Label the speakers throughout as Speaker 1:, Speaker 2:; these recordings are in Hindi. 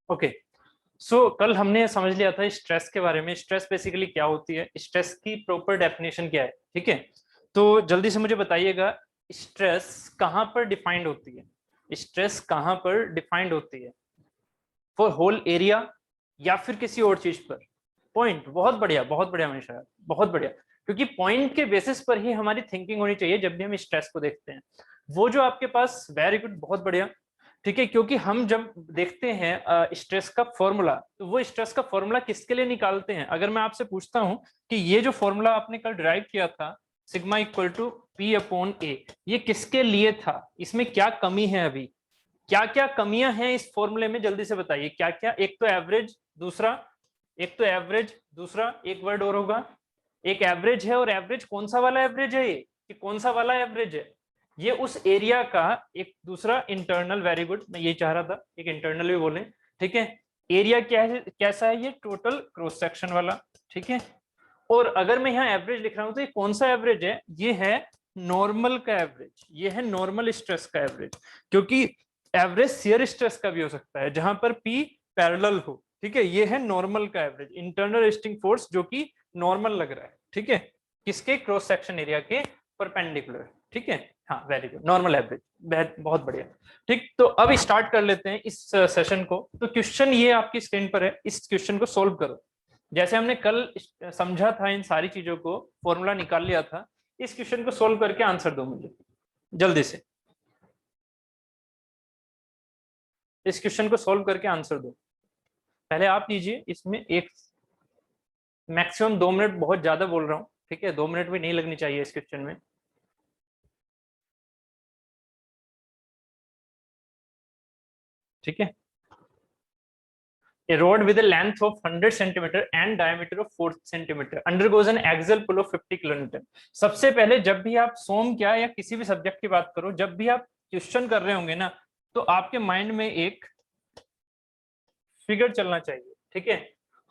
Speaker 1: ओके, सो कल हमने समझ लिया था स्ट्रेस के बारे में। स्ट्रेस बेसिकली क्या होती है, स्ट्रेस की प्रॉपर डेफिनेशन क्या है, ठीक है। तो जल्दी से मुझे बताइएगा, स्ट्रेस कहाँ पर डिफाइंड होती है? स्ट्रेस कहाँ पर डिफाइंड होती है? फॉर होल एरिया या फिर किसी और चीज पर? पॉइंट, बहुत बढ़िया मनीषा, बहुत बढ़िया। क्योंकि पॉइंट के बेसिस पर ही हमारी थिंकिंग होनी चाहिए जब भी हम स्ट्रेस को देखते हैं। वो जो आपके पास, वेरी गुड, बहुत बढ़िया, ठीक है। क्योंकि हम जब देखते हैं स्ट्रेस का फॉर्मूला, तो वो स्ट्रेस का फॉर्मूला किसके लिए निकालते हैं? अगर मैं आपसे पूछता हूं कि ये जो फॉर्मूला आपने कल डिराइव किया था, sigma equal to P upon A, ये किसके लिए था? इसमें क्या कमी है? अभी क्या क्या कमियां हैं इस फॉर्मूले में, जल्दी से बताइए क्या क्या। एक तो एवरेज, दूसरा, एक तो एवरेज, दूसरा एक वर्ड और होगा, एक एवरेज है। और एवरेज कौन सा वाला एवरेज है? ये कि कौन सा वाला एवरेज है? ये उस एरिया का। एक दूसरा इंटरनल, वेरी गुड, मैं ये चाह रहा था एक इंटरनल भी बोले, ठीक है। एरिया क्या है, कैसा है? ये टोटल क्रॉस सेक्शन वाला, ठीक है। और अगर मैं यहाँ एवरेज लिख रहा हूं तो ये कौन सा एवरेज है? ये है नॉर्मल का एवरेज, ये है नॉर्मल स्ट्रेस का एवरेज। क्योंकि एवरेज शियर स्ट्रेस का भी हो सकता है जहां पर पी पैरेलल हो, ठीक है। ये है नॉर्मल का एवरेज, इंटरनल रेस्टिंग फोर्स जो कि नॉर्मल लग रहा है, ठीक है, किसके? क्रॉस सेक्शन एरिया के परपेंडिकुलर, ठीक है। हाँ, वेरी गुड, नॉर्मल एवरेज, बहुत बढ़िया। ठीक, तो अब स्टार्ट कर लेते हैं इस सेशन को। तो क्वेश्चन ये आपकी स्क्रीन पर है, इस क्वेश्चन को सोल्व करो। जैसे हमने कल समझा था, इन सारी चीजों को फॉर्मूला निकाल लिया था। इस क्वेश्चन को सोल्व करके आंसर दो मुझे जल्दी से। इस क्वेश्चन को सोल्व करके आंसर दो। पहले आप दीजिए, इसमें एक मैक्सिमम 2 मिनट, बहुत ज्यादा बोल रहा हूं, ठीक है, 2 मिनट भी नहीं लगनी चाहिए इस क्वेश्चन में, ठीक है। A rod with a length of 100 centimeter and diameter of 4 centimeter undergoes an axial pull of 50 kilonewton। सबसे पहले जब भी आप सोम क्या या किसी भी सब्जेक्ट की बात करो, जब भी आप क्वेश्चन कर रहे होंगे ना, तो आपके माइंड में एक फिगर चलना चाहिए, ठीक है।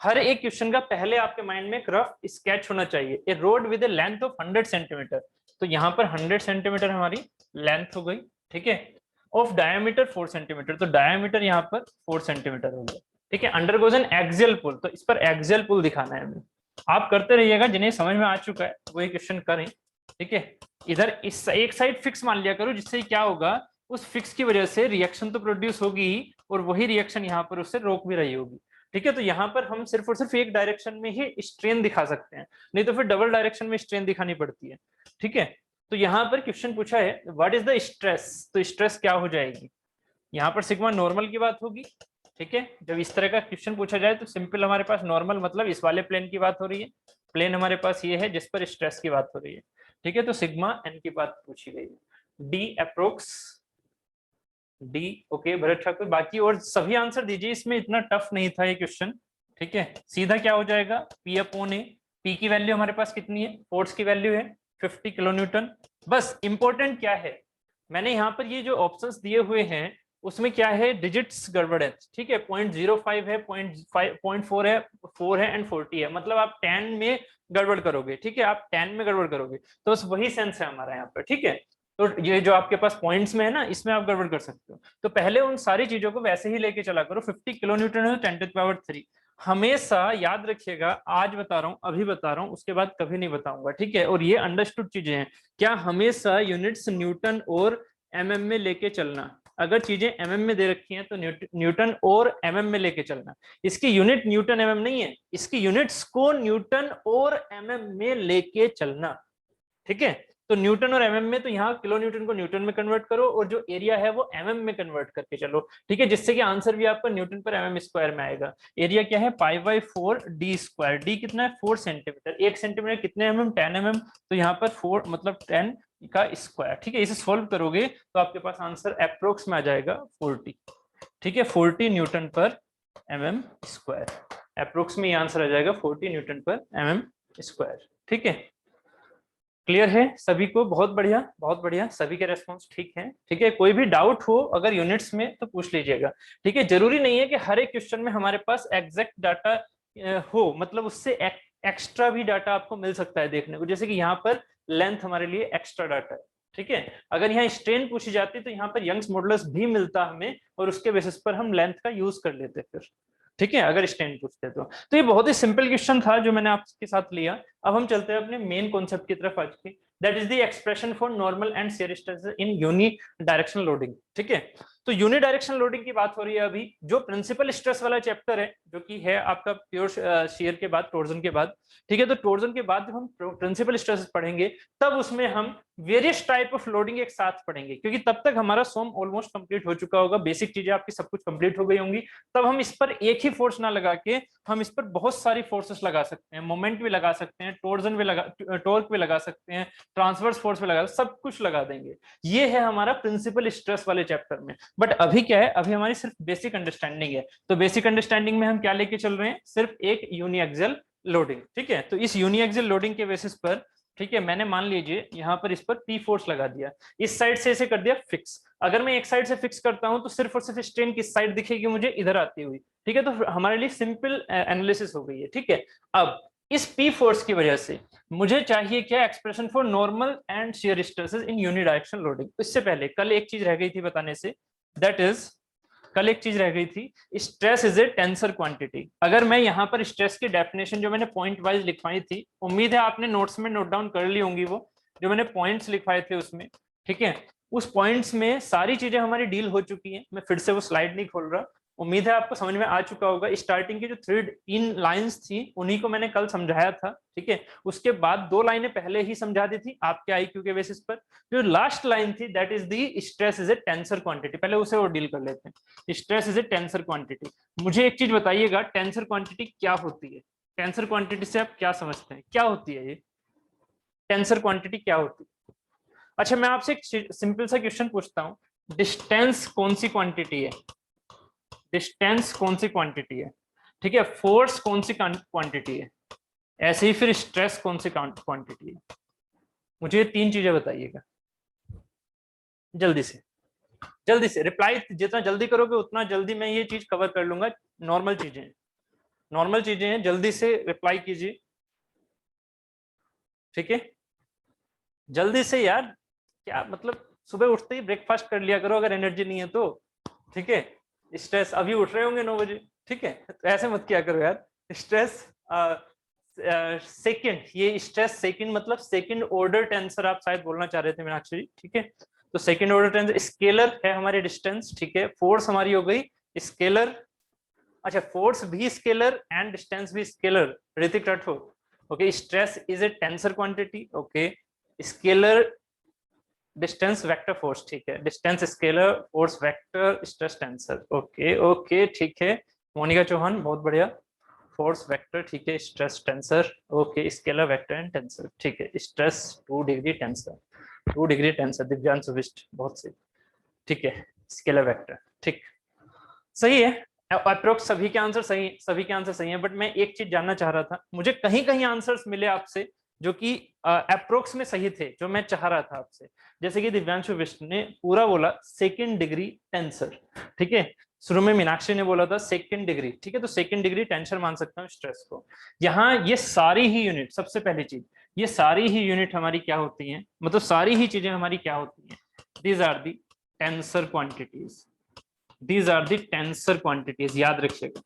Speaker 1: हर एक क्वेश्चन का पहले आपके माइंड में एक रफ स्केच होना चाहिए। A rod with a length of 100 centimetre, तो यहाँ पर 100 सेंटीमीटर हमारी लेंथ हो गई, ठीक है। ऑफ डायमीटर 4 सेंटीमीटर, तो डायमीटर यहाँ पर 4 सेंटीमीटर हो गया, ठीक है। अंडरगोज एन एक्सियल पुल, तो इस पर एक्सियल पुल दिखाना है हमें। आप करते रहिएगा, जिन्हें समझ में आ चुका है वो ये क्वेश्चन करें, ठीक है। इधर इस एक साइड फिक्स मान लिया करो, जिससे क्या होगा, उस फिक्स की वजह से रिएक्शन तो प्रोड्यूस होगी ही, और वही रिएक्शन यहाँ पर उससे रोक भी रही होगी, ठीक है। तो यहाँ पर हम सिर्फ और सिर्फ एक डायरेक्शन में ही स्ट्रेन दिखा सकते हैं, नहीं तो फिर डबल डायरेक्शन में स्ट्रेन दिखानी पड़ती है, ठीक है। तो यहाँ पर क्वेश्चन पूछा है व्हाट इज द स्ट्रेस, तो स्ट्रेस क्या हो जाएगी? यहाँ पर सिग्मा नॉर्मल की बात होगी, ठीक है। जब इस तरह का क्वेश्चन पूछा जाए तो सिंपल हमारे पास नॉर्मल मतलब इस वाले प्लेन की बात हो रही है। प्लेन हमारे पास ये है जिस पर स्ट्रेस की बात हो रही है, ठीक है। तो सिग्मा एन की बात पूछी गई है, D approx D, okay Bharat Thakur. बाकी और सभी आंसर दीजिए, इसमें इतना टफ नहीं था ये क्वेश्चन, ठीक है। सीधा क्या हो जाएगा, पी अपॉन ए। पी की वैल्यू हमारे पास कितनी है? फोर्स की वैल्यू है 50 किलो न्यूटन। बस इंपॉर्टेंट क्या है, मैंने यहाँ पर ये जो ऑप्शंस दिए हुए हैं उसमें क्या है, डिजिट्स गड़बड़ है, ठीक है। 0.05 है, 0.4 है, 4 है एंड 40 है, मतलब आप 10 में गड़बड़ करोगे, ठीक है, आप 10 में गड़बड़ करोगे, तो बस वही सेंस है हमारा यहाँ पर, ठीक है। तो ये जो आपके पास पॉइंट्स में है ना, इसमें आप गड़बड़ कर सकते हो। तो पहले उन सारी चीजों को वैसे ही लेके चला करो। 50 किलो न्यूटन है, 10⁻³ हमेशा याद रखिएगा। आज बता रहा हूं, अभी बता रहा हूं, उसके बाद कभी नहीं बताऊंगा, ठीक है। और ये अंडरस्टूड चीजें हैं, क्या हमेशा यूनिट्स न्यूटन और एमएम में लेके चलना। अगर चीजें एमएम में दे रखी हैं तो न्यूटन और एमएम में लेके चलना। इसकी यूनिट न्यूटन एमएम नहीं है, इसकी यूनिट्स को न्यूटन और एमएम में लेके चलना, ठीक है। तो न्यूटन और एमएम में, तो यहाँ किलो न्यूटन को न्यूटन में कन्वर्ट करो और जो एरिया है वो एमएम में कन्वर्ट करके चलो, ठीक है, जिससे कि आंसर भी आपका न्यूटन पर एमएम स्क्वायर में आएगा। एरिया क्या है, π/4 डी स्क्वायर। डी कितना है, 4 सेंटीमीटर। 1 सेंटीमीटर कितने एमएम, 10 एमएम, तो यहाँ पर 4 मतलब 10 का स्क्वायर, ठीक है। इसे सोल्व करोगे तो आपके पास आंसर अप्रोक्स में आ जाएगा 40, ठीक है, 40 न्यूटन पर एमएम स्क्वायर। अप्रोक्स में आंसर आ जाएगा 40 न्यूटन पर एमएम स्क्वायर, ठीक है। क्लियर है सभी को? बहुत बढ़िया, बहुत बढ़िया, सभी के रेस्पॉन्स ठीक है, ठीक है। कोई भी डाउट हो अगर यूनिट्स में तो पूछ लीजिएगा, ठीक है। जरूरी नहीं है कि हर एक क्वेश्चन में हमारे पास एग्जैक्ट डाटा हो, मतलब उससे एक्स्ट्रा भी डाटा आपको मिल सकता है देखने को, जैसे कि यहाँ पर लेंथ हमारे लिए एक्स्ट्रा डाटा है, ठीक है। अगर यहाँ स्ट्रेन पूछी जाती तो यहाँ पर यंग्स मॉडुलस भी मिलता हमें और उसके बेसिस पर हम लेंथ का यूज कर लेते फिर, ठीक है, अगर स्ट्रेन पूछते तो ये बहुत ही सिंपल क्वेश्चन था जो मैंने आपके साथ लिया। अब हम चलते हैं अपने मेन कॉन्सेप्ट की तरफ आज की, that is the expression for normal and shear stress in unidirectional loading. ठीक है, तो यूनि डायरेक्शनल लोडिंग की बात हो रही है अभी, जो प्रिंसिपल स्ट्रेस वाला चैप्टर है जो कि है आपका प्योर शियर के बाद, टोर्जन के बाद। ठीक है, तो टोर्जन के बाद जब हम प्रिंसिपल स्ट्रेस पढ़ेंगे तब उसमें हम वेरियस टाइप ऑफ लोडिंग एक साथ पढ़ेंगे, क्योंकि तब तक हमारा सोम ऑलमोस्ट कंप्लीट हो चुका होगा, बेसिक चीजें आपकी सब कुछ कंप्लीट हो गई होंगी। तब हम इस पर एक ही फोर्स ना लगा के हम इस पर बहुत सारी फोर्सेस लगा सकते हैं, मोमेंट भी लगा सकते हैं, टोर्जन भी लगा, टॉर्क भी लगा सकते हैं, ट्रांसवर्स फोर्स भी लगा, सब कुछ लगा देंगे। ये है हमारा प्रिंसिपल स्ट्रेस वाले चैप्टर में। बट अभी क्या है, अभी हमारी सिर्फ बेसिक अंडरस्टैंडिंग है। तो बेसिक अंडरस्टैंडिंग में हम क्या लेके चल रहे हैं, सिर्फ एक यूनिएक्सियल लोडिंग। ठीक है, तो इस यूनिएक्सियल लोडिंग के बेसिस पर, ठीक है, मैंने मान लीजिए यहाँ पर इस पर पी फोर्स लगा दिया, इस साइड से इसे कर दिया फिक्स। अगर मैं एक साइड से फिक्स करता हूं तो सिर्फ और सिर्फ स्ट्रेन किस साइड दिखेगी मुझे, इधर आती हुई। ठीक है, तो हमारे लिए सिंपल एनालिसिस हो गई है। ठीक है, अब इस पी फोर्स की वजह से मुझे चाहिए क्या, expression for normal and shear stresses in unidirectional loading. इससे पहले कल एक चीज रह गई थी बताने से, दैट इज कल एक चीज रह गई थी, stress is a tensor quantity. अगर मैं यहाँ पर स्ट्रेस की डेफिनेशन जो मैंने पॉइंट वाइज लिखवाई थी, उम्मीद है आपने नोट्स में नोट डाउन कर ली होंगी, वो जो मैंने पॉइंट्स लिखवाए थे उसमें। ठीक है, उस पॉइंट्स में सारी चीजें हमारी डील हो चुकी हैं, मैं फिर से वो स्लाइड नहीं खोल रहा, उम्मीद है आपको समझ में आ चुका होगा। स्टार्टिंग की जो 3 लाइंस थी उन्हीं को मैंने कल समझाया था। ठीक है, उसके बाद 2 लाइनें पहले ही समझा दी थी आपके आईक्यू के बेसिस पर। जो लास्ट लाइन थी, that is the stress is a tensor quantity, पहले उसे वो डील कर लेते हैं। Stress is a tensor quantity. मुझे एक चीज बताइएगा, टेंसर क्वांटिटी क्या होती है? टेंसर क्वांटिटी से आप क्या समझते हैं, क्या होती है ये टेंसर क्वांटिटी, क्या होती है? अच्छा, मैं आपसे एक सिंपल सा क्वेश्चन पूछता हूँ, डिस्टेंस कौन सी क्वांटिटी है? डिस्टेंस कौन सी क्वांटिटी है? ठीक है, फोर्स कौन सी क्वांटिटी है? ऐसे ही फिर स्ट्रेस कौन सी क्वांटिटी है? मुझे 3 चीजें बताइएगा जल्दी से, जल्दी से रिप्लाई, जितना जल्दी करोगे उतना जल्दी मैं ये चीज कवर कर लूंगा। नॉर्मल चीजें हैं, नॉर्मल चीजें हैं, जल्दी से रिप्लाई कीजिए। ठीक है, जल्दी से यार, क्या मतलब, सुबह उठते ही ब्रेकफास्ट कर लिया करो अगर एनर्जी नहीं है तो। ठीक है, स्ट्रेस अभी उठ रहे होंगे 9 बजे, ठीक है, तो ऐसे मत किया करो यार। स्ट्रेस सेकंड, ये स्ट्रेस सेकंड मतलब सेकंड ऑर्डर टेंसर आप शायद बोलना चाह रहे थे मीनाक्षी जी। ठीक है, तो सेकंड ऑर्डर टेंसर, स्केलर है हमारी डिस्टेंस। ठीक है, फोर्स हमारी हो गई स्केलर, अच्छा फोर्स भी स्केलर एंड डिस्टेंस भी scalar, Hrithik Rathore. Okay, stress is a tensor quantity. Okay, scalar distance vector force, ठीक है, distance scalar, force vector, stress tensor. Okay okay, ठीक है, मोनिका चौहान बहुत बढ़िया, फोर्स वेक्टर, ठीक है, stress tensor, okay, scalar vector and tensor, ठीक है, stress 2 degree tensor, 2 degree tensor, Divyanshu Visht बहुत सही, ठीक है, स्केलर वेक्टर, ठीक, सही है। अप्रोक्स सभी के आंसर सही, सभी के आंसर सही है, बट मैं एक चीज जानना चाह रहा था, मुझे कहीं कहीं आंसर्स मिले आपसे जो कि अप्रोक्स में सही थे, जो मैं चाह रहा था आपसे। जैसे कि दिव्यांशु विष्ट ने पूरा बोला सेकंड डिग्री टेंसर, ठीक है, शुरू में मीनाक्षी ने बोला था सेकंड डिग्री, ठीक है, तो सेकंड डिग्री टेंसर मान सकता हूँ स्ट्रेस को। यहाँ ये सारी ही यूनिट, सबसे पहली चीज, ये सारी ही यूनिट हमारी क्या होती हैं, मतलब सारी ही चीजें हमारी क्या होती हैं, these are the tensor quantities, these are the tensor quantities, याद रखिएगा।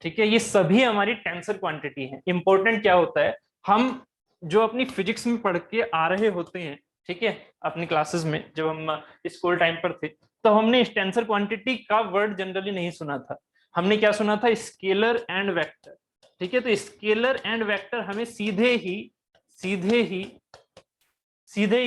Speaker 1: ठीक है, ये सभी हमारी टेंसर क्वांटिटी हैं। इंपॉर्टेंट क्या होता है, हम जो अपनी फिजिक्स में पढ़ के आ रहे होते हैं, ठीक है, अपनी क्लासेस में जब हम स्कूल टाइम पर थे, तो हमने इस टेंसर क्वांटिटी का वर्ड जनरली नहीं सुना था। हमने क्या सुना था, स्केलर एंड वेक्टर। ठीक है, तो स्केलर एंड वेक्टर हमें सीधे ही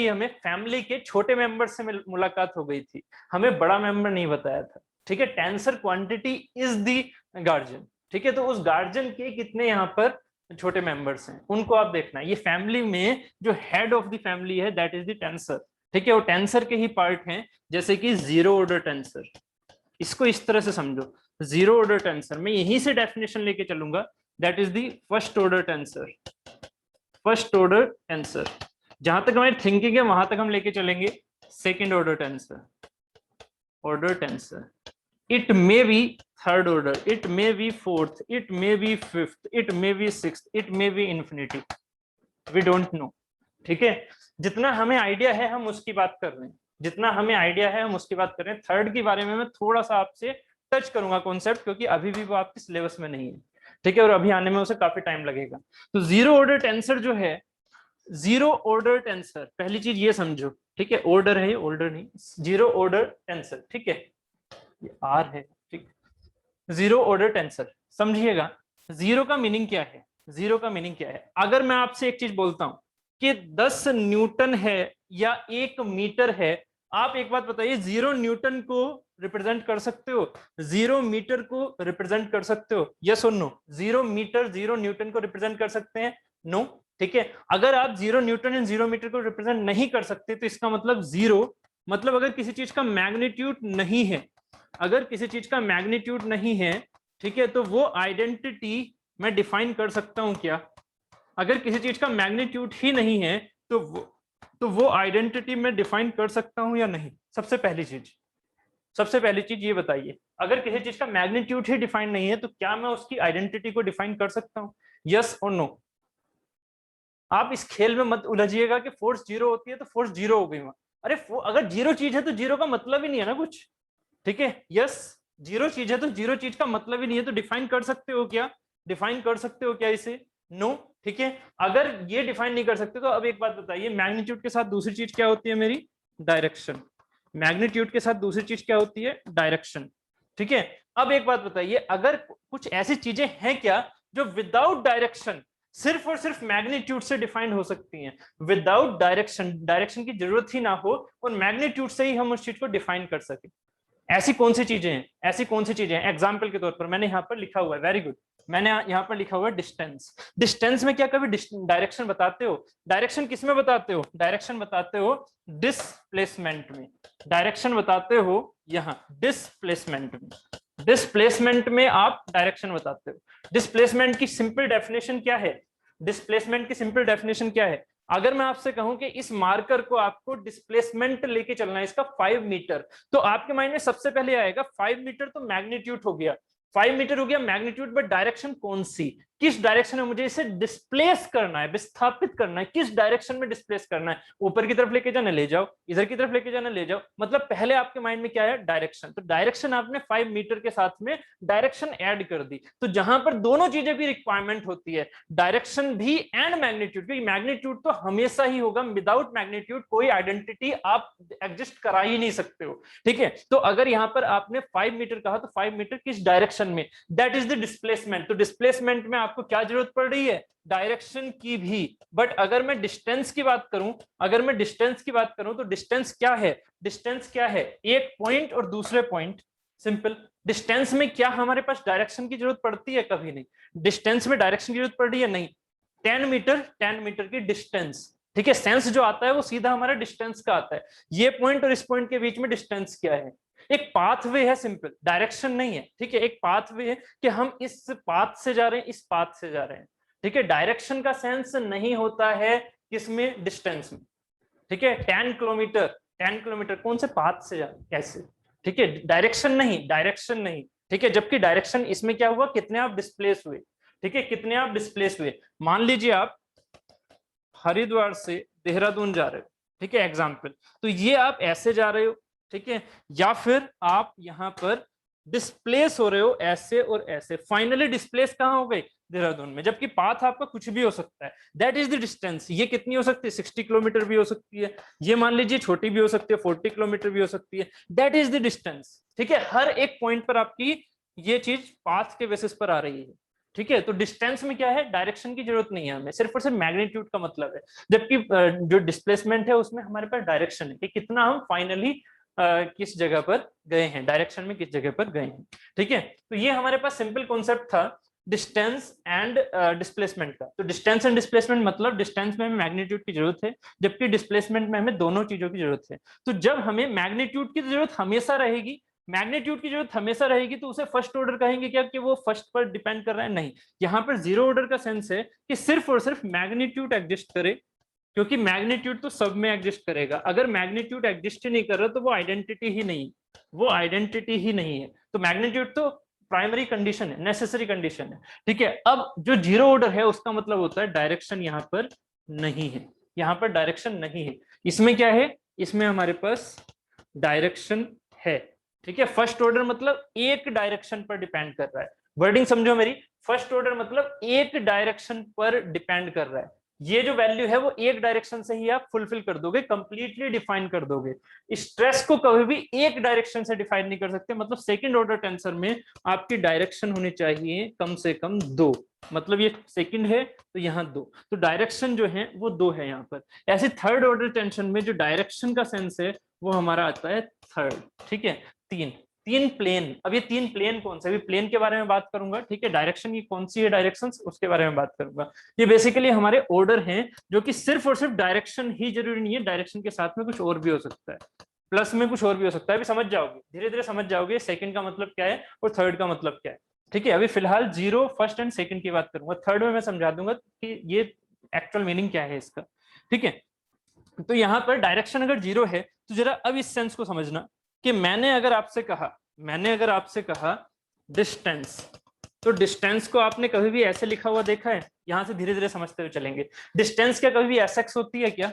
Speaker 1: हमें फैमिली के छोटे मेंबर से मुलाकात हो गई थी, हमें बड़ा मेंबर नहीं बताया था। ठीक है, tensor quantity is the guardian. ठीक है, तो उस गार्जियन के कितने यहाँ पर छोटे मेंबर्स हैं, उनको आप देखना है। ये फैमिली में जो हेड ऑफ द फैमिली है, दैट इज द टेंसर। ठीक है, वो टेंसर के ही पार्ट हैं, जैसे कि जीरो ऑर्डर टेंसर, इसको इस तरह से समझो, जीरो ऑर्डर टेंसर मैं यहीं से डेफिनेशन लेके चलूंगा, that is the first order tensor, first order tensor. जहां तक हमारी थिंकिंग है वहां तक हम लेके चलेंगे second order tensor, order tensor, it may be third order, it may be fourth, it may be fifth, it may be sixth, it may be infinity, we don't know. ठीक है, जितना हमें आइडिया है हम उसकी बात कर रहे हैं, जितना हमें आइडिया है हम उसकी बात कर रहे हैं। थर्ड के बारे में मैं थोड़ा सा आपसे टच करूंगा कॉन्सेप्ट, क्योंकि अभी भी वो आपके सिलेबस में नहीं है, ठीक है, और अभी आने में उसे काफी टाइम लगेगा। तो जीरो ऑर्डर टेंसर जो है, जीरो ऑर्डर टेंसर, पहली चीज ये समझो, ठीक है, ऑर्डर है, ऑर्डर नहीं, जीरो ऑर्डर टेंसर, ठीक है, ये आर है, ठीक, जीरो ऑर्डर टेंसर समझिएगा। जीरो का मीनिंग क्या है, जीरो का मीनिंग क्या है? अगर मैं आपसे एक चीज बोलता हूं कि 10 न्यूटन है या 1 मीटर है, आप एक बात बताइए, 0 न्यूटन को रिप्रेजेंट कर सकते हो, 0 मीटर को रिप्रेजेंट कर सकते हो, यस और नो? 0 मीटर 0 न्यूटन को रिप्रेजेंट कर सकते हैं? नो, ठीक है। अगर आप 0 न्यूटन एंड 0 मीटर को रिप्रेजेंट नहीं कर सकते तो इसका मतलब जीरो, मतलब अगर किसी चीज का मैग्नीट्यूड नहीं है, अगर किसी चीज का मैग्नीट्यूड नहीं है, ठीक है, तो वो आइडेंटिटी मैं डिफाइन कर सकता हूं क्या? अगर किसी चीज का मैग्नीट्यूड ही नहीं है तो वो आइडेंटिटी मैं डिफाइन कर सकता हूं या नहीं? सबसे पहली चीज ये बताइए, अगर किसी चीज का मैग्नीट्यूड ही डिफाइन नहीं है तो क्या मैं उसकी आइडेंटिटी को डिफाइन कर सकता हूं? यस और नो? आप इस खेल में मत उलझिएगा कि फोर्स जीरो होती है तो फोर्स जीरो हो गई वहां। अरे अगर जीरो चीज है तो जीरो का मतलब ही नहीं है ना कुछ, ठीक है। यस, जीरो चीज है तो जीरो चीज का मतलब ही नहीं है, तो डिफाइन कर सकते हो क्या? डिफाइन कर सकते हो क्या इसे? नो, ठीक है। अगर ये डिफाइन नहीं कर सकते तो अब एक बात बताइए, मैग्नीट्यूड के साथ दूसरी चीज क्या होती है मेरी? डायरेक्शन। मैग्नीट्यूड के साथ दूसरी चीज क्या होती है? डायरेक्शन, ठीक है। अब एक बात बताइए, अगर कुछ ऐसी चीजें हैं क्या जो विदाउट डायरेक्शन सिर्फ और सिर्फ मैग्नीट्यूड से डिफाइन हो सकती हैं? विदाउट डायरेक्शन, डायरेक्शन की जरूरत ही ना हो और मैग्नीट्यूड से ही हम उस चीज को डिफाइन कर सके, ऐसी कौन सी चीजें हैं? ऐसी कौन सी चीजें हैं? एग्जाम्पल के तौर पर मैंने यहाँ पर लिखा हुआ है, वेरी गुड, मैंने यहाँ पर लिखा हुआ है डिस्टेंस। डिस्टेंस में क्या कभी डायरेक्शन बताते हो? डायरेक्शन किस में बताते हो? डायरेक्शन बताते हो डिस्प्लेसमेंट में, डायरेक्शन बताते हो यहाँ डिस्प्लेसमेंट में, डिस्प्लेसमेंट में आप डायरेक्शन बताते हो। डिस्प्लेसमेंट की सिंपल डेफिनेशन क्या है? डिस्प्लेसमेंट की सिंपल डेफिनेशन क्या है? अगर मैं आपसे कहूं कि इस मार्कर को आपको डिस्प्लेसमेंट लेके चलना है इसका 5 मीटर, तो आपके माइंड में सबसे पहले आएगा 5 मीटर तो मैग्नीट्यूड हो गया, 5 मीटर हो गया मैग्नीट्यूड, बट डायरेक्शन कौन सी? किस डायरेक्शन में मुझे इसे डिस्प्लेस करना है, विस्थापित करना है? किस डायरेक्शन में डिस्प्लेस करना है? ऊपर की तरफ लेके जाना, ले जाओ, इधर की तरफ लेके जाना, ले जाओ, मतलब पहले आपके माइंड में क्या है? डायरेक्शन। तो डायरेक्शन आपने 5 मीटर के साथ में डायरेक्शन ऐड कर दी, तो जहां पर दोनों चीजें भी रिक्वायरमेंट होती है, डायरेक्शन भी एंड मैग्नीट्यूड, क्योंकि मैग्नीट्यूड तो हमेशा ही होगा, विदाउट मैग्नीट्यूड कोई आइडेंटिटी आप एग्जिस्ट करा ही नहीं सकते हो, ठीक है। तो अगर यहां पर आपने 5 मीटर कहा तो 5 मीटर किस डायरेक्शन में? That is the displacement. तो डिस्प्लेसमेंट में आपको क्या जरूरत पड़ रही है? डायरेक्शन की भी। बट अगर मैं डिस्टेंस की बात करूं, अगर मैं डिस्टेंस की बात करूं तो डिस्टेंस क्या है? डिस्टेंस क्या है? एक पॉइंट और दूसरे पॉइंट, सिंपल। डिस्टेंस में क्या हमारे पास डायरेक्शन की जरूरत पड़ती है? कभी नहीं। डिस्टेंस में डायरेक्शन की जरूरत पड़ रही है? नहीं। 10 मीटर की डिस्टेंस, ठीक है, सेंस जो आता है वो सीधा हमारा डिस्टेंस का आता है। ये पॉइंट और इस पॉइंट के बीच में डिस्टेंस क्या है? एक पाथवे है, सिंपल, डायरेक्शन नहीं है, ठीक है। एक पाथवे है कि हम इस पाथ से जा रहे हैं, इस पाथ से जा रहे हैं, ठीक है। डायरेक्शन का सेंस नहीं होता है किसमें? डिस्टेंस में, ठीक है। 10 किलोमीटर कौन से पाथ से जा रहे हैं, कैसे, ठीक है। डायरेक्शन नहीं, डायरेक्शन नहीं, ठीक है। जबकि डायरेक्शन इसमें क्या हुआ? कितने आप डिस्प्लेस हुए, ठीक है, कितने आप डिस्प्लेस हुए। मान लीजिए आप हरिद्वार से देहरादून जा रहे हो, ठीक है, एग्जाम्पल, तो ये आप ऐसे जा रहे हो, ठीक है, या फिर आप यहां पर डिस्प्लेस हो रहे हो ऐसे और ऐसे, फाइनली डिस्प्लेस कहां हो गए? देहरादून में। जबकि पाथ आपका कुछ भी हो सकता है, दैट इज द डिस्टेंस। ये कितनी हो सकती है? 60 किलोमीटर भी हो सकती है, ये मान लीजिए छोटी भी हो सकती है, 40 किलोमीटर भी हो सकती है, दैट इज द डिस्टेंस, ठीक है। हर एक पॉइंट पर आपकी ये चीज पाथ के बेसिस पर आ रही है, ठीक है। तो डिस्टेंस में क्या है? डायरेक्शन की जरूरत नहीं है हमें, सिर्फ और सिर्फ मैग्नीट्यूड का मतलब है। जबकि जो डिस्प्लेसमेंट है उसमें हमारे पास डायरेक्शन है कि कितना हम फाइनली किस जगह पर गए हैं, डायरेक्शन में किस जगह पर गए हैं, ठीक है। तो ये हमारे पास सिंपल कॉन्सेप्ट था डिस्टेंस एंड डिस्प्लेसमेंट का। तो डिस्टेंस एंड डिस्प्लेसमेंट मतलब डिस्टेंस में हमें मैग्नीट्यूड की जरूरत है, जबकि डिस्प्लेसमेंट में हमें दोनों चीजों की जरूरत है। तो जब हमें मैग्नीट्यूड की जरूरत हमेशा रहेगी, मैग्नीट्यूड की जरूरत हमेशा रहेगी, तो उसे फर्स्ट ऑर्डर कहेंगे क्या कि वो फर्स्ट पर डिपेंड कर रहा है? नहीं। यहाँ पर जीरो ऑर्डर का सेंस है कि सिर्फ और सिर्फ मैग्नीट्यूड एग्जिस्ट करे, क्योंकि मैग्नीट्यूड तो सब में एग्जिस्ट करेगा। अगर मैग्नीट्यूड एग्जिस्ट ही नहीं कर रहा तो वो आइडेंटिटी ही नहीं, वो आइडेंटिटी ही नहीं है। तो मैग्नीट्यूड तो प्राइमरी कंडीशन है, नेसेसरी कंडीशन है, ठीक है। अब जो जीरो ऑर्डर है उसका मतलब होता है डायरेक्शन यहाँ पर नहीं है, यहाँ पर डायरेक्शन नहीं है। इसमें क्या है, इसमें हमारे पास डायरेक्शन है। ठीक है, फर्स्ट ऑर्डर मतलब एक डायरेक्शन पर डिपेंड कर रहा है। वर्डिंग समझो मेरी, फर्स्ट ऑर्डर मतलब एक डायरेक्शन पर डिपेंड कर रहा है। ये जो वैल्यू है वो एक डायरेक्शन से ही आप फुलफिल कर दोगे, कंप्लीटली डिफाइन कर दोगे। स्ट्रेस को कभी भी एक डायरेक्शन से डिफाइन नहीं कर सकते। मतलब सेकंड ऑर्डर टेंसर में आपकी डायरेक्शन होनी चाहिए कम से कम 2। मतलब ये सेकंड है तो यहाँ 2, तो डायरेक्शन जो है वो 2 है यहाँ पर। ऐसे थर्ड ऑर्डर टेंशन में जो डायरेक्शन का सेंस है वो हमारा आता है थर्ड। ठीक है, 3 प्लेन। अब ये 3 प्लेन कौन से, अभी प्लेन के बारे में बात करूंगा। ठीक है, डायरेक्शन की कौन सी है डायरेक्शन, उसके बारे में बात करूंगा। ये बेसिकली हमारे ऑर्डर हैं जो कि सिर्फ और सिर्फ डायरेक्शन ही जरूरी नहीं है, डायरेक्शन के साथ में कुछ और भी हो सकता है, प्लस में कुछ और भी हो सकता है। अभी समझ जाओगे, धीरे धीरे समझ जाओगे सेकंड का मतलब क्या है और थर्ड का मतलब क्या है। ठीक है, अभी फिलहाल 0, फर्स्ट एंड सेकंड की बात करूंगा, थर्ड में मैं समझा दूंगा कि ये एक्चुअल मीनिंग क्या है इसका। ठीक है, तो यहाँ पर डायरेक्शन अगर 0 है तो जरा अब इस सेंस को समझना कि मैंने अगर आपसे कहा डिस्टेंस, तो डिस्टेंस को आपने कभी भी ऐसे लिखा हुआ देखा है? यहां से धीरे धीरे समझते हुए चलेंगे। डिस्टेंस क्या कभी भी एसएक्स होती है क्या,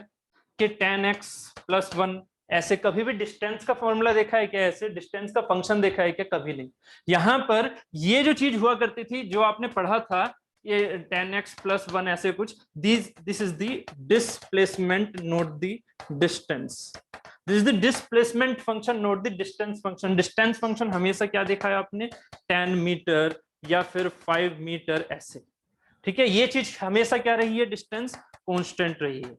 Speaker 1: कि 10x + 1, ऐसे कभी भी डिस्टेंस का फॉर्मूला देखा है क्या? ऐसे डिस्टेंस का फंक्शन देखा है क्या? कभी नहीं। यहां पर ये जो चीज हुआ करती थी जो आपने पढ़ा था, ये 10x + 1 ऐसे कुछ, this is the displacement note the distance. This is the displacement function note the distance function. Distance function हमेशा क्या देखा है आपने? 10 मीटर या फिर 5 मीटर ऐसे। ठीक है, ये चीज हमेशा क्या रही है? डिस्टेंस कांस्टेंट रही है।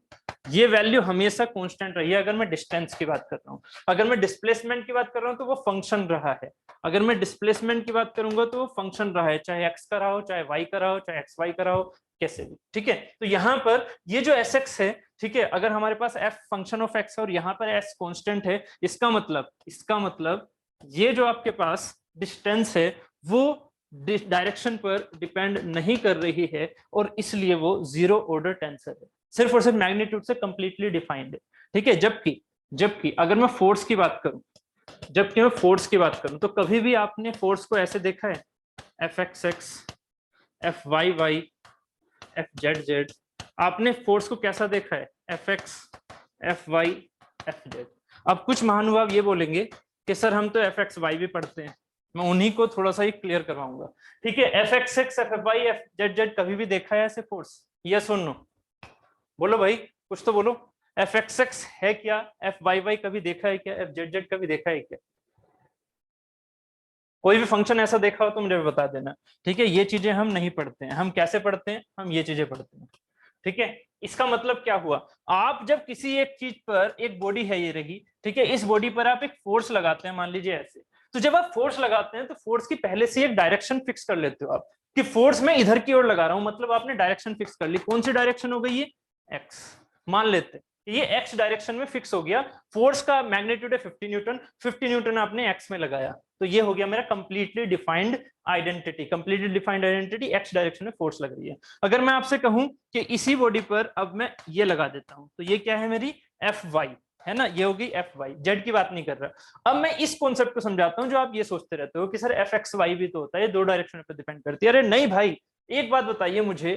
Speaker 1: ये वैल्यू हमेशा कांस्टेंट रही है अगर मैं डिस्टेंस की बात कर रहा हूं। अगर मैं डिस्प्लेसमेंट की बात कर रहा हूं तो वो फंक्शन रहा है। अगर मैं डिस्प्लेसमेंट की बात करूंगा तो वो फंक्शन रहा है, चाहे एक्स का रहा हो, चाहे वाई का रहा हो, चाहे एक्स वाई का रहा हो, कैसे भी। ठीक है, तो यहाँ पर ये जो एस एक्स है, ठीक है, अगर हमारे पास एफ फंक्शन ऑफ एक्स है और यहाँ पर एस कांस्टेंट है, इसका मतलब ये जो आपके पास डिस्टेंस है वो डायरेक्शन पर डिपेंड नहीं कर रही है और इसलिए वो 0 ऑर्डर टेंसर है, सिर्फ और सिर्फ मैग्नीट्यूड से कंप्लीटली डिफाइंड है। ठीक है, जबकि अगर मैं फोर्स की बात करूं, तो कभी भी आपने फोर्स को ऐसे देखा है? Fxx, Fyy, Fzz। आपने फोर्स को कैसा देखा है? Fx, Fy, Fz। अब कुछ महानुभाव ये बोलेंगे कि सर हम तो Fxy भी पढ़ते हैं, मैं उन्हीं को थोड़ा सा ही क्लियर करवाऊंगा। ठीक है, Fxx, Fy, Fzz कभी भी देखा है ऐसे फोर्स? यस और नो? बोलो भाई, कुछ तो बोलो। Fxx है क्या? Fyy कभी देखा है क्या? Fzz कभी देखा है क्या? कोई भी फंक्शन ऐसा देखा हो तो मुझे बता देना। ठीक है, ये चीजें हम नहीं पढ़ते हैं। हम कैसे पढ़ते हैं? हम ये चीजें पढ़ते हैं। ठीक है, इसका मतलब क्या हुआ? आप जब किसी एक चीज पर, एक बॉडी है ये रही, ठीक है, इस बॉडी पर आप एक फोर्स लगाते हैं, मान लीजिए ऐसे। तो जब आप फोर्स लगाते हैं तो फोर्स की पहले से एक डायरेक्शन फिक्स कर लेते हो आप, कि फोर्स मैं इधर की ओर लगा रहा हूं, मतलब आपने डायरेक्शन फिक्स कर ली। कौन सी डायरेक्शन हो गई ये? एक्स मान लेते हैं, ये एक्स डायरेक्शन में फिक्स हो गया। फोर्स का मैग्नीट्यूड है 50 न्यूटन, 50 न्यूटन आपने एक्स में लगाया, तो ये हो गया मेरा completely defined identity. X direction में फोर्स लग रही है। अगर मैं आपसे कहूं कि इसी बॉडी पर अब मैं ये लगा देता हूं, तो ये क्या है? मेरी Fy है ना, ये होगी Fy। जेड की बात नहीं कर रहा। अब मैं इस कॉन्सेप्ट को समझाता हूं जो आप ये सोचते रहते हो कि सर Fxy भी तो होता है, ये 2 डायरेक्शन पर डिपेंड करती है। अरे नहीं भाई, एक बात बताइए मुझे,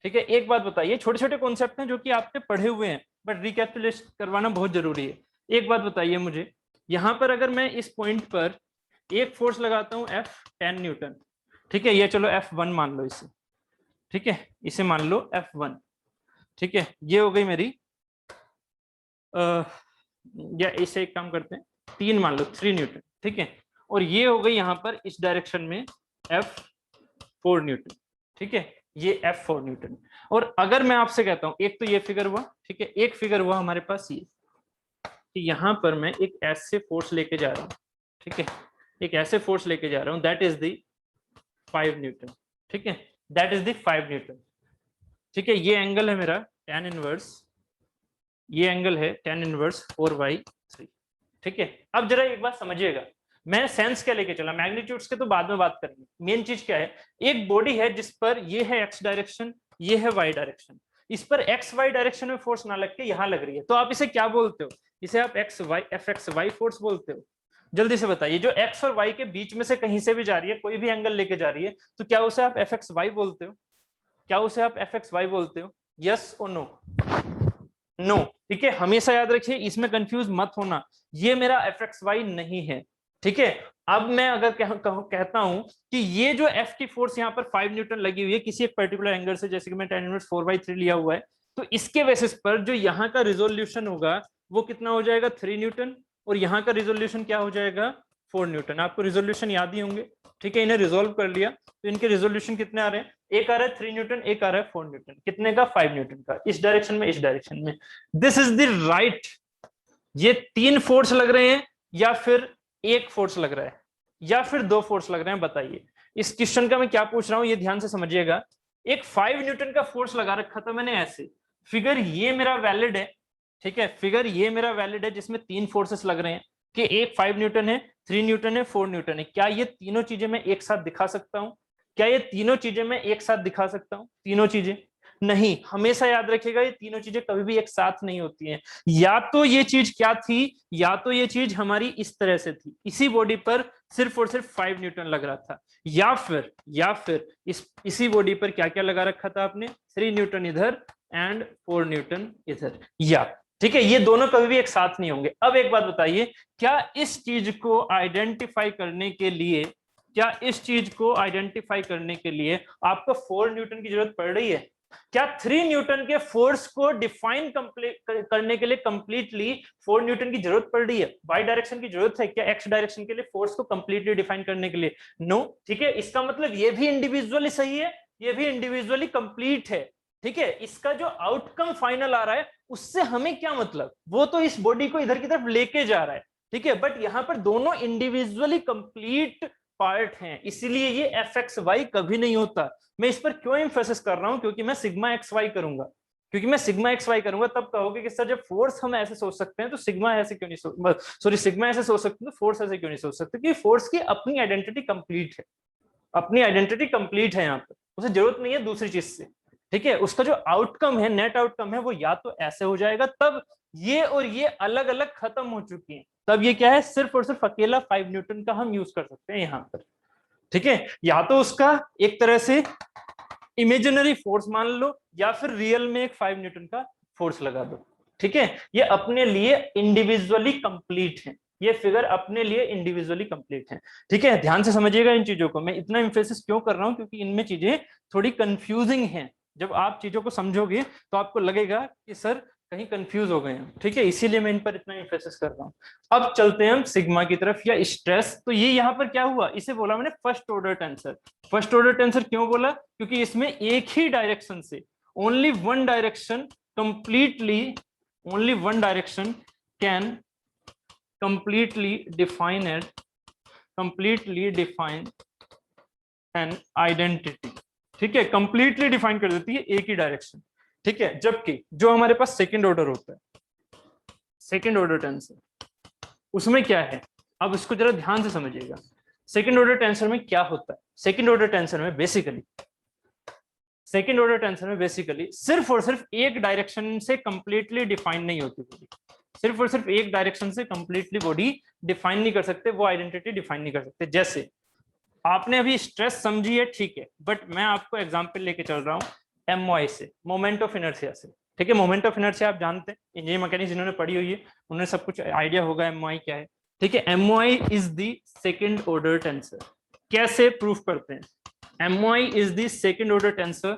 Speaker 1: ठीक है, एक बात बताइए, छोटे छोटे कॉन्सेप्ट हैं जो कि आपने पढ़े हुए हैं, बट रिकैपिटुलेट करवाना बहुत जरूरी है। एक बात बताइए मुझे, यहां पर अगर मैं इस पॉइंट पर एक फोर्स लगाता हूं F10 न्यूटन, ठीक है, ये चलो F1 मान लो इसे, ठीक है, इसे मान लो F1, ठीक है, ये हो गई मेरी या इसे एक काम करते हैं, 3 मान लो, 3 न्यूटन, ठीक है, और ये हो गई यहाँ पर इस डायरेक्शन में F4 न्यूटन, ठीक है, ये F4 न्यूटन। और अगर मैं आपसे कहता हूं, एक तो ये फिगर हुआ, ठीक है, एक फिगर हुआ हमारे पास ये, कि यहां पर मैं एक ऐसे फोर्स लेके जा रहा हूं, ठीक है, एक ऐसे फोर्स लेके जा रहा हूं, दैट इज द 5 न्यूटन, ठीक है, दैट इज द 5 न्यूटन, ठीक है, ये एंगल है मेरा tan इनवर्स, ये एंगल है tan इनवर्स 4/3, ठीक है। अब जरा एक बात समझिएगा, मैं सेंस क्या लेके चला, मैग्नीट्यूड्स के तो बाद में बात करेंगे, मेन चीज क्या है, एक बॉडी है जिस पर ये है एक्स डायरेक्शन, ये है वाई डायरेक्शन, इस पर एक्स वाई डायरेक्शन में फोर्स ना लग के यहां लग रही है, तो आप इसे क्या बोलते हो? इसे आप एक्स वाई Fxy फोर्स बोलते हो। जल्दी से बताइए, जो एक्स और वाई के बीच में से कहीं से भी जा रही है, कोई भी एंगल लेके जा रही है, तो क्या उसे आप Fxy बोलते हो? क्या उसे आप Fxy बोलते हो? यस और नो? नो, ठीक है, हमेशा याद रखिए, इसमें कंफ्यूज मत होना, ये मेरा fxy नहीं है, ठीक है। अब मैं अगर कहता हूं कि ये जो F की फोर्स यहाँ पर 5 न्यूटन लगी हुई है किसी एक पर्टिकुलर एंगल से, जैसे कि मैं tan इनवर्स 4/3 लिया हुआ है, तो इसके बेसिस पर जो यहाँ का रिजोल्यूशन होगा वो कितना हो जाएगा, 3 न्यूटन, और यहाँ का रिजोल्यूशन क्या हो जाएगा, 4 न्यूटन। आपको रिजोल्यूशन याद ही होंगे, ठीक है, इन्हें रिजोल्व कर लिया तो इनके रिजोल्यूशन कितने आ रहे हैं, एक आ रहा है 3 न्यूटन, एक आ रहा है 4 न्यूटन, कितने का, 5 न्यूटन का, इस डायरेक्शन में, इस डायरेक्शन में। दिस इज द राइट, ये 3 फोर्स लग रहे हैं या फिर एक फोर्स लग रहा है या फिर 2 फोर्स लग रहे हैं, बताइए। इस क्वेश्चन का मैं क्या पूछ रहा हूं ये ध्यान से समझिएगा। एक 5 न्यूटन का फोर्स लगा रखा था मैंने ऐसे, फिगर ये मेरा वैलिड है, ठीक है, फिगर ये मेरा वैलिड है जिसमें 3 फोर्सेस लग रहे हैं, कि एक 5 न्यूटन है, 3 न्यूटन है, 4 न्यूटन है। क्या ये तीनों चीजें मैं एक साथ दिखा सकता हूं, क्या ये तीनों चीजें मैं एक साथ दिखा सकता हूं, तीनों चीजें नहीं। हमेशा याद रखिएगा ये तीनों चीजें कभी भी एक साथ नहीं होती हैं। या तो ये चीज क्या थी, या तो ये चीज हमारी इस तरह से थी, इसी बॉडी पर सिर्फ और सिर्फ 5 न्यूटन लग रहा था, या फिर इसी बॉडी पर क्या क्या लगा रखा था आपने, 3 न्यूटन इधर एंड 4 न्यूटन इधर, या, ठीक है, ये दोनों कभी भी एक साथ नहीं होंगे। अब एक बात बताइए, क्या इस चीज को आइडेंटिफाई करने के लिए, क्या इस चीज को आइडेंटिफाई करने के लिए आपको 4 न्यूटन की जरूरत पड़ रही है? क्या 3 न्यूटन के फोर्स को डिफाइन करने के लिए कंप्लीटली 4 न्यूटन की जरूरत पड़ रही है? वाई डायरेक्शन की जरूरत है क्या एक्स डायरेक्शन के लिए फोर्स को कंप्लीटली डिफाइन करने के लिए? नो, ठीक है, इसका मतलब ये भी इंडिविजुअली सही है, ये भी इंडिविजुअली कंप्लीट है, ठीक है। इसका जो आउटकम फाइनल आ रहा है उससे हमें क्या मतलब, वो तो इस बॉडी को इधर की तरफ लेके जा रहा है, ठीक है, बट यहां पर दोनों इंडिविजुअली कंप्लीट पार्ट हैं, इसीलिए ये fxy कभी नहीं होता। मैं इस पर क्यों एम्फेसिस कर रहा हूं, क्योंकि मैं सिग्मा xy करूंगा, क्योंकि मैं सिग्मा xy करूंगा तब कहोगे कि सर जब फोर्स हम ऐसे सोच सकते हैं तो सिग्मा ऐसे क्यों नहीं सॉरी सिग्मा ऐसे सोच सकते हैं तो फोर्स ऐसे क्यों नहीं सोच सकते, क्योंकि फोर्स की अपनी आइडेंटिटी कंप्लीट है, अपनी आइडेंटिटी कंप्लीट है, यहाँ पर उसे जरूरत नहीं है दूसरी चीज से, ठीक है। उसका जो आउटकम है, नेट आउटकम है, वो या तो ऐसे हो जाएगा, तब ये और ये अलग अलग खत्म हो चुकी हैं, तब ये क्या है, सिर्फ और सिर्फ अकेला 5 न्यूटन का हम यूज कर सकते हैं यहाँ पर, ठीक है। या तो उसका एक तरह से इमेजिनरी फोर्स मान लो, या फिर रियल में एक 5 न्यूटन का फोर्स लगा दो, ठीक है। ये अपने लिए इंडिविजुअली कंप्लीट है, ये फिगर अपने लिए इंडिविजुअली कंप्लीट है, ठीक है। ध्यान से समझिएगा इन चीजों को, मैं इतना इंफेसिस क्यों कर रहा हूं, क्योंकि इनमें चीजें थोड़ी कंफ्यूजिंग हैं। जब आप चीजों को समझोगे तो आपको लगेगा कि सर कहीं कंफ्यूज हो गए हैं, ठीक है, इसीलिए मैं इन पर इतना इंफेसिस कर रहा हूं। अब चलते हैं हम सिग्मा की तरफ या स्ट्रेस। तो ये यहाँ पर क्या हुआ, इसे बोला मैंने first order tensor. First order tensor क्यों बोला, क्योंकि इसमें एक ही डायरेक्शन से, only one direction completely, only one direction can completely define an identity, ठीक है, कंप्लीटली डिफाइन कर देती है एक ही डायरेक्शन, ठीक है। जबकि जो हमारे पास सेकंड ऑर्डर होता है, सेकंड ऑर्डर टेंसर, उसमें क्या है, अब इसको जरा ध्यान से समझिएगा। सेकंड ऑर्डर टेंसर में क्या होता है, सेकंड ऑर्डर टेंसर में बेसिकली, सेकंड ऑर्डर टेंसर में बेसिकली सिर्फ और सिर्फ एक डायरेक्शन से कंप्लीटली डिफाइन नहीं होती बॉडी, सिर्फ और सिर्फ एक डायरेक्शन से कंप्लीटली बॉडी डिफाइन नहीं कर सकते, वो आइडेंटिटी डिफाइन नहीं कर सकते। जैसे आपने अभी स्ट्रेस समझी है, ठीक है, बट मैं आपको एग्जांपल लेके चल रहा हूं MOI से, मोमेंट ऑफ इनर्शिया से, ठीक है। मोमेंट ऑफ इनर्शिया आप जानते हैं, इंजीनियरिंग मैकेनिक्स जिन्होंने पढ़ी हुई है उन्हें सब कुछ आइडिया होगा MOI क्या है, ठीक है। MOI is the second order tensor. कैसे प्रूफ करते हैं, MOI is the second order tensor,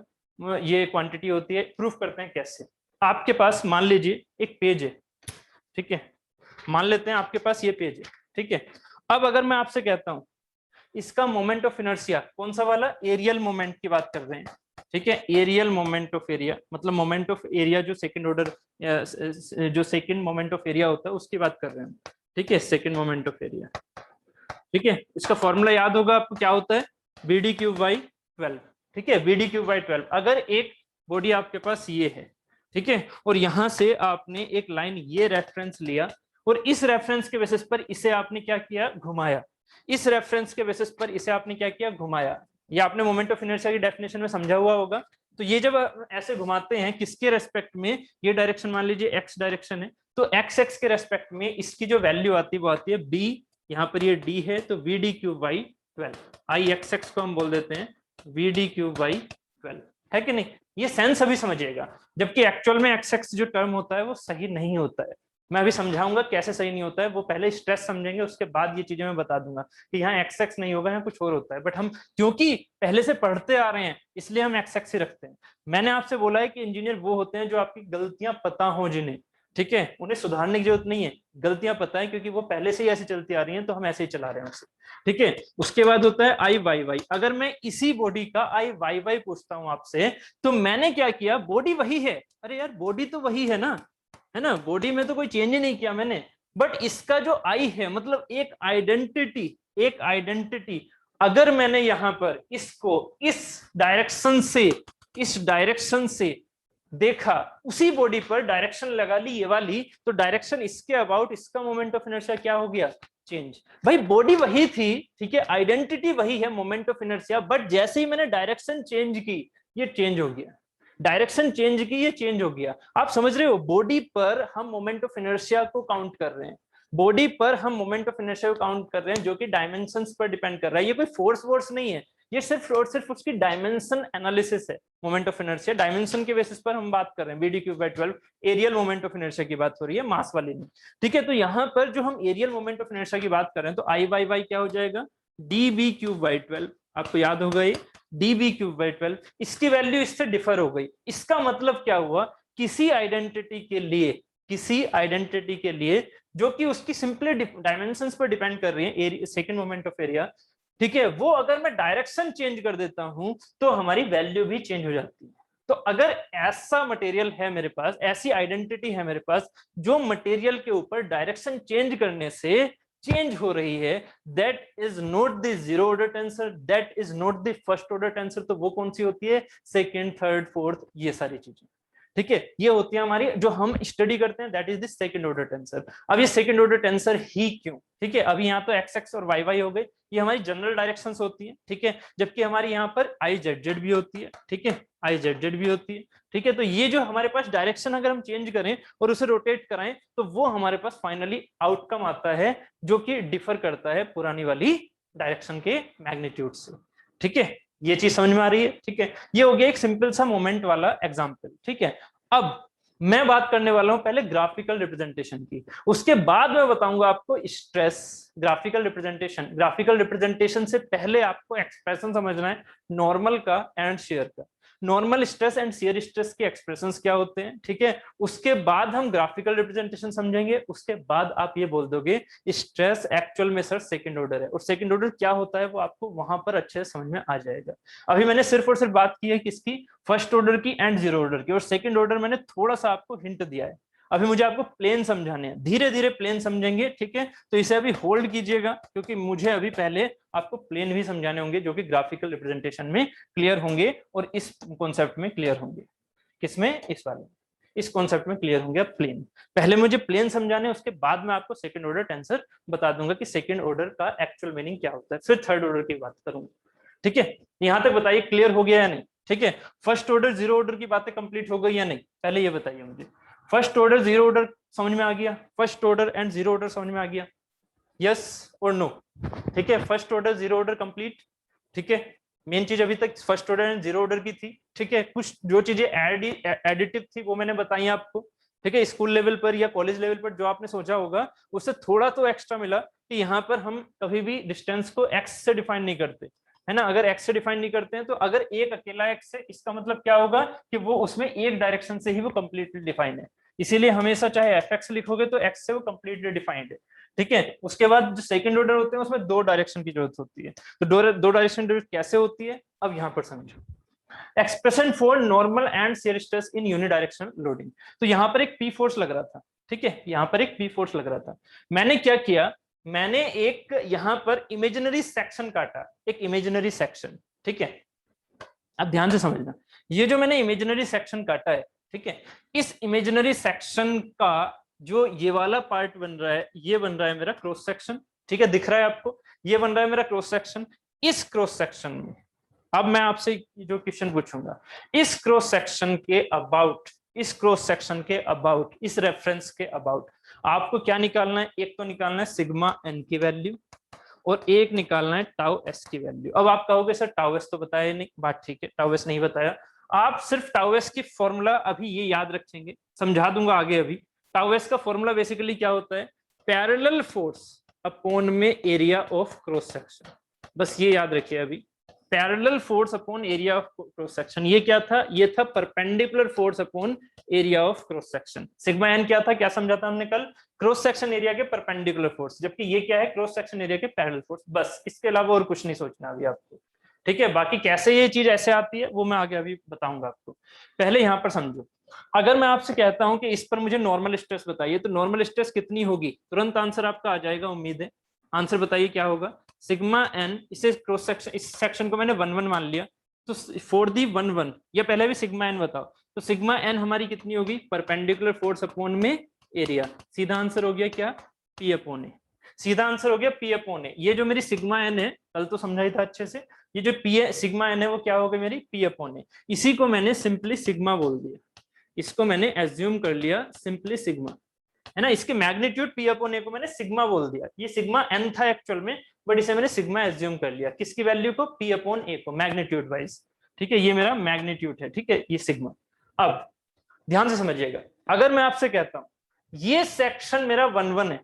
Speaker 1: ये क्वांटिटी होती है, प्रूफ करते हैं कैसे। आपके पास मान लीजिए एक पेज है, ठीक है, मान लेते हैं आपके पास ये पेज है, ठीक है। अब अगर मैं आपसे कहता हूं इसका मोमेंट ऑफ इनर्शिया कौन सा वाला, एरियल मोमेंट की बात कर रहे हैं, ठीक है, एरियल मोमेंट ऑफ एरिया, मतलब मोमेंट ऑफ एरिया जो सेकंड ऑर्डर, जो सेकंड मोमेंट ऑफ एरिया होता है उसकी बात कर रहे हैं, ठीक है, सेकंड मोमेंट ऑफ एरिया, ठीक है। इसका फॉर्मूला याद होगा आपको, क्या होता है, BD³/12, ठीक है, BD³/12। अगर एक बॉडी आपके पास ये है, ठीक है, और यहां से आपने एक लाइन ये रेफरेंस लिया, और इस रेफरेंस के बेसिस पर इसे आपने क्या किया, घुमाया, इस रेफरेंस के बेसिस पर इसे आपने क्या किया, घुमाया। ये आपने मोमेंट ऑफ इनर्शिया की डेफिनेशन में समझा हुआ होगा। तो ये जब ऐसे घुमाते हैं किसके रेस्पेक्ट में, ये डायरेक्शन मान लीजिए एक्स डायरेक्शन है, तो एक्स के रेस्पेक्ट में इसकी जो वैल्यू आती है वो आती है B, यहाँ पर ये D है तो VD³/12, IXX को हम बोल देते हैं VD³/12, है कि नहीं। ये सेंस अभी समझिएगा, जबकि एक्चुअल में एक्स एक्स जो टर्म होता है वो सही नहीं होता है। मैं अभी समझाऊंगा कैसे सही नहीं होता है, वो पहले स्ट्रेस समझेंगे, उसके बाद ये चीजें मैं बता दूंगा कि यहाँ एक्स एक्स नहीं होगा, यहाँ कुछ और होता है। बट हम क्योंकि पहले से पढ़ते आ रहे हैं इसलिए हम एक्स एक्स ही रखते हैं। मैंने आपसे बोला है कि इंजीनियर वो होते हैं जो आपकी गलतियां पता हो जिन्हें, ठीक है, उन्हें सुधारने की जरूरत नहीं है, गलतियां पता है क्योंकि वो पहले से ही ऐसी चलती आ रही हैं, तो हम ऐसे ही चला रहे हैं उसे, ठीक है। उसके बाद होता है आई वाई वाई। अगर मैं इसी बॉडी का आई वाई वाई पूछता हूं आपसे, तो मैंने क्या किया, बॉडी वही है, अरे यार बॉडी तो वही है ना, है ना, बॉडी में तो कोई चेंज ही नहीं किया मैंने, बट इसका जो आई है मतलब एक आइडेंटिटी, एक आइडेंटिटी, अगर मैंने यहां पर इसको इस डायरेक्शन से, इस डायरेक्शन से देखा, उसी बॉडी पर डायरेक्शन लगा ली ये वाली, तो डायरेक्शन इसके अबाउट इसका मोमेंट ऑफ इनर्शिया क्या हो गया, चेंज। भाई बॉडी वही थी, ठीक है, आइडेंटिटी वही है मोमेंट ऑफ इनर्शिया, बट जैसे ही मैंने डायरेक्शन चेंज की ये चेंज हो गया, डायरेक्शन चेंज की ये चेंज हो गया। आप समझ रहे हो, बॉडी पर हम मोमेंट ऑफ इनर्शिया को काउंट कर रहे हैं, बॉडी पर हम मोमेंट ऑफ इनर्शिया को काउंट कर रहे हैं, जो कि डायमेंशंस पर डिपेंड कर रहा है, ये कोई फोर्स वोर्स नहीं है, ये सिर्फ और सिर्फ उसकी डायमेंशन एनालिसिस है। मोमेंट ऑफ इनर्शिया डायमेंशन के बेसिस पर हम बात कर रहे हैं, BD³/12 aerial moment of inertia की बात हो रही है, मास वाली नहीं, ठीक है। तो यहाँ पर जो हम एरियल मोमेंट ऑफ इनर्शिया की बात कर रहे हैं, तो आई वाई वाई क्या हो जाएगा, dB³/12, आपको याद होगा ये dB³/12, इसकी वैल्यू इससे डिफर हो गई। इसका मतलब क्या हुआ, किसी आइडेंटिटी के लिए, किसी आइडेंटिटी के लिए जो कि उसकी सिंपली डायमेंशंस पर डिपेंड कर रही है, सेकंड मोमेंट ऑफ एरिया, ठीक है, वो अगर मैं डायरेक्शन चेंज कर देता हूं तो हमारी वैल्यू भी चेंज हो जाती है। तो अगर ऐसा मटेरियल है मेरे पास, ऐसी आइडेंटिटी है मेरे पास, जो मटेरियल के ऊपर डायरेक्शन चेंज करने से चेंज हो रही है, that is not the zero order tensor, that is not the first order tensor. तो वो कौन सी होती है, सेकेंड, थर्ड, फोर्थ, ये सारी चीजें, ठीक है, ये होती है हमारी जो हम स्टडी करते हैं, that is the second order tensor. अब ये सेकंड ऑर्डर टेंसर ही क्यों, ठीक है, अभी यहाँ तो एक्स एक्स और वाई वाई हो गए, ये हमारी जनरल डायरेक्शंस होती है, ठीक है, जबकि हमारी यहाँ पर आई जेड जेड भी होती है, ठीक है, आई जेड जेड भी होती है, ठीक है। तो ये जो हमारे पास डायरेक्शन अगर हम चेंज करें और उसे रोटेट कराएं, तो वो हमारे पास फाइनली आउटकम आता है जो कि डिफर करता है पुरानी वाली डायरेक्शन के मैग्नीट्यूड से, ठीक है। ये चीज समझ में आ रही है, ठीक है, ये हो गया एक सिंपल सा मोमेंट वाला एग्जांपल, ठीक है। अब मैं बात करने वाला हूं पहले ग्राफिकल रिप्रेजेंटेशन की, उसके बाद मैं बताऊंगा आपको stress. Graphical representation, graphical representation से पहले आपको एक्सप्रेशन समझना है नॉर्मल का एंड शेयर का। Normal stress and shear stress के एक्सप्रेशंस क्या होते हैं, ठीक है, उसके बाद हम ग्राफिकल रिप्रेजेंटेशन समझेंगे, उसके बाद आप ये बोल दोगे स्ट्रेस एक्चुअल में सर सेकंड ऑर्डर है, और सेकंड ऑर्डर क्या होता है वो आपको वहां पर अच्छे से समझ में आ जाएगा। अभी मैंने सिर्फ और सिर्फ बात की है किसकी, फर्स्ट ऑर्डर की एंड जीरो ऑर्डर की, और सेकंड ऑर्डर मैंने थोड़ा सा आपको हिंट दिया है। अभी मुझे आपको प्लेन समझाने हैं, धीरे धीरे प्लेन समझेंगे, ठीक है, तो इसे अभी होल्ड कीजिएगा, क्योंकि मुझे अभी पहले आपको प्लेन भी समझाने होंगे जो कि ग्राफिकल रिप्रेजेंटेशन में क्लियर होंगे, और इस कॉन्सेप्ट में क्लियर होंगे। किसमें, इस वाले, इस कॉन्सेप्ट में क्लियर होंगे प्लेन। पहले मुझे प्लेन समझाने, उसके बाद मैं आपको सेकंड ऑर्डर टेंसर बता दूंगा कि सेकंड ऑर्डर का एक्चुअल मीनिंग क्या होता है, फिर थर्ड ऑर्डर की बात करूंगा, ठीक है। यहां तक बताइए क्लियर हो गया या नहीं, ठीक है। फर्स्ट ऑर्डर जीरो ऑर्डर की बातें कंप्लीट हो गई या नहीं, पहले ये बताइए मुझे। फर्स्ट ऑर्डर जीरो ऑर्डर समझ में आ गया, first order and zero order समझ में आ गया, यस और नो, ठीक है। First order zero order complete, ठीक है। मेन चीज अभी तक first order and zero order की थी, ठीक है। कुछ जो चीजें एडिटिव थी वो मैंने बताई आपको, ठीक है। स्कूल लेवल पर या कॉलेज लेवल पर जो आपने सोचा होगा उससे थोड़ा तो एक्स्ट्रा मिला कि यहाँ पर हम कभी भी डिस्टेंस को एक्स से डिफाइन नहीं करते, है ना। अगर एक्स से डिफाइन नहीं करते हैं तो अगर एक अकेला एक्स है, इसका मतलब क्या होगा कि वो उसमें एक डायरेक्शन से ही वो कंप्लीटली डिफाइन है, इसीलिए हमेशा चाहे एफ एक्स लिखोगे तो एक्स से वो कंप्लीटली डिफाइंड है, ठीक है। उसके बाद जो सेकंड ऑर्डर होते हैं उसमें दो डायरेक्शन की जरूरत होती है, तो दो डायरेक्शन कैसे होती है, अब यहां पर समझो। Expression for normal and shear stress in unidirectional loading, तो यहां पर एक पी फोर्स लग रहा था, ठीक है, यहां पर एक पी फोर्स लग रहा था। मैंने क्या किया, मैंने एक यहां पर इमेजिनरी सेक्शन काटा, एक इमेजिनरी सेक्शन, ठीक है। अब ध्यान से समझना, ये जो मैंने इमेजिनरी सेक्शन काटा है, ठीक है, इस इमेजिनरी सेक्शन का जो ये वाला पार्ट बन रहा है, ये बन रहा है मेरा क्रॉस सेक्शन, ठीक है, दिख रहा है आपको, ये बन रहा है मेरा क्रॉस सेक्शन। इस क्रॉस सेक्शन में अब मैं आपसे जो क्वेश्चन पूछूंगा, इस क्रॉस सेक्शन के अबाउट, इस क्रॉस सेक्शन के अबाउट, इस रेफरेंस के अबाउट आपको क्या निकालना है, एक तो निकालना है सिग्मा एन की वैल्यू, और एक निकालना है टाउ एस की वैल्यू। अब आप कहोगे सर टाउ एस तो बताया नहीं, बात ठीक है, टाउ एस नहीं बताया। आप सिर्फ टाउ एस की फॉर्मूला अभी ये याद रखेंगे, समझा दूंगा आगे। अभी टाउ एस का फॉर्मूला बेसिकली क्या होता है, पैरेलल फोर्स अपॉन में एरिया ऑफ क्रॉस सेक्शन, बस ये याद रखिए अभी, parallel force upon area of cross section. ये क्या था, ये था perpendicular force upon area of cross section. Sigma N क्या था, क्या समझा था हमने कल, क्रॉस सेक्शन एरिया के परपेंडिकुलर फोर्स, जबकि ये क्या है, क्रॉस सेक्शन एरिया के पैरेलल फोर्स। बस इसके अलावा और कुछ नहीं सोचना अभी आपको, ठीक है। बाकी कैसे ये चीज ऐसे आती है वो मैं आगे अभी बताऊंगा आपको, पहले यहाँ पर समझो। अगर मैं आपसे कहता हूं कि इस पर मुझे नॉर्मल स्ट्रेस बताइए, तो नॉर्मल स्ट्रेस कितनी होगी, तुरंत आंसर आपका आ जाएगा, उम्मीद है। आंसर बताइए क्या होगा, सिग्मा एन, इसे क्रॉस सेक्शन, इस सेक्शन को मैंने 1 1 मान लिया, तो फॉर दी 1 1, या पहले भी सिग्मा एन बताओ, तो सिग्मा एन हमारी कितनी होगी, परपेंडिकुलर फोर्स अपॉन में एरिया। सीधा आंसर हो गया क्या, पी अपॉन ए। सीधा आंसर हो गया पी अपॉन ए। ये जो मेरी सिग्मा एन है, कल तो समझा ही था अच्छे से, ये जो पी सिग्मा एन है वो क्या होगा मेरी, पी अपॉन ए। इसी को मैंने सिंपली सिग्मा बोल दिया, इसको मैंने एज्यूम कर लिया सिंपली सिग्मा, है ना। इसके मैग्नीट्यूड पी अपॉन ए को मैंने सिग्मा बोल दिया, ये सिग्मा एन था एक्चुअल में, बट इसे मैंने सिग्मा एज्यूम कर लिया, किसकी वैल्यू को, पी अपॉन ए को, मैग्नीट्यूड वाइज, ठीक है। ये मेरा मैग्नीट्यूड है, ठीक है, ये सिग्मा। अब ध्यान से समझिएगा, अगर मैं आपसे कहता हूं ये सेक्शन मेरा 1 1 है,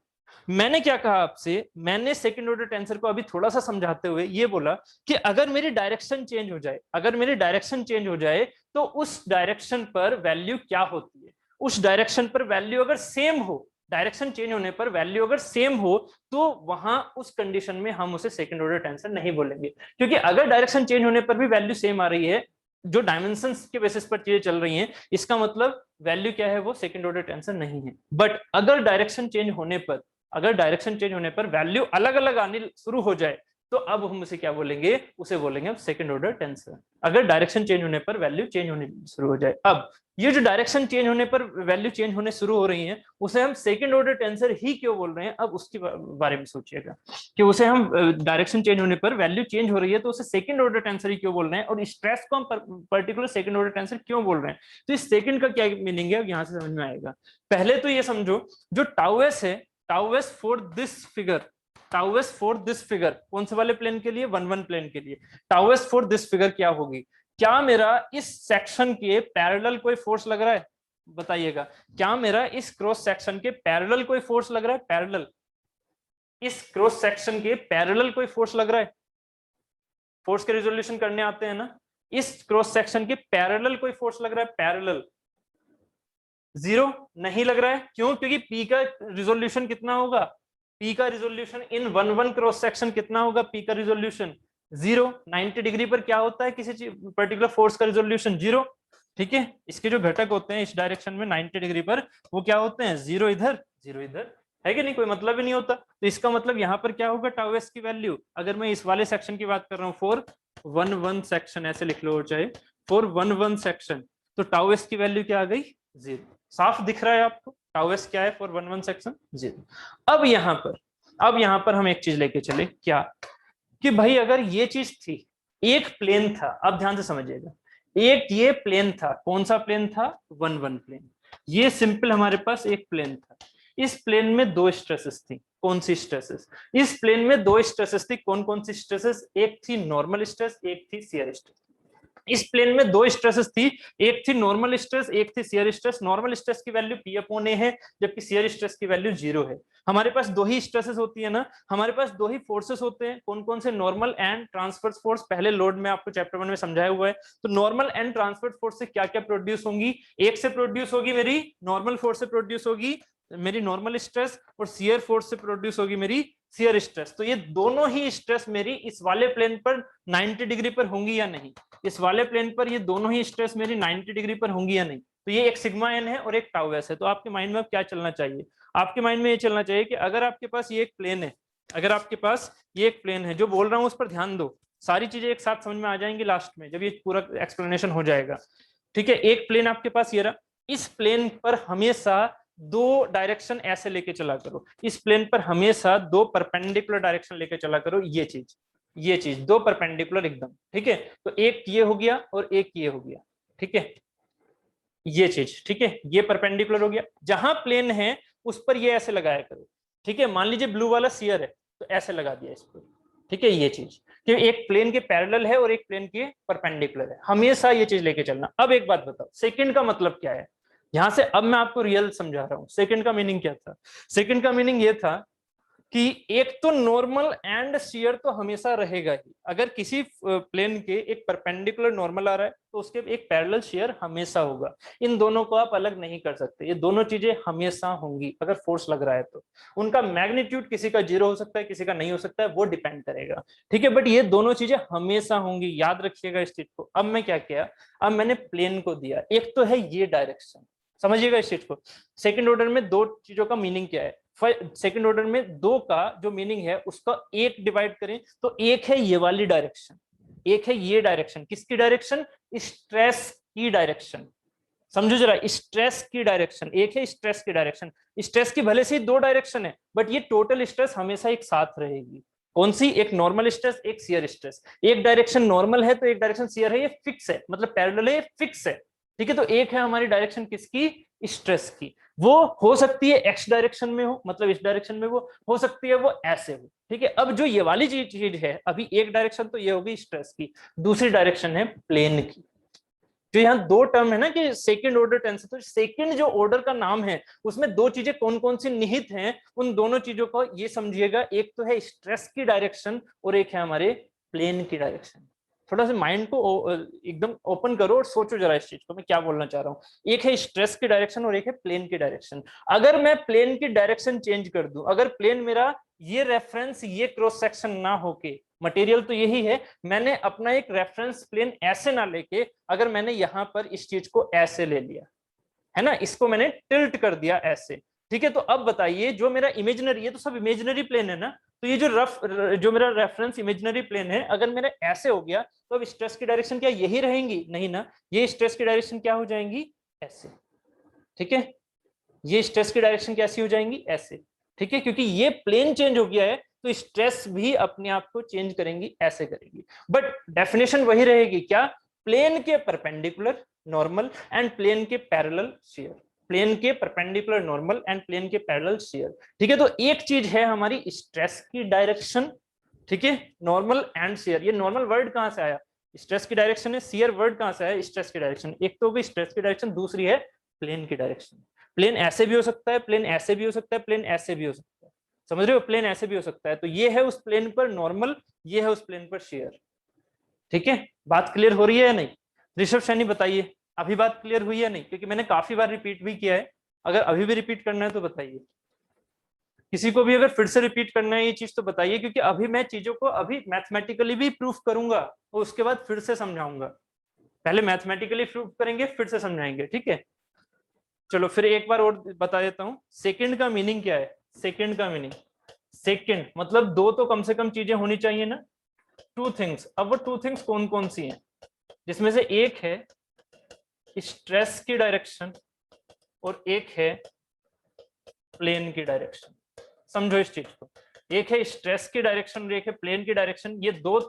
Speaker 1: मैंने क्या कहा आपसे, मैंने सेकंड ऑर्डर टेंसर को अभी थोड़ा सा समझाते हुए ये बोला कि अगर मेरी डायरेक्शन चेंज हो जाए, अगर मेरी डायरेक्शन चेंज हो जाए तो उस डायरेक्शन पर वैल्यू क्या होती है, उस डायरेक्शन पर वैल्यू अगर सेम हो, डायरेक्शन चेंज होने पर वैल्यू अगर सेम हो, तो वहां उस कंडीशन में हम उसे सेकंड ऑर्डर टेंसर नहीं बोलेंगे। क्योंकि अगर डायरेक्शन चेंज होने पर भी वैल्यू सेम आ रही है, जो डायमेंशंस के बेसिस पर चीजें चल रही हैं, इसका मतलब वैल्यू क्या है, वो सेकंड ऑर्डर टेंसर नहीं है। बट अगर डायरेक्शन चेंज होने पर, अगर डायरेक्शन चेंज होने पर वैल्यू अलग अलग आने शुरू हो जाए, तो अब हम उसे क्या बोलेंगे, उसे बोलेंगे सेकंड ऑर्डर टेंसर। अगर डायरेक्शन चेंज होने पर वैल्यू चेंज होने शुरू हो जाए, अब ये जो डायरेक्शन चेंज होने पर वैल्यू चेंज होने शुरू हो रही है, उसे हम सेकंड ऑर्डर टेंसर ही क्यों बोल रहे हैं, अब उसके बारे में सोचिएगा कि उसे हम डायरेक्शन चेंज होने पर वैल्यू चेंज हो रही है तो उसे सेकंड ऑर्डर टेंसर ही क्यों बोल रहे हैं, और स्ट्रेस को हम पर्टिकुलर सेकंड ऑर्डर टेंसर क्यों बोल रहे हैं। तो इस सेकंड का क्या मीनिंग है, अब यहां से समझ में आएगा। पहले तो ये समझो, जो टाउ एस है, tau S for this figure, tau S for this figure कौन से वाले प्लेन के लिए, 1 1 प्लेन के लिए, tau S for this figure क्या होगी, क्या मेरा इस सेक्शन के पैरेलल कोई फोर्स लग रहा है, बताइएगा, क्या मेरा इस क्रॉस सेक्शन के पैरेलल कोई फोर्स लग रहा है, पैरेलल, इस क्रॉस सेक्शन के पैरेलल कोई फोर्स लग रहा है, फोर्स के रिजोल्यूशन करने आते हैं ना, इस क्रॉस सेक्शन के पैरेलल कोई फोर्स लग रहा है, पैरेलल, जीरो नहीं लग रहा है, क्यों, क्योंकि पी का रिजोल्यूशन कितना होगा, पी का रिजोल्यूशन इन 1 1 क्रॉस सेक्शन कितना होगा, पी का रिजोल्यूशन 0, 90 डिग्री पर क्या होता है किसी पर्टिकुलर फोर्स का रिजोल्यूशन 0, ठीक है। इसके जो घटक होते हैं इस डायरेक्शन में 90 डिग्री पर, वो क्या होते हैं, 0 इधर 0 इधर, है कि नहीं, कोई मतलब ही नहीं होता। तो इसका मतलब यहाँ पर क्या होगा, टाउ एस की वैल्यू, अगर मैं इस वाले सेक्शन की बात कर रहा हूँ, 4 1 1 सेक्शन ऐसे लिख लो, चाहे 4 1 1 सेक्शन, तो टाउ एस की वैल्यू क्या आ गई, 0। साफ दिख रहा है आपको, टाउ एस क्या है फॉर 1 1 सेक्शन, 0। अब यहाँ पर हम एक चीज लेके चले, क्या, कि भाई अगर ये चीज थी, एक प्लेन था, अब ध्यान से समझिएगा, एक ये प्लेन था, कौन सा प्लेन था, 1 1 प्लेन, ये सिंपल हमारे पास एक प्लेन था, इस प्लेन में दो स्ट्रेसेस थी, कौन सी स्ट्रेसेस, इस प्लेन में दो स्ट्रेसेस थी, कौन कौन सी स्ट्रेसेस, एक थी नॉर्मल स्ट्रेस, एक थी शियर स्ट्रेस। इस प्लेन में दो स्ट्रेसेस थी, एक थी नॉर्मल स्ट्रेस, एक थी शियर स्ट्रेस। नॉर्मल स्ट्रेस की वैल्यू पी अपॉन ए है, जबकि शियर स्ट्रेस की वैल्यू 0 है। हमारे पास दो ही स्ट्रेसेस होती है ना, हमारे पास दो ही फोर्सेस होते हैं, कौन कौन से, नॉर्मल एंड ट्रांसवर्स फोर्स, पहले लोड में आपको चैप्टर 1 में समझाया हुआ है। तो नॉर्मल एंड ट्रांसवर्स फोर्स से क्या क्या प्रोड्यूस होंगी, एक से प्रोड्यूस होगी मेरी नॉर्मल फोर्स से प्रोड्यूस होगी मेरी नॉर्मल स्ट्रेस, और शियर फोर्स से प्रोड्यूस होगी मेरी शियर स्ट्रेस। तो ये दोनों ही स्ट्रेस मेरी इस वाले प्लेन पर 90 डिग्री पर होंगी या नहीं, इस वाले प्लेन पर ये दोनों ही स्ट्रेस मेरी 90 डिग्री पर होंगी या नहीं। तो ये एक सिग्मा एन है और एक टाउ एस है। तो आपके माइंड में अब क्या चलना चाहिए, आपके माइंड में ये चलना चाहिए कि अगर आपके पास ये एक प्लेन है, अगर आपके पास ये एक प्लेन है, जो बोल रहा हूं उस पर ध्यान दो, सारी चीजें एक साथ समझ में आ जाएंगी लास्ट में जब ये पूरा एक्सप्लेनेशन हो जाएगा, ठीक है। एक प्लेन आपके पास ये रहा, इस प्लेन पर हमेशा दो डायरेक्शन ऐसे लेके चला करो, इस प्लेन पर हमेशा दो परपेंडिकुलर डायरेक्शन लेके चला करो, ये चीज दो परपेंडिकुलर एकदम, ठीक है। तो एक ये हो गया और एक ये हो गया, ठीक है, ये चीज, ठीक है, ये परपेंडिकुलर हो गया। जहां प्लेन है उस पर ये ऐसे लगाया करो, ठीक है। मान लीजिए ब्लू वाला शियर है, तो ऐसे लगा दिया इस पर, ठीक है, ये चीज कि एक प्लेन के पैरेलल है और एक प्लेन के परपेंडिकुलर है, हमेशा ये चीज लेके चलना। अब एक बात बताओ, सेकंड का मतलब क्या है यहां से, अब मैं आपको रियल समझा रहा हूं। सेकंड का मीनिंग क्या था? सेकंड का मीनिंग ये था कि एक तो नॉर्मल एंड शियर तो हमेशा रहेगा ही, अगर किसी प्लेन के एक परपेंडिकुलर नॉर्मल आ रहा है तो उसके एक पैरेलल शियर हमेशा होगा। इन दोनों को आप अलग नहीं कर सकते, ये दोनों चीजें हमेशा होंगी अगर फोर्स लग रहा है तो। उनका मैग्नीट्यूड किसी का 0 हो सकता है, किसी का नहीं हो सकता है, वो डिपेंड करेगा, ठीक है, बट ये दोनों चीजें हमेशा होंगी, याद रखिएगा इस चीज को। अब मैं क्या किया, अब मैंने प्लेन को दिया, एक तो है ये डायरेक्शन, समझिएगा इस चीज को। सेकंड ऑर्डर में दो चीजों का मीनिंग क्या है, सेकंड ऑर्डर में दो का जो मीनिंग है उसका एक डिवाइड करें तो एक है ये वाली डायरेक्शन, एक है ये डायरेक्शन, किसकी डायरेक्शन, स्ट्रेस की डायरेक्शन। समझो जरा, स्ट्रेस की डायरेक्शन एक है, स्ट्रेस की डायरेक्शन, स्ट्रेस की भले से ही दो डायरेक्शन है बट ये टोटल स्ट्रेस हमेशा एक साथ रहेगी। कौन सी? एक नॉर्मल स्ट्रेस, एक शियर स्ट्रेस। एक डायरेक्शन नॉर्मल है तो एक डायरेक्शन शियर है, ये फिक्स है, मतलब पैरेलल है, ये फिक्स है, ठीक है। तो एक है हमारी डायरेक्शन किसकी, स्ट्रेस की, वो हो सकती है एक्स डायरेक्शन में हो, मतलब इस डायरेक्शन में वो हो सकती है, वो ऐसे हो, ठीक है। अब जो ये वाली चीज है, अभी एक डायरेक्शन तो ये होगी स्ट्रेस की, दूसरी डायरेक्शन है प्लेन की। जो यहाँ दो टर्म है ना कि सेकंड ऑर्डर टेंसर, तो सेकंड जो ऑर्डर का नाम है उसमें दो चीजें कौन कौन सी निहित हैं, उन दोनों चीजों को ये समझिएगा, एक तो है स्ट्रेस की डायरेक्शन और एक है हमारे प्लेन की डायरेक्शन। थोड़ा सा माइंड को एकदम ओपन करो और सोचो जरा इस चीज को मैं क्या बोलना चाह रहा हूँ। एक है स्ट्रेस की डायरेक्शन और एक है प्लेन की डायरेक्शन। अगर मैं प्लेन की डायरेक्शन चेंज कर दूं, अगर प्लेन मेरा ये रेफरेंस ये क्रॉस सेक्शन ना होके, मटेरियल तो यही है, मैंने अपना एक रेफरेंस प्लेन ऐसे ना लेके अगर मैंने यहां पर इस चीज को ऐसे ले लिया है ना, इसको मैंने टिल्ट कर दिया ऐसे, ठीक है। तो अब बताइए जो मेरा इमेजिनरी, ये तो सब इमेजिनरी प्लेन है ना, तो ये जो रफ जो मेरा रेफरेंस इमेजिनरी प्लेन है अगर मेरा ऐसे हो गया तो अब स्ट्रेस की डायरेक्शन क्या यही रहेंगी? नहीं ना, ये स्ट्रेस की डायरेक्शन क्या हो जाएंगी, ऐसे, ठीक है। ये स्ट्रेस की डायरेक्शन कैसी हो जाएंगी, ऐसे, ठीक है, क्योंकि ये प्लेन चेंज हो गया है तो स्ट्रेस भी अपने आप को चेंज करेंगी, ऐसे करेंगी, बट डेफिनेशन वही रहेगी, क्या, प्लेन के परपेंडिकुलर नॉर्मल एंड प्लेन के पैरेलल शियर, प्लेन के परपेंडिकुलर नॉर्मल एंड प्लेन के पैरेलल शियर, ठीक है। तो एक चीज है हमारी स्ट्रेस की डायरेक्शन, ठीक है, नॉर्मल एंड शियर। ये नॉर्मल वर्ड कहां से आया, स्ट्रेस की डायरेक्शन है, शियर वर्ड कहां से आया, स्ट्रेस की डायरेक्शन। एक तो होगी स्ट्रेस की डायरेक्शन, दूसरी है प्लेन की डायरेक्शन। प्लेन ऐसे भी हो सकता है, प्लेन ऐसे भी हो सकता है, प्लेन ऐसे भी हो सकता है, समझ रहे हो, प्लेन ऐसे भी हो सकता है। तो ये है उस प्लेन पर नॉर्मल, ये है उस प्लेन पर शेयर, ठीक है। बात क्लियर हो रही है या नहीं? ऋषभ सैनी बताइए, अभी बात क्लियर हुई है नहीं? क्योंकि मैंने काफी बार रिपीट भी किया है, अगर अभी भी रिपीट करना है तो बताइए। किसी को भी अगर फिर से रिपीट करना है ये चीज तो बताइए, क्योंकि अभी मैं चीजों को अभी मैथमेटिकली भी प्रूफ करूंगा और उसके बाद फिर से समझाऊंगा। पहले मैथमेटिकली प्रूफ करेंगे फिर से समझाएंगे, ठीक है। चलो फिर एक बार और बता देता हूं, सेकंड का मीनिंग क्या है। सेकंड का मीनिंग, सेकंड मतलब दो तो कम से कम चीजें होनी चाहिए ना, टू थिंग्स। अब वो टू थिंग्स कौन कौन सी हैं, जिसमें से एक है स्ट्रेस की डायरेक्शन और एक है प्लेन की डायरेक्शन। समझो इस चीज को, एक है स्ट्रेस की डायरेक्शन और एक है प्लेन की डायरेक्शन, ये दो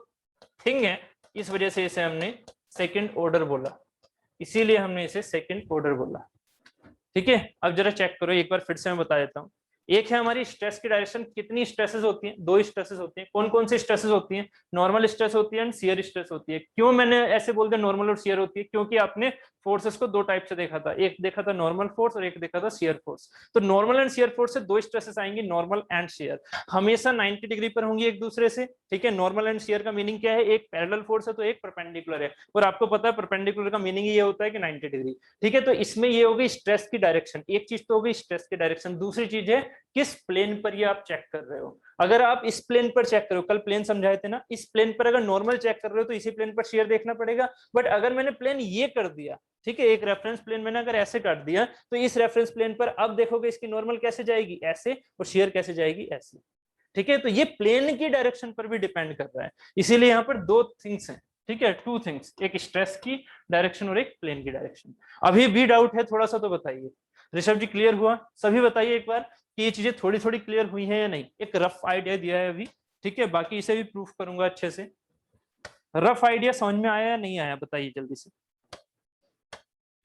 Speaker 1: थिंग है, इस वजह से इसे हमने सेकंड ऑर्डर बोला, इसीलिए हमने इसे सेकंड ऑर्डर बोला, ठीक है। अब जरा चेक करो एक बार फिर से मैं बता देता हूँ। एक है हमारी स्ट्रेस की डायरेक्शन, कितनी स्ट्रेसेस होती हैं, दो स्ट्रेसेस होती हैं। कौन कौन सी स्ट्रेसेस होती हैं, नॉर्मल स्ट्रेस होती है एंड शियर स्ट्रेस होती है। क्यों मैंने ऐसे बोल दिया नॉर्मल और शियर होती है, क्योंकि आपने फोर्सेस को दो टाइप से देखा था, एक देखा था नॉर्मल फोर्स और एक देखा था शियर फोर्स। तो नॉर्मल एंड शियर फोर्स से दो स्ट्रेसेस आएंगी, नॉर्मल एंड शियर, हमेशा 90 डिग्री पर होंगी एक दूसरे से, ठीक है। नॉर्मल एंड शियर का मीनिंग क्या है, एक पैरेलल फोर्स है तो एक परपेंडिकुलर है, और आपको पता है परपेंडिकुलर का मीनिंग ये होता है कि 90 डिग्री, ठीक है। तो इसमें ये होगी स्ट्रेस की डायरेक्शन, एक चीज तो होगी स्ट्रेस की डायरेक्शन, दूसरी चीज है किस प्लेन पर ये आप चेक कर रहे हो। अगर आप इस प्लेन पर चेक करो, कल प्लेन समझाए थे ना, इस प्लेन पर अगर नॉर्मल चेक कर रहे हो तो इसी प्लेन पर शेयर देखना पड़ेगा। बट अगर मैंने प्लेन ये कर दिया, ठीक है, एक रेफरेंस प्लेन मैंने अगर ऐसे काट दिया तो इस रेफरेंस प्लेन पर अब देखोगे इसकी नॉर्मल कैसे जाएगी, ऐसे, और शेयर कैसे जाएगी, ऐसे, ठीक है। तो ये प्लेन की डायरेक्शन पर भी डिपेंड कर रहा है, इसीलिए यहाँ पर दो थिंग्स हैं, ठीक है, टू थिंग्स, एक स्ट्रेस की डायरेक्शन और एक प्लेन की डायरेक्शन। अभी भी डाउट है थोड़ा सा तो बताइए। ऋषभ जी क्लियर हुआ? सभी बताइए एक बार कि ये चीजें थोड़ी थोड़ी क्लियर हुई है या नहीं। एक रफ आइडिया दिया है अभी, ठीक है, बाकी इसे भी प्रूफ करूंगा अच्छे से। रफ आइडिया समझ में आया या नहीं आया बताइए जल्दी से,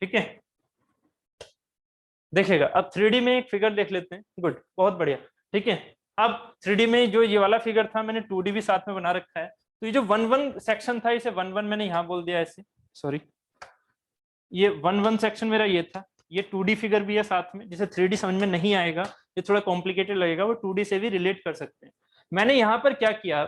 Speaker 1: ठीक है। देखिएगा अब 3D में एक फिगर देख लेते हैं, गुड, बहुत बढ़िया, ठीक है। अब 3D में जो ये वाला फिगर था मैंने 2D भी साथ में बना रखा है, तो ये जो 1-1 सेक्शन था इसे 1-1 मैंने यहाँ बोल दिया ऐसे, सॉरी ये 1-1 सेक्शन मेरा ये था। ये 2D फिगर भी है साथ में, जिसे 3D समझ में नहीं आएगा, ये थोड़ा कॉम्प्लिकेटेड लगेगा, वो 2D से भी रिलेट कर सकते हैं। मैंने यहाँ पर क्या किया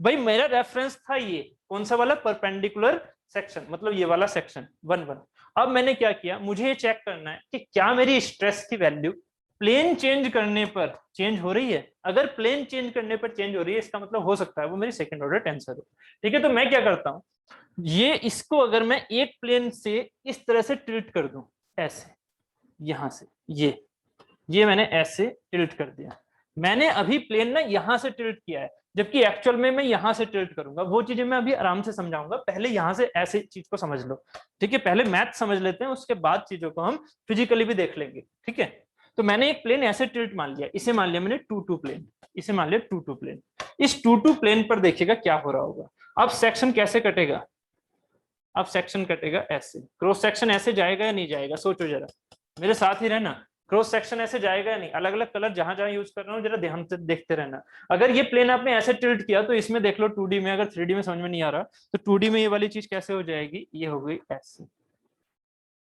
Speaker 1: भाई, मेरा रेफरेंस था ये कौन सा वाला, परपेंडिकुलर सेक्शन, मतलब ये वाला सेक्शन 1-1। अब मैंने क्या किया, मुझे ये चेक करना है कि क्या मेरी स्ट्रेस की वैल्यू प्लेन चेंज करने पर चेंज हो रही है। अगर प्लेन चेंज करने पर चेंज हो रही है, इसका मतलब हो सकता है वो मेरी सेकंड ऑर्डर टेंसर हो। ठीक है, तो मैं क्या करता हूँ, ये इसको अगर मैं एक प्लेन से इस तरह से टिल्ट कर दूं, ऐसे यहां से, ये मैंने ऐसे टिल्ट कर दिया। मैंने अभी प्लेन ना यहां से टिल्ट किया है, जबकि एक्चुअल में मैं यहां से टिल्ट करूंगा। वो चीजें मैं अभी आराम से समझाऊंगा, पहले यहां से ऐसे चीज को समझ लो। ठीक है, पहले मैथ समझ लेते हैं, उसके बाद चीजों को हम फिजिकली भी देख लेंगे। ठीक है, तो मैंने एक प्लेन ऐसे टिल्ट मान लिया, इसे मान लिया मैंने 2-2 प्लेन, इसे मान लिया 2-2 प्लेन। इस 2-2 प्लेन पर देखिएगा क्या हो रहा होगा। अब सेक्शन कैसे कटेगा, अब सेक्शन कटेगा ऐसे, क्रॉस सेक्शन ऐसे जाएगा या नहीं जाएगा, सोचो जरा, मेरे साथ ही रहना। क्रॉस सेक्शन ऐसे जाएगा या नहीं, अलग अलग कलर जहां जहां यूज कर रहा हूँ जरा ध्यान से देखते रहना। अगर ये प्लेन आपने ऐसे टिल्ट किया तो इसमें देख लो 2D में, अगर 3D में समझ में नहीं आ रहा तो 2D में ये वाली चीज कैसे हो जाएगी, ये हो गई ऐसे,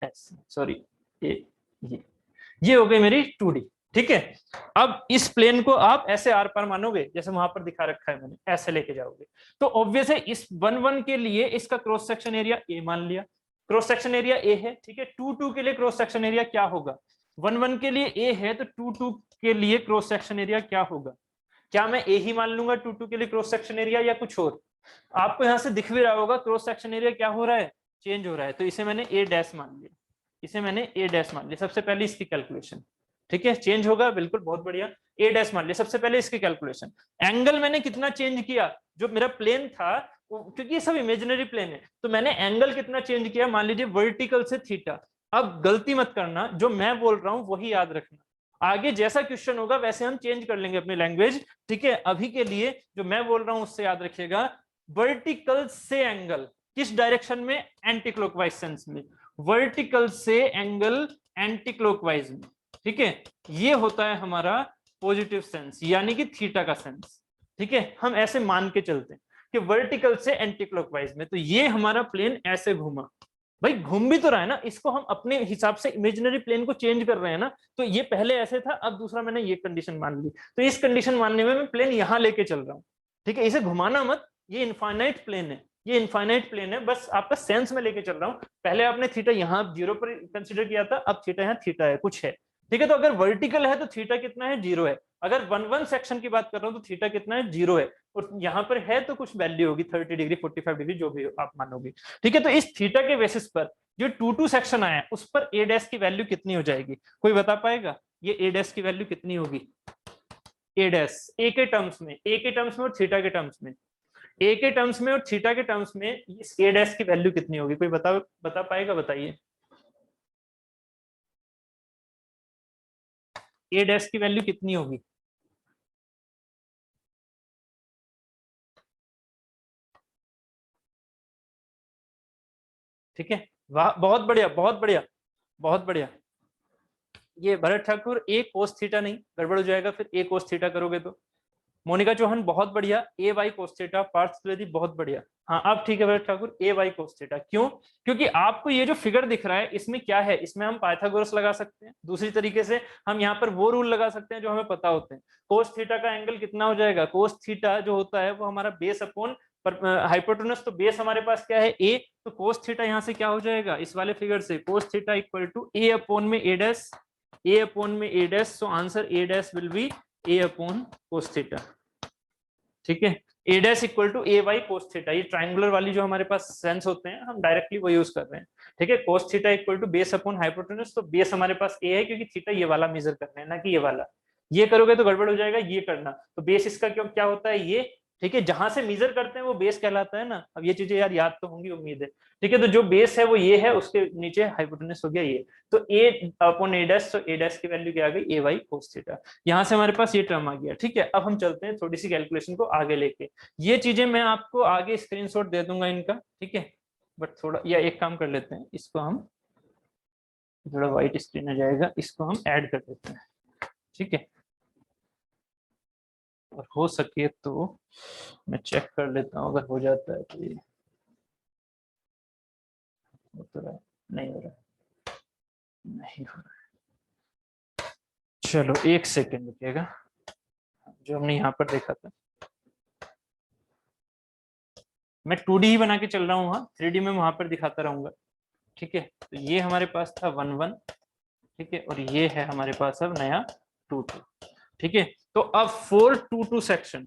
Speaker 1: ऐसे सॉरी, ये हो गई मेरी 2D। ठीक है, अब इस प्लेन को आप ऐसे आर पार मानोगे, जैसे वहां पर दिखा रखा है मैंने, ऐसे लेके जाओगे, तो ऑब्वियस है इस 1-1 के लिए इसका क्रॉस सेक्शन एरिया ए मान लिया, क्रॉस सेक्शन एरिया ए है। ठीक है, 2-2 के लिए क्रॉस सेक्शन एरिया क्या होगा, 1-1 के लिए ए है तो 2-2 के लिए क्रॉस सेक्शन एरिया क्या होगा। क्या मैं ए ही मान लूंगा 2-2 के लिए क्रॉस सेक्शन एरिया, या कुछ और। आपको यहां से दिख भी रहा होगा क्रॉस सेक्शन एरिया क्या हो रहा है, चेंज हो रहा है, तो इसे मैंने ए डैश मान लिया, इसे मैंने ए डैश मान लिया सबसे पहले इसकी कैलकुलेशन। ठीक है, चेंज होगा बिल्कुल, बहुत बढ़िया, ए डैश मान लिया सबसे पहले इसकी कैलकुलेशन। एंगल मैंने कितना चेंज किया, जो मेरा प्लेन था क्योंकि ये सब इमेजिनरी प्लेन है, तो मैंने एंगल कितना चेंज किया, मान लीजिए वर्टिकल से थीटा। अब गलती मत करना, जो मैं बोल रहा हूं वही याद रखना, आगे जैसा क्वेश्चन होगा वैसे हम चेंज कर लेंगे अपनी लैंग्वेज। ठीक है, अभी के लिए जो मैं बोल रहा हूं उससे याद रखिएगा, वर्टिकल से एंगल किस डायरेक्शन में, एंटी क्लॉकवाइज सेंस में, वर्टिकल से एंगल एंटी क्लॉकवाइज में। ठीक है, ये होता है हमारा पॉजिटिव सेंस, यानी कि थीटा का सेंस। ठीक है, हम ऐसे मान के चलते हैं कि वर्टिकल से एंटी क्लॉकवाइज में, तो ये हमारा प्लेन ऐसे घूमा, भाई घूम भी तो रहा है ना, इसको हम अपने हिसाब से इमेजिनरी प्लेन को चेंज कर रहे हैं ना, तो ये पहले ऐसे था, अब दूसरा मैंने ये कंडीशन मान ली, तो इस कंडीशन मानने में मैं प्लेन यहां लेके चल रहा हूँ। ठीक है, इसे घुमाना मत, ये इनफाइनाइट प्लेन है, ये इनफाइनाइट प्लेन है, बस आपका सेंस में लेके चल रहा हूँ। पहले आपने थीटा यहाँ 0 पर कंसिडर किया था, अब थीटा यहाँ थीटा है, कुछ है। ठीक है, तो अगर वर्टिकल है तो थीटा कितना है, 0 है। अगर 1-1 सेक्शन की बात कर रहा हूँ तो थीटा कितना है, 0 है, और यहाँ पर है तो कुछ वैल्यू होगी, 30 डिग्री 45 डिग्री जो भी आप मानोगे। ठीक है, तो इस थीटा के बेसिस पर जो 2-2 सेक्शन आया है उस पर ए डैश की वैल्यू कितनी हो जाएगी, कोई बता पाएगा, ये ए डैश की वैल्यू कितनी होगी, ए डैश ए के टर्म्स में, ए के टर्म्स में और थीटा के टर्म्स में, ए के टर्म्स में और थीटा के टर्म्स में इस ए डैश की वैल्यू कितनी होगी, कोई बता पाएगा, बताइए। ए डैश की वैल्यू कितनी होगी, ठीक है, वाह बहुत बढ़िया बहुत बढ़िया बहुत बढ़िया। ये भरत ठाकुर ए कोस थीटा नहीं, गड़बड़ हो जाएगा फिर, ए कोस थीटा करोगे तो। मोनिका चौहान बहुत बढ़िया, A by cos theta. Parth Dwivedi बहुत बढ़िया। हाँ अब ठीक है Bharat Thakur, A by cos theta, क्यों, क्योंकि आपको ये जो फिगर दिख रहा है इसमें क्या है, इसमें हम पाइथागोरस लगा सकते हैं, दूसरी तरीके से हम यहाँ पर वो रूल लगा सकते हैं जो हमें पता होते हैं। कोस थीटा का एंगल कितना हो जाएगा, कोस थीटा जो होता है वो हमारा बेस अपॉन हाइपोटेनस, तो बेस हमारे पास क्या है ए, तो कोस थीटा यहाँ से क्या हो जाएगा, इस वाले फिगर से cos theta equal to A upon में ए डैश, ए अपॉन में A dash, so answer A dash will be A upon cos theta. ठीक है, A dash equal to A by cos theta, ये ट्राइंगुलर वाली जो हमारे पास सेंस होते हैं हम डायरेक्टली वो यूज कर रहे हैं। ठीक है, cos theta equal to base upon hypotenuse, तो बेस हमारे पास ए है क्योंकि थीटा ये वाला मेजर कर रहे हैं ना कि ये वाला, ये करोगे तो गड़बड़ हो जाएगा, ये करना, तो बेस इसका क्यों क्या होता है ये। ठीक है, जहां से मेजर करते हैं वो बेस कहलाता है ना, अब ये चीजें यार याद तो होंगी उम्मीद है। ठीक है, तो जो बेस है वो ये है, उसके नीचे हाइपोटेनस हो गया ये, तो ए अपॉन ए डैश, तो ए डैश की वैल्यू क्या आ गई, ए वाई कोस थीटा, यहाँ से हमारे पास ये टर्म आ गया। ठीक है, अब हम चलते हैं थोड़ी सी कैलकुलेशन को आगे लेके, ये चीजें मैं आपको आगे स्क्रीनशॉट दे दूंगा इनका। ठीक है, बट थोड़ा या एक काम कर लेते हैं, इसको हम थोड़ा व्हाइट स्क्रीन आ जाएगा, इसको हम ऐड कर देते हैं। ठीक है, और हो सके तो मैं चेक कर लेता हूँ, अगर हो जाता है तो ये हो तो रहा है, नहीं हो रहा, नहीं हो रहा। चलो एक सेकेंड रुकिएगा, जो हमने यहाँ पर देखा था, मैं 2D ही बना के चल रहा हूँ, हाँ 3D में वहां पर दिखाता रहूंगा। ठीक है, तो ये हमारे पास था 1 1, ठीक है, और ये है हमारे पास अब नया 2 2। ठीक है, तो अब 4 2 2 सेक्शन,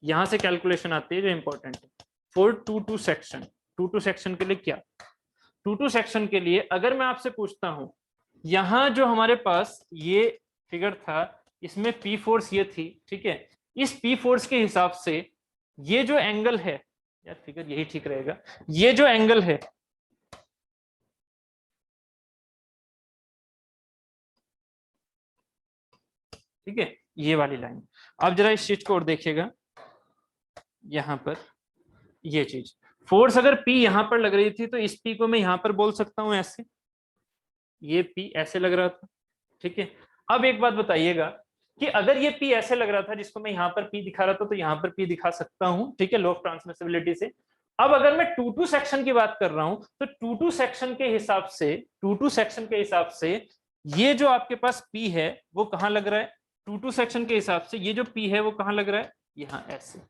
Speaker 1: यहां से कैलकुलेशन आती है जो इंपॉर्टेंट है। 4 2 2 सेक्शन, 2 2 सेक्शन के लिए क्या, 2 2 सेक्शन के लिए अगर मैं आपसे पूछता हूं, यहां जो हमारे पास ये फिगर था, इसमें पी फोर्स ये थी, ठीक है, इस पी फोर्स के हिसाब से ये जो एंगल है, यार फिगर यही ठीक रहेगा, ये जो एंगल है, ठीक है, ये वाली लाइन, आप जरा इस चीज को और देखिएगा, यहां पर ये चीज, फोर्स अगर पी यहां पर लग रही थी तो इस पी को मैं यहां पर बोल सकता हूं ऐसे, ये पी ऐसे लग रहा था। ठीक है, अब एक बात बताइएगा कि अगर ये पी ऐसे लग रहा था, जिसको मैं यहाँ पर पी दिखा रहा था, तो यहाँ पर पी दिखा सकता हूँ, ठीक है, लॉ ऑफ ट्रांसमिसिबिलिटी से। अब अगर मैं 2 2 सेक्शन की बात कर रहा हूं, तो 2 2 सेक्शन के हिसाब से, 2 2 सेक्शन के हिसाब से ये जो आपके पास पी है वो कहां लग रहा है, 2 2 सेक्शन के हिसाब से ये जो पी है वो कहां लग रहा है, यहाँ ऐसे,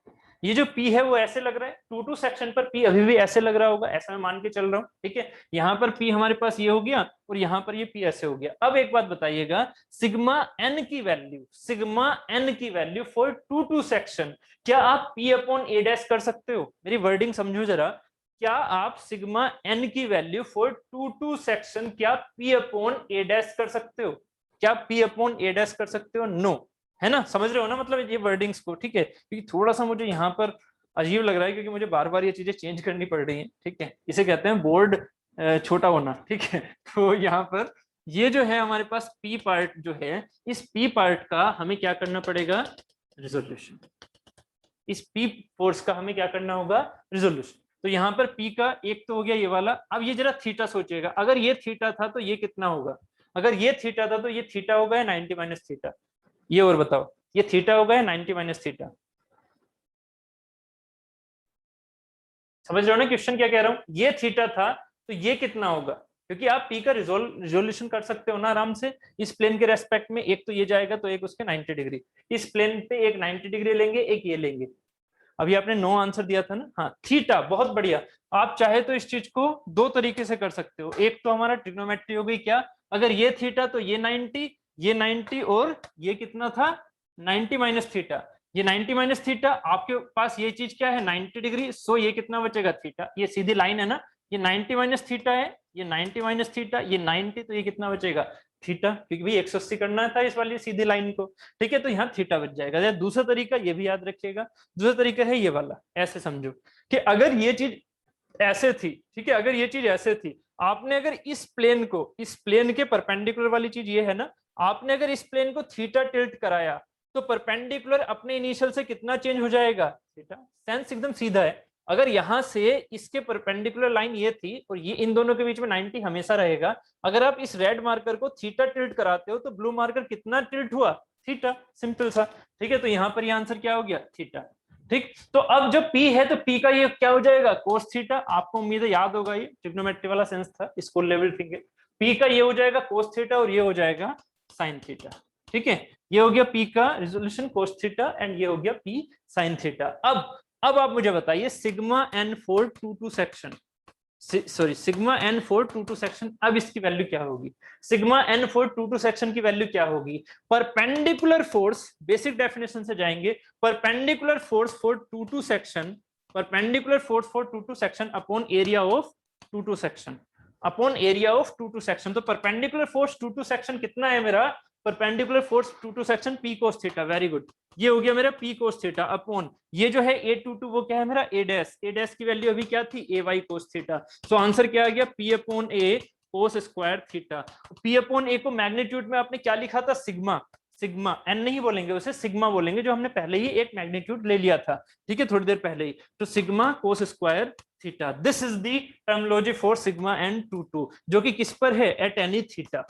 Speaker 1: ये जो पी है वो ऐसे लग रहा है, 2 2 सेक्शन पर पी अभी भी ऐसे लग रहा होगा, ऐसा मैं मान के चल रहा हूँ। ठीक है, यहाँ पर पी हमारे पास ये हो गया और यहाँ पर ये पी ऐसे हो गया। अब एक बात बताइएगा, सिग्मा एन की वैल्यू, सिग्मा एन की वैल्यू फॉर 2 2 सेक्शन, क्या आप पी अपॉन ए डैश कर सकते हो, मेरी वर्डिंग समझो जरा, क्या आप सिग्मा एन की वैल्यू फॉर 2 2 सेक्शन क्या पी अपॉन ए डैश कर सकते हो, क्या पी अपॉन ए डैश कर सकते हो, नो, है ना, समझ रहे हो ना, मतलब ये वर्डिंग्स को। ठीक है, क्योंकि थोड़ा सा मुझे यहाँ पर अजीब लग रहा है, क्योंकि मुझे बार बार ये चीजें चेंज करनी पड़ रही हैं। ठीक है, इसे कहते हैं बोर्ड छोटा होना। ठीक है, तो यहाँ पर ये जो है हमारे पास पी पार्ट जो है, इस पी पार्ट का हमें क्या करना पड़ेगा, रिजोल्यूशन, इस पी फोर्स का हमें क्या करना होगा, रिजोल्यूशन। तो यहाँ पर पी का एक तो हो गया ये वाला। अब ये जरा थीटा सोचिएगा, अगर ये थीटा था तो ये कितना होगा, अगर ये थीटा था तो ये थीटा होगा या 90 माइनस थीटा, ये और बताओ, ये थीटा होगा या 90 माइनस थीटा, समझ रहे हो ना क्वेश्चन क्या कह रहा हूं, ये थीटा था तो ये कितना होगा, क्योंकि आप पी का रिजोल्यूशन कर सकते हो ना आराम से, इस प्लेन के रेस्पेक्ट में, एक तो ये जाएगा तो एक उसके 90 डिग्री, इस प्लेन पे एक 90 डिग्री लेंगे, एक ये लेंगे। अभी आपने नो आंसर दिया था ना, हाँ थीटा, बहुत बढ़िया। आप चाहे तो इस चीज को दो तरीके से कर सकते हो, एक तो हमारा ट्रिग्नोमेट्री हो गई, क्या, अगर ये थीटा तो ये 90, ये 90 और ये कितना था 90 माइनस थीटा, ये 90 माइनस थीटा, आपके पास ये चीज क्या है 90 डिग्री, सो ये कितना बचेगा थीटा, ये सीधी लाइन है ना, ये 90 माइनस थीटा है, ये 90 माइनस थीटा, ये 90, तो ये कितना बचेगा थीटा, क्योंकि भाई 180 करना था इस वाली सीधी लाइन को। ठीक है, तो यहाँ थीटा बच जाएगा। दूसरा तरीका ये भी याद रखिएगा, दूसरा तरीका है ये वाला, ऐसे समझो कि अगर ये चीज ऐसे थी, ठीक है, अगर ये चीज ऐसे थी, आपने अगर इस प्लेन को, इस प्लेन के परपेंडिकुलर वाली चीज ये है ना, आपने अगर इस प्लेन को थीटा टिल्ट कराया तो परपेंडिकुलर अपने इनिशियल से कितना चेंज हो जाएगा, थीटा। सेंस एकदम सीधा है, अगर यहां से इसके परपेंडिकुलर लाइन ये थी और ये इन दोनों के बीच में 90 हमेशा रहेगा, अगर आप इस रेड मार्कर को थीटा टिल्ट कराते हो तो ब्लू मार्कर कितना टिल्ट हुआ, थीटा, सिंपल सा। ठीक है, तो यहां पर ये आंसर क्या हो गया, थीटा। ठीक, तो अब जो P है तो P का ये क्या हो जाएगा, कोस थीटा, आपको उम्मीद है याद होगा, ये ट्रिग्नोमेट्री वाला सेंस था, स्कूल लेवल थिंकिंग। P का ये हो जाएगा कोस थीटा और ये हो जाएगा साइन थीटा। ठीक है, ये हो गया P का रिजोल्यूशन कोस थीटा एंड ये हो गया P साइन थीटा। अब आप मुझे बताइए sigma N for 2 2 section, sorry sigma N for 2 2 section, अब इसकी वैल्यू क्या होगी, सिग्मा एन फोर 2 2 सेक्शन की वैल्यू क्या होगी, परपेंडिकुलर फोर्स, बेसिक डेफिनेशन से जाएंगे, perpendicular force for 2 2 section, perpendicular force for 2 2 section upon area of 2 2 section, upon area of 2 2 section. तो परपेंडिकुलर फोर्स 2 2 सेक्शन कितना है मेरा, perpendicular force 2 2 section P cos theta, very good, ये हो गया मेरा P cos थीटा अपॉन ये जो है A22 वो क्या है मेरा A डैश, A डैश की वैल्यू अभी क्या थी AY cos theta. So answer क्या आ गया P upon A cos square theta. P upon A को मैग्नीट्यूड में आपने क्या लिखा था, सिग्मा, सिग्मा एन नहीं बोलेंगे उसे, सिग्मा बोलेंगे, जो हमने पहले ही एक मैग्नीट्यूड ले लिया था, ठीक है, थोड़ी देर पहले ही। तो sigma cos square theta, this is the terminology for sigma N 2 2, जो कि किस पर है, एट एनी थीटा,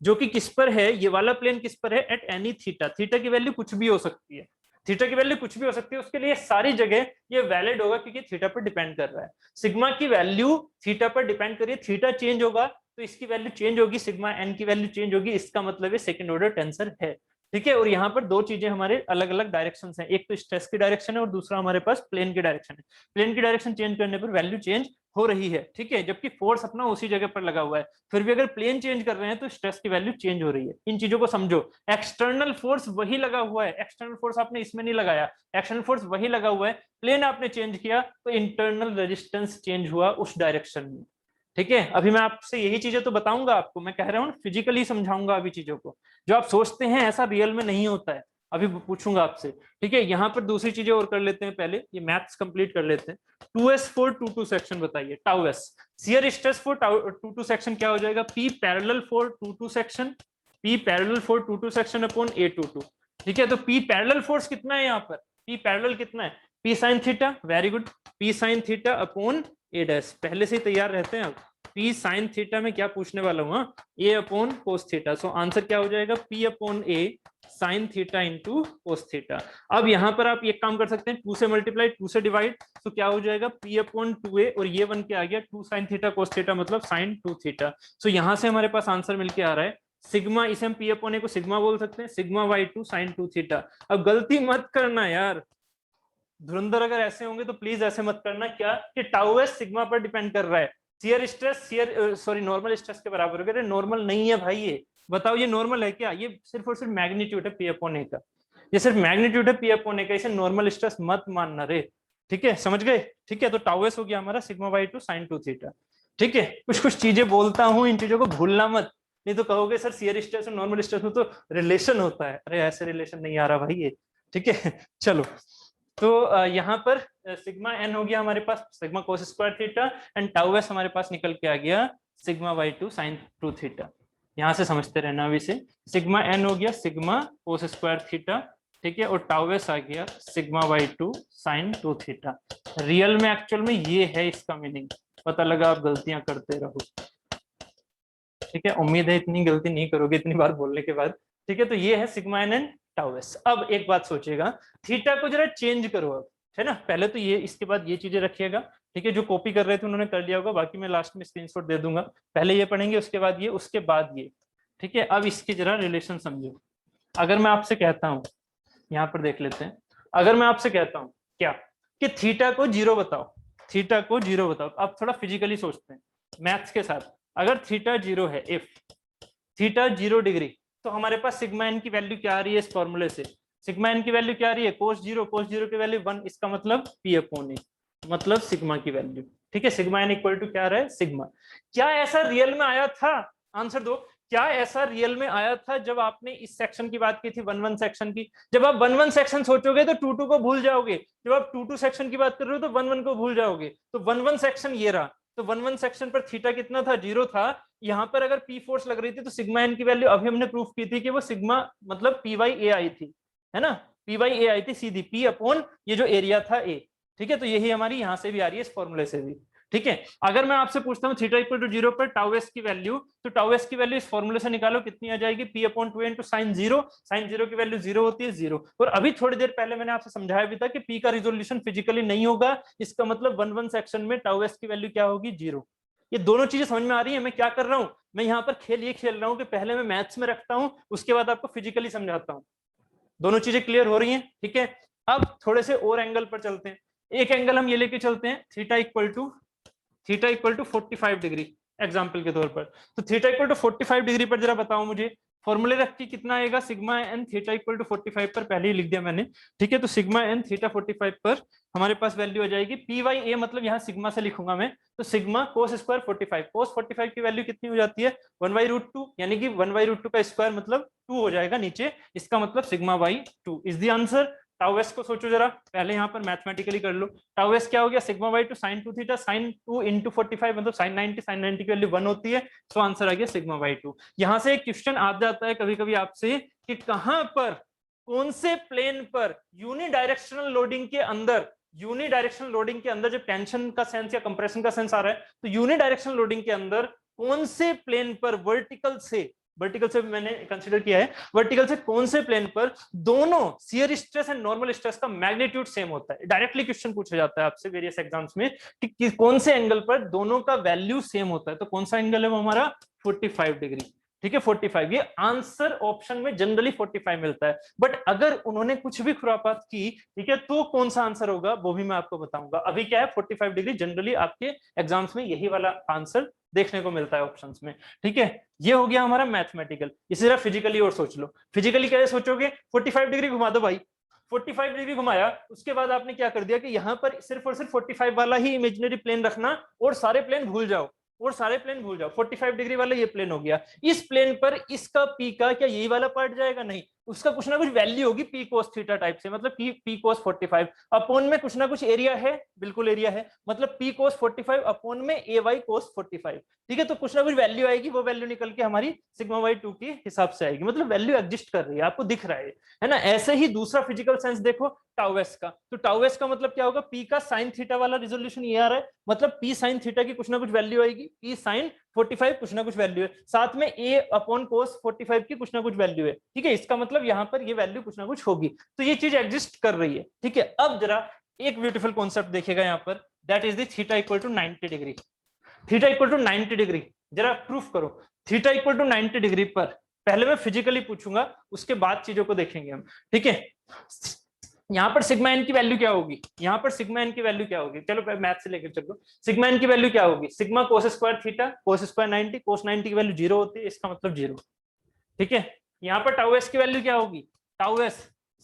Speaker 1: जो कि किस पर है, ये वाला प्लेन किस पर है, एट एनी थीटा, थीटा की वैल्यू कुछ भी हो सकती है। थीटा की वैल्यू कुछ भी हो सकती है, उसके लिए सारी जगह ये वैलिड होगा क्योंकि थीटा पर डिपेंड कर रहा है। सिग्मा की वैल्यू थीटा पर डिपेंड करिए, थीटा चेंज होगा तो इसकी वैल्यू चेंज होगी, सिग्मा एन की वैल्यू चेंज होगी, इसका मतलब ये सेकंड ऑर्डर टेंसर है। ठीक है, और यहाँ पर दो चीजें हमारे अलग अलग डायरेक्शन हैं, एक तो स्ट्रेस की डायरेक्शन है और दूसरा हमारे पास प्लेन की डायरेक्शन है। प्लेन की डायरेक्शन चेंज करने पर वैल्यू चेंज हो रही है, ठीक है, जबकि फोर्स अपना उसी जगह पर लगा हुआ है। फिर भी अगर प्लेन चेंज कर रहे हैं तो स्ट्रेस की वैल्यू चेंज हो रही है। इन चीजों को समझो, एक्सटर्नल फोर्स वही लगा हुआ है, एक्सटर्नल फोर्स आपने इसमें नहीं लगाया, एक्सटर्नल फोर्स वही लगा हुआ है, प्लेन आपने चेंज किया तो इंटरनल रेजिस्टेंस चेंज हुआ उस डायरेक्शन में। ठीक है, अभी मैं आपसे यही चीजें तो बताऊंगा आपको, मैं कह रहा हूँ फिजिकली समझाऊंगा अभी चीजों को, जो आप सोचते हैं ऐसा रियल में नहीं होता है, अभी पूछूंगा आपसे। ठीक है, यहाँ पर दूसरी चीजें और कर लेते हैं, पहले ये मैथ्स कंप्लीट कर लेते हैं। 2s फॉर 2 सेक्शन बताइए, tau S shear stress for 2 section क्या हो जाएगा, P parallel for 2 section, P parallel for 2 section upon A22। ठीक है, तो P पैरेलल फोर्स कितना है यहाँ पर, P पैरेलल कितना है, P sine theta, very good, P sine theta upon A dash, पहले से ही तैयार रहते हैं आप। P साइन थीटा में क्या पूछने वाला हूँ, A upon cos theta, so answer क्या हो जाएगा, P upon A sine theta into cos theta. अब यहाँ पर आप एक काम कर सकते हैं, 2 से मल्टीप्लाई 2 से डिवाइड, तो क्या हो जाएगा P अपॉन 2A, और ये बन के आ गया 2 साइन थीटा कोस थीटा मतलब साइन 2 थीटा। सो यहाँ से हमारे पास आंसर मिलके आ रहा है सिग्मा, इसे हम P अपॉन A को सिग्मा बोल सकते हैं, सिग्मा y2 साइन 2 थीटा। अब गलती मत करना यार, धुरंधर अगर ऐसे होंगे तो प्लीज ऐसे मत करना, क्या कि टाउ एस सिग्मा पर डिपेंड कर रहा है, shear stress shear sorry normal stress के बराबर होगा, नॉर्मल नहीं है भाई, ये बताओ ये नॉर्मल है क्या, ये सिर्फ और सिर्फ मैग्नीट्यूड है P अपॉन A का, ये सिर्फ मैग्नीट्यूड है P अपॉन A का, इसे नॉर्मल स्ट्रेस मत मानना रे। ठीक है, समझ गए, ठीक है, तो टाउ एस हो गया हमारा सिग्मा y2 साइन 2 थीटा। ठीक है, कुछ कुछ चीजें बोलता हूँ, इन चीजों को भूलना मत, नहीं तो कहोगे सर शियर स्ट्रेस और नॉर्मल स्ट्रेस में तो रिलेशन होता है, अरे ऐसे रिलेशन नहीं आ रहा भाई ये। ठीक है, चलो, तो यहाँ पर सिग्मा एन हो गया हमारे पास sigma cos square theta, and tau S हमारे पास निकल के आ गया सिग्मा y2 साइन 2 थीटा। यहाँ से समझते रहना अभी से, सिग्मा एन हो गया सिग्मा कोस स्क्वायर थीटा, ठीक है, और टाउ एस आ गया sigma y2 sine 2 theta. Real में एक्चुअल में ये है इसका मीनिंग, पता लगा आप गलतियां करते रहो। ठीक है, उम्मीद है इतनी गलती नहीं करोगे इतनी बार बोलने के बाद। ठीक है, तो ये है sigma N and tau S. अब एक बात सोचिएगा, थीटा को जरा चेंज करो अब, है ना, पहले तो ये, इसके बाद ये चीजें रखिएगा। ठीक है, जो कॉपी कर रहे थे उन्होंने कर लिया होगा, बाकी मैं लास्ट में स्क्रीनशॉट दे दूंगा, पहले ये पढ़ेंगे उसके बाद ये, उसके बाद ये। ठीक है, अब इसकी जरा रिलेशन समझो। अगर मैं आपसे कहता हूँ, यहाँ पर देख लेते हैं, अगर मैं आपसे कहता हूँ क्या कि थीटा को 0 बताओ, थीटा को 0 बताओ, अब थोड़ा फिजिकली सोचते हैं मैथ्स के साथ। अगर थीटा 0 है, इफ थीटा 0 डिग्री, तो हमारे पास सिग्मा एन की वैल्यू क्या आ रही है इस फॉर्मूले से, सिग्मा एन की वैल्यू क्या आ रही है, कोस 0, कोस 0 की वैल्यू 1, इसका मतलब P अपॉन A, मतलब सिग्मा की वैल्यू। ठीक है, सिग्मा एन इक्वल टू क्या आ रहा है, सिग्मा। क्या ऐसा रियल में आया था, आंसर दो, क्या ऐसा रियल में आया था जब आपने इस सेक्शन की बात की थी, 1-1 सेक्शन की? जब आप 1-1 सेक्शन सोचोगे तो 2-2 को भूल जाओगे, जब आप 2-2 सेक्शन की बात कर रहे हो तो 1-1 को भूल जाओगे। तो 1-1 सेक्शन ये रहा, तो 1-1 सेक्शन पर थीटा कितना था, 0 था। यहाँ पर अगर P फोर्स लग रही थी तो सिग्मा एन की वैल्यू अभी हमने प्रूफ की थी कि वो सिग्मा मतलब P बाई A आई थी, है ना, P बाई A आई थी सीधी, P अपॉन ये जो एरिया था A। ठीक है, तो यही हमारी यहाँ से भी आ रही है इस फॉर्मूले से भी। ठीक है, अगर मैं आपसे पूछता हूँ थीटा इक्वल टू 0 पर टाउ एस की वैल्यू, तो टाउ एस की वैल्यू इस फॉर्मूले से निकालो, कितनी आ जाएगी, P upon 2 into sine 0, sine 0 की वैल्यू 0 होती है 0। और अभी थोड़ी देर पहले मैंने आपसे समझाया भी था कि P का रिजोल्यूशन फिजिकली नहीं होगा, इसका मतलब 1-1 सेक्शन में टाउ एस की वैल्यू क्या होगी, 0। ये दोनों चीजें समझ में आ रही है, मैं क्या कर रहा हूँ, मैं यहाँ पर खेल ये खेल रहा हूँ कि पहले मैं मैथ्स में रखता हूँ, उसके बाद आपको फिजिकली समझाता हूँ। दोनों चीजें क्लियर हो रही हैं? ठीक है, अब थोड़े से और एंगल पर चलते हैं। एक एंगल हम ये लेके चलते हैं, theta equal to 45 degree example के तौर पर। तो थीटा इक्वल टू 45 डिग्री पर जरा बताओ मुझे, फॉर्मूले रख के कितना आएगा, sigma N theta equal to 45 पर, पहले ही लिख दिया मैंने। ठीक है, तो सिग्मा एन थीटा 45 पर हमारे पास वैल्यू आ जाएगी P बाई A, मतलब यहाँ सिग्मा से लिखूंगा मैं, तो सिग्मा कोस स्क्वायर 45, कोस 45 की वैल्यू कितनी हो जाती है, 1/√2, यानी कि 1/√2 का स्क्वायर मतलब 2 हो जाएगा नीचे, इसका मतलब sigma by 2 is the answer. Tau S को सोचो जरा, पहले यहाँ पर मैथमेटिकली कर लो। टाउ एस क्या हो गया, sigma by 2 sine 2 theta, sine 2 into 45 मतलब साइन 90, साइन 90 की वैल्यू 1 होती है, तो आंसर आ गया सिग्मा बाई 2। यहाँ से एक क्वेश्चन आ जाता है कभी कभी आपसे कि कहां पर, कौन से प्लेन पर यूनिडायरेक्शनल लोडिंग के अंदर, यूनिडायरेक्शनल लोडिंग के अंदर जब टेंशन का सेंस या कंप्रेशन का सेंस आ रहा है, तो यूनिडायरेक्शनल लोडिंग के अंदर कौन से प्लेन पर वर्टिकल से वर्टिकल से मैंने कंसीडर किया है, वर्टिकल से कौन से प्लेन पर दोनों shear stress and normal stress का मैग्नीट्यूड सेम होता है। डायरेक्टली क्वेश्चन पूछा जाता है आपसे वेरियस एग्जाम्स में कि कौन से एंगल पर दोनों का वैल्यू सेम होता है। तो कौन सा एंगल है वो हमारा 45 डिग्री, ठीक है 45। ये आंसर ऑप्शन में जनरली 45 मिलता है, बट अगर उन्होंने कुछ भी खुरापात की, ठीक है, तो कौन सा आंसर होगा वो भी मैं आपको बताऊंगा। अभी क्या है 45 डिग्री जनरली आपके एग्जाम्स में यही वाला आंसर देखने को मिलता है ऑप्शंस में, ठीक है। ये हो गया हमारा मैथमेटिकल। इसी तरह फिजिकली और सोच लो, फिजिकली कैसे सोचोगे, 45 डिग्री घुमा दो भाई, 45 डिग्री घुमाया, उसके बाद आपने क्या कर दिया कि यहाँ पर सिर्फ और सिर्फ 45 वाला ही इमेजिनरी प्लेन रखना और सारे प्लेन भूल जाओ, और सारे प्लेन भूल जाओ। 45 डिग्री वाला ये प्लेन हो गया, इस प्लेन पर इसका पी का क्या यही वाला पार्ट जाएगा, नहीं, उसका कुछ ना कुछ वैल्यू होगी पी कोस थीटा टाइप से, मतलब पी कोस 45 अपॉन में कुछ ना कुछ एरिया है, बिल्कुल एरिया है, मतलब पी कोस 45 अपॉन में ए वाई कोस 45, ठीक है। तो कुछ ना कुछ वैल्यू आएगी, वो वैल्यू निकल के हमारी सिग्मा वाई 2 के हिसाब से आएगी, मतलब वैल्यू एग्जिस्ट कर रही है, आपको दिख रहा है ना। ऐसे ही दूसरा फिजिकल सेंस देखो टाउ एस का, तो टाउ एस का मतलब क्या होगा, पी का साइन थीटा वाला रिजोल्यूशन ये आ रहा है, मतलब पी साइन थीटा की कुछ ना कुछ वैल्यू आएगी, पी साइन 45 कुछ ना कुछ वैल्यू है, साथ में ए अपॉन कोस 45 की कुछ ना कुछ वैल्यू है, ठीक है। इसका मतलब यहाँ पर ये वैल्यू कुछ ना कुछ होगी, तो ये चीज एग्जिस्ट कर रही है, ठीक है। अब जरा एक ब्यूटीफुल कॉन्सेप्ट देखेगा यहाँ पर, that is the theta equal to 90 degree. Theta equal to 90 degree जरा प्रूफ करो। थीटा इक्वल टू 90 डिग्री पर पहले मैं फिजिकली पूछूंगा, उसके बाद चीजों को देखेंगे हम, ठीक है। यहाँ पर सिग्मा एन की वैल्यू क्या होगी, यहाँ पर सिग्मा एन की वैल्यू क्या होगी, चलो मैथ से लेकर चलो, सिग्मा एन की वैल्यू क्या होगी, sigma cos square theta, cos square 90, कोस 90 की वैल्यू 0 होती है, इसका मतलब 0, ठीक है। यहाँ पर टाउ एस की वैल्यू क्या होगी, टाउ एस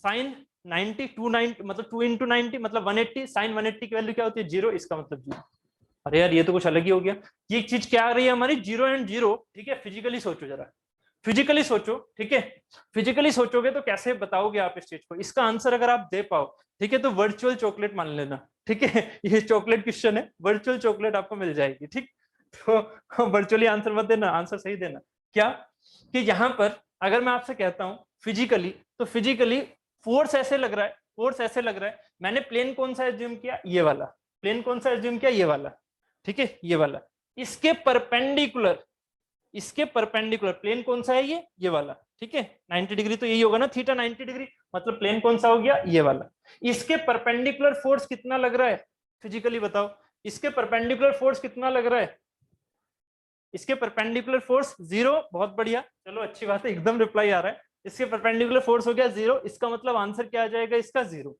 Speaker 1: साइन 90 290 मतलब 2 इंटू 90 मतलब 180, साइन 180 की वैल्यू क्या होती है 0, इसका मतलब 0। अरे यार ये तो कुछ अलग ही हो गया, ये चीज क्या आ रही है हमारी 0 एंड 0, ठीक है। फिजिकली सोचो जरा, फिजिकली सोचो, ठीक है। फिजिकली सोचोगे तो कैसे बताओगे आप इस चीज को, इसका आंसर अगर आप दे पाओ, ठीक है, तो वर्चुअल चॉकलेट मान लेना, ठीक है। ये चॉकलेट क्वेश्चन है, वर्चुअल चॉकलेट आपको मिल जाएगी, ठीक। तो वर्चुअली आंसर मत देना, आंसर सही देना। क्या कि यहाँ पर अगर मैं आपसे कहता हूं फिजिकली, तो फिजिकली फोर्स ऐसे लग रहा है, फोर्स ऐसे लग रहा है, मैंने प्लेन कौन सा एज्यूम किया, ये वाला प्लेन कौन सा एज्यूम किया, ये वाला, ठीक है, ये वाला, इसके परपेंडिकुलर, इसके परपेंडिकुलर प्लेन कौन सा है, ये वाला, ठीक है। 90 डिग्री तो यही होगा ना, थीटा 90 डिग्री, मतलब प्लेन कौन सा हो गया, ये वाला। इसके परपेंडिकुलर फोर्स कितना लग रहा है, फिजिकली बताओ, इसके परपेंडिकुलर फोर्स कितना लग रहा है, इसके परपेंडिकुलर फोर्स 0, बहुत बढ़िया, चलो अच्छी बात है, एकदम रिप्लाई आ रहा है। इसके परपेंडिकुलर फोर्स हो गया 0, इसका मतलब आंसर क्या आ जाएगा इसका 0,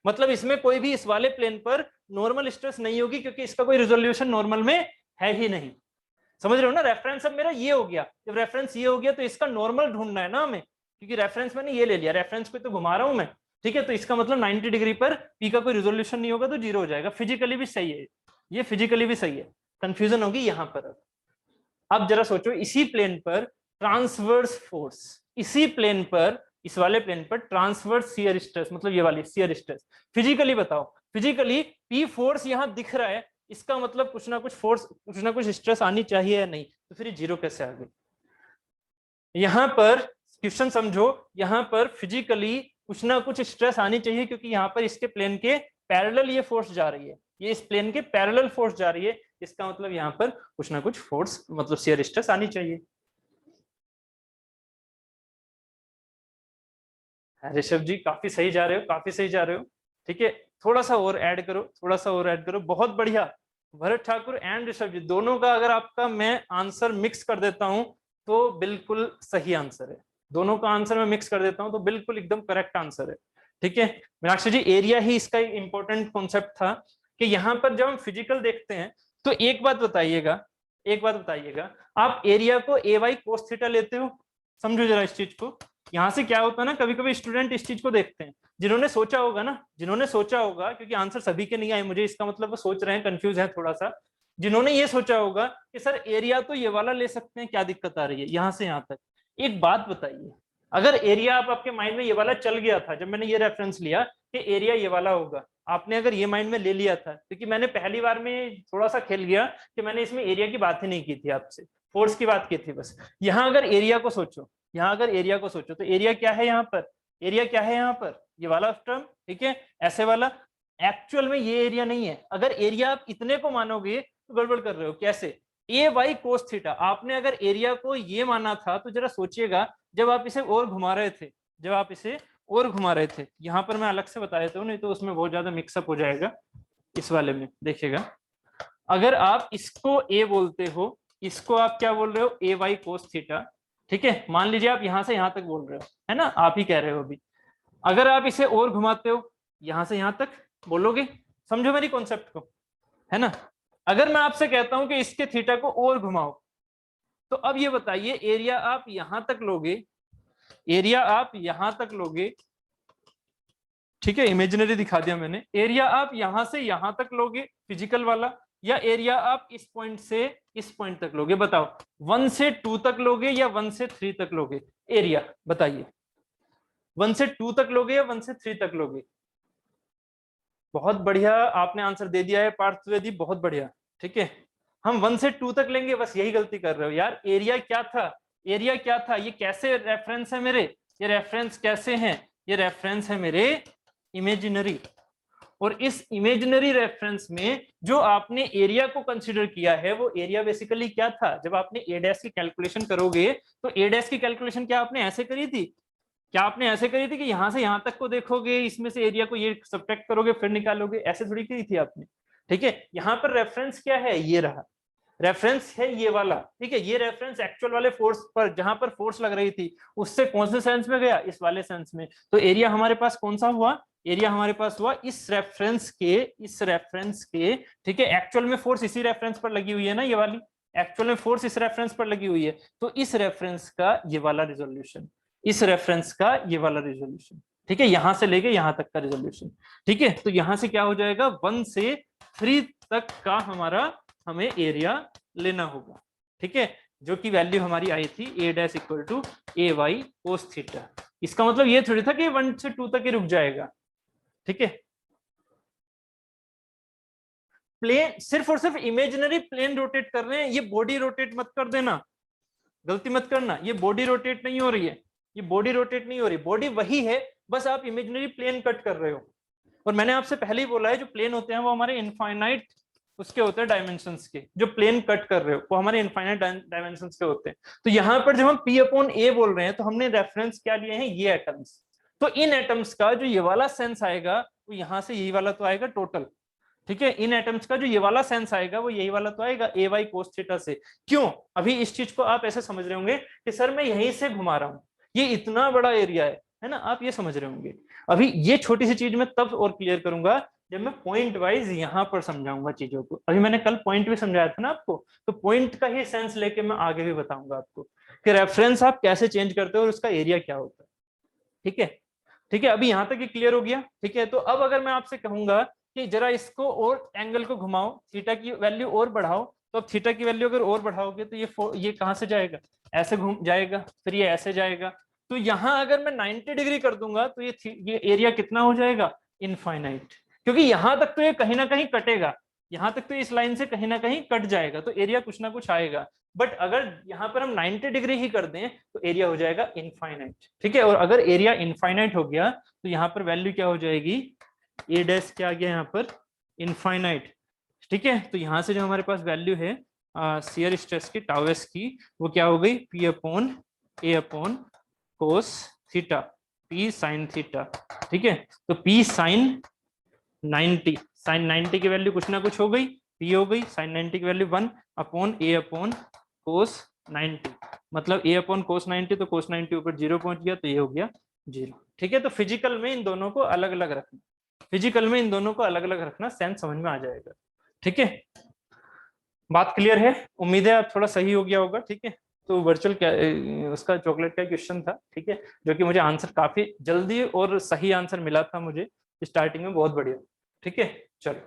Speaker 1: मतलब इसमें कोई भी इस वाले प्लेन पर नॉर्मल स्ट्रेस नहीं होगी, क्योंकि इसका कोई रिजोल्यूशन नॉर्मल में है ही नहीं। समझ रहे हो ना, रेफरेंस अब मेरा ये हो गया, जब रेफरेंस ये हो गया तो इसका नॉर्मल ढूंढना है ना हमें, क्योंकि रेफरेंस मैंने ये ले लिया, रेफरेंस को तो घुमा रहा हूं मैं, ठीक है। तो इसका मतलब 90 डिग्री पर पी का कोई रिजोल्यूशन नहीं होगा, तो 0 हो जाएगा। फिजिकली भी सही है, ये फिजिकली भी सही है, कंफ्यूजन होगी यहाँ पर। अब जरा सोचो, इसी प्लेन पर ट्रांसवर्स फोर्स, इसी प्लेन पर, इस वाले प्लेन पर ट्रांसवर्स शियर स्ट्रेस, मतलब ये वाली शियर स्ट्रेस, फिजिकली बताओ, फिजिकली पी फोर्स यहां दिख रहा है, इसका मतलब कुछ ना कुछ फोर्स, कुछ ना कुछ स्ट्रेस आनी चाहिए या नहीं, तो फिर 0 कैसे आ गई। यहां पर क्वेश्चन समझो, यहां पर फिजिकली कुछ ना कुछ स्ट्रेस आनी चाहिए, क्योंकि यहां पर इसके प्लेन के पैरेलल ये फोर्स जा रही है, ये इस प्लेन के पैरेलल फोर्स जा रही है, इसका मतलब यहां पर कुछ ना कुछ फोर्स मतलब शियर स्ट्रेस आनी चाहिए। ऋषभ जी काफी सही जा रहे हो, काफी सही जा रहे हो, ठीक है। थोड़ा सा और ऐड करो, थोड़ा सा और ऐड करो, बहुत बढ़िया। भरत ठाकुर एंड ऋषभ जी दोनों का अगर आपका मैं आंसर मिक्स कर देता हूं तो बिल्कुल सही आंसर है, दोनों का आंसर मैं मिक्स कर देता हूं तो बिल्कुल एकदम करेक्ट आंसर है, ठीक है। मीनाक्षी जी एरिया ही इसका इंपॉर्टेंट कॉन्सेप्ट था, कि यहाँ पर जब हम फिजिकल देखते हैं तो एक बात बताइएगा, एक बात बताइएगा, आप एरिया को ए वाई कोस थीटा लेते हो, समझो जरा इस चीज को। यहाँ से क्या होता है ना, कभी कभी स्टूडेंट इस चीज को देखते हैं, जिन्होंने सोचा होगा ना, जिन्होंने सोचा होगा, क्योंकि आंसर सभी के नहीं आए मुझे, इसका मतलब वो सोच रहे हैं, कंफ्यूज है थोड़ा सा, जिन्होंने ये सोचा होगा कि सर एरिया तो ये वाला ले सकते हैं, क्या दिक्कत आ रही है यहाँ से यहाँ तक। एक बात बताइए, अगर एरिया आपके माइंड में ये वाला चल गया था, जब मैंने ये रेफरेंस लिया कि एरिया ये वाला होगा, आपने अगर ये माइंड में ले लिया था, क्योंकि मैंने पहली बार में थोड़ा सा खेल गया कि मैंने इसमें एरिया की बात ही नहीं की थी आपसे, फोर्स की बात की थी बस। यहाँ अगर एरिया को सोचो, यहाँ अगर एरिया को सोचो तो एरिया क्या है यहाँ पर, एरिया क्या है यहाँ पर, ये वाला टर्म, ठीक है, ऐसे वाला। एक्चुअल में ये एरिया नहीं है, अगर एरिया आप इतने को मानोगे तो गड़बड़ कर रहे हो। कैसे, ए वाई कोस थीटा। आपने अगर एरिया को ये माना था तो जरा सोचिएगा, जब आप इसे और घुमा रहे थे, जब आप इसे और घुमा रहे थे, यहाँ पर मैं अलग से बता देता हूँ नहीं तो उसमें बहुत ज्यादा मिक्सअप हो जाएगा। इस वाले में देखिएगा, अगर आप इसको ए बोलते हो, इसको आप क्या बोल रहे हो, ए वाई कोस थीटा, ठीक है। मान लीजिए आप यहां से यहां तक बोल रहे हो, है ना, आप ही कह रहे हो अभी। अगर आप इसे और घुमाते हो, यहां से यहां तक बोलोगे, समझो मेरी कॉन्सेप्ट को, है ना। अगर मैं आपसे कहता हूं कि इसके थीटा को और घुमाओ, तो अब ये बताइए, एरिया आप यहां तक लोगे, एरिया आप यहां तक लोगे, ठीक है, इमेजिनरी दिखा दिया मैंने। एरिया आप यहां से यहां तक लोगे फिजिकल वाला, या एरिया आप इस पॉइंट से इस पॉइंट तक लोगे, बताओ। 1 से 2 तक लोगे या 1 से 3 तक लोगे, एरिया बताइए। 1 से 2 तक लोगे या 1 से 3 तक लोगे? बहुत बढ़िया, आपने आंसर दे दिया है पार्थ द्विवेदी, बहुत बढ़िया, ठीक है। हम 1 से 2 तक लेंगे, बस यही गलती कर रहे हो यार। एरिया क्या था, एरिया क्या था, ये कैसे रेफरेंस है मेरे, ये रेफरेंस कैसे हैं, ये रेफरेंस है मेरे इमेजिनरी। और इस इमेजिनरी रेफरेंस में जो आपने एरिया को कंसीडर किया है, वो एरिया बेसिकली क्या था। जब आपने ए डैश की कैलकुलेशन करोगे, तो ए डैश की कैलकुलेशन क्या आपने ऐसे करी थी, क्या आपने ऐसे करी थी कि यहां से यहां तक को देखोगे, इसमें से एरिया को ये सब्ट्रैक्ट करोगे फिर निकालोगे, ऐसे थोड़ी करी थी आपने, ठीक है। यहाँ पर रेफरेंस क्या है, ये रहा रेफरेंस है, ये वाला, ठीक है। ये रेफरेंस एक्चुअल वाले फोर्स पर, जहां पर फोर्स लग रही थी, उससे कौन से सेंस में गया, इस वाले सेंस में। तो एरिया हमारे पास कौन सा हुआ, एरिया हमारे पास हुआ इस रेफरेंस के, इस रेफरेंस के, ठीक है। एक्चुअल में फोर्स इसी रेफरेंस पर लगी हुई है ना, ये वाली एक्चुअल में फोर्स इस रेफरेंस पर लगी हुई है, तो इस रेफरेंस का ये वाला रिजोल्यूशन, इस रेफरेंस का ये वाला रिजोल्यूशन, ठीक है। यहां से लेके यहां तक का रिजोल्यूशन, ठीक है। तो यहां से क्या हो जाएगा, 1 से 3 तक का हमारा हमें एरिया लेना होगा, ठीक है। जो कि वैल्यू हमारी आई थी A dash equal to A by cos theta. इसका मतलब ये थोड़ी था कि 1 से 2 तक ही रुक जाएगा, ठीक है। प्लेन सिर्फ और सिर्फ इमेजिनरी प्लेन रोटेट कर रहे हैं, ये बॉडी रोटेट मत कर देना, गलती मत करना। ये बॉडी रोटेट नहीं हो रही है, ये बॉडी रोटेट नहीं हो रही, बॉडी वही है, बस आप इमेजिनरी प्लेन कट कर रहे हो। और मैंने आपसे पहले ही बोला है, जो प्लेन होते हैं वो हमारे इनफाइनाइट उसके होते हैं डायमेंशंस के, जो प्लेन कट कर रहे हो वो हमारे इनफाइनाइट डायमेंशंस के होते हैं। तो यहाँ पर जब हम पी अपॉन ए बोल रहे हैं, तो हमने रेफरेंस क्या लिए हैं, ये एटम्स। तो इन एटम्स का जो ये वाला सेंस आएगा, वो यहाँ से यही वाला तो आएगा टोटल, ठीक है। इन एटम्स का जो ये वाला सेंस आएगा, वो यही वाला तो आएगा ए वाई कोस थीटा से। क्यों, अभी इस चीज को आप ऐसे समझ रहे होंगे कि सर मैं यहीं से घुमा रहा हूं, ये इतना बड़ा एरिया है ना, आप ये समझ रहे होंगे। अभी ये छोटी सी चीज मैं तब और क्लियर करूंगा जब मैं पॉइंट वाइज यहां पर समझाऊंगा चीजों को। अभी मैंने कल पॉइंट भी समझाया था ना आपको, तो पॉइंट का ही सेंस लेके मैं आगे भी बताऊंगा आपको कि रेफरेंस आप कैसे चेंज करते हो और उसका एरिया क्या होता है, ठीक है। ठीक है, अभी यहां तक ये क्लियर हो गया, ठीक है। तो अब अगर मैं आपसे कहूंगा कि जरा इसको और एंगल को घुमाओ, थीटा की वैल्यू और बढ़ाओ, तो अब थीटा की वैल्यू अगर और बढ़ाओगे तो ये कहां से जाएगा, ऐसे घूम जाएगा, फिर ये ऐसे जाएगा। तो यहां अगर मैं 90 डिग्री कर दूंगा तो ये एरिया कितना हो जाएगा, इनफाइनाइट। क्योंकि यहां तक तो ये कहीं ना कहीं कटेगा, यहां तक तो इस लाइन से कहीं ना कहीं कट जाएगा, तो एरिया कुछ ना कुछ आएगा। बट अगर यहाँ पर हम 90 डिग्री ही कर दें तो एरिया हो जाएगा इनफाइनाइट, ठीक है। और अगर एरिया इनफाइनाइट हो गया तो यहाँ पर वैल्यू क्या हो जाएगी, ए डैश क्या आ गया यहाँ पर, इनफाइनाइट, ठीक है। तो यहाँ से जो हमारे पास वैल्यू है शियर स्ट्रेस की टाउ एस की, वो क्या हो गई, P upon A upon cos theta, P sine theta, ठीक है। तो पी साइन 90, साइन 90 की वैल्यू कुछ ना कुछ हो गई, पी हो गई, साइन 90 की वैल्यू 1 अपॉन ए अपॉन कोस 90, मतलब ए अपॉन कोस 90, तो कोस 90 ऊपर 0 पहुंच गया, तो ये हो गया 0, ठीक है। तो फिजिकल में इन दोनों को अलग अलग रखना, फिजिकल में इन दोनों को अलग अलग रखना, सेंस समझ में आ जाएगा, ठीक है। बात क्लियर है, उम्मीद है आप थोड़ा सही हो गया होगा, ठीक है। तो वर्चुअल क्या उसका चॉकलेट का क्वेश्चन था, ठीक है, जो कि मुझे आंसर काफी जल्दी और सही आंसर मिला था मुझे स्टार्टिंग में, बहुत बढ़िया, ठीक है। चलो,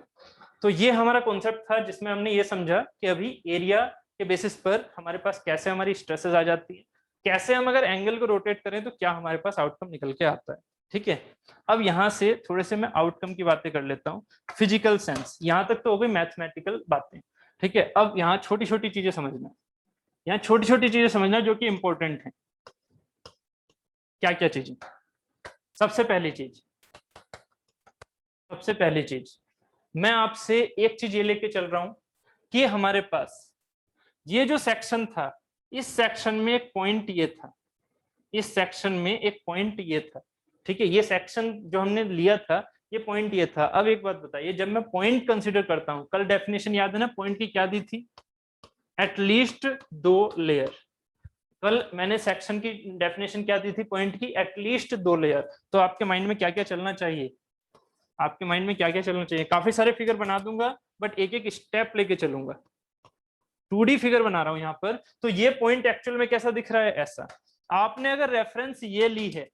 Speaker 1: तो ये हमारा कॉन्सेप्ट था जिसमें हमने ये समझा कि अभी एरिया के बेसिस पर हमारे पास कैसे हमारी स्ट्रेसेस आ जाती है, कैसे हम अगर एंगल को रोटेट करें तो क्या हमारे पास आउटकम निकल के आता है, ठीक है। अब यहाँ से थोड़े से मैं आउटकम की बातें कर लेता हूँ, फिजिकल सेंस, यहाँ तक तो हो गई मैथमेटिकल बातें, ठीक है। अब यहाँ छोटी छोटी चीजें समझना, यहाँ छोटी छोटी चीजें समझना जो कि इंपॉर्टेंट है। क्या क्या चीजें, सबसे पहली चीज, सबसे पहली चीज मैं आपसे एक चीज ये लेके चल रहा हूं कि हमारे पास ये जो सेक्शन था, इस सेक्शन में एक पॉइंट ये था, इस सेक्शन में एक पॉइंट ये था, ठीक है। ये सेक्शन जो हमने लिया था, ये पॉइंट ये था। अब एक बात बताइए, जब मैं पॉइंट कंसीडर करता हूं, कल डेफिनेशन याद है ना पॉइंट की क्या दी थी? At least 2 layer. कल मैंने सेक्शन की डेफिनेशन क्या दी थी पॉइंट की? At least 2 layer. तो आपके माइंड में क्या क्या चलना चाहिए? आपके माइंड में क्या क्या चलना चाहिए? काफी सारे फिगर बना दूंगा, बट एक एक स्टेप लेके चलूंगा। 2D फिगर बना रहा हूं यहाँ पर। तो ये पॉइंट एक्चुअल में कैसा दिख रहा है? ऐसा। आपने अगर रेफरेंस ये ली है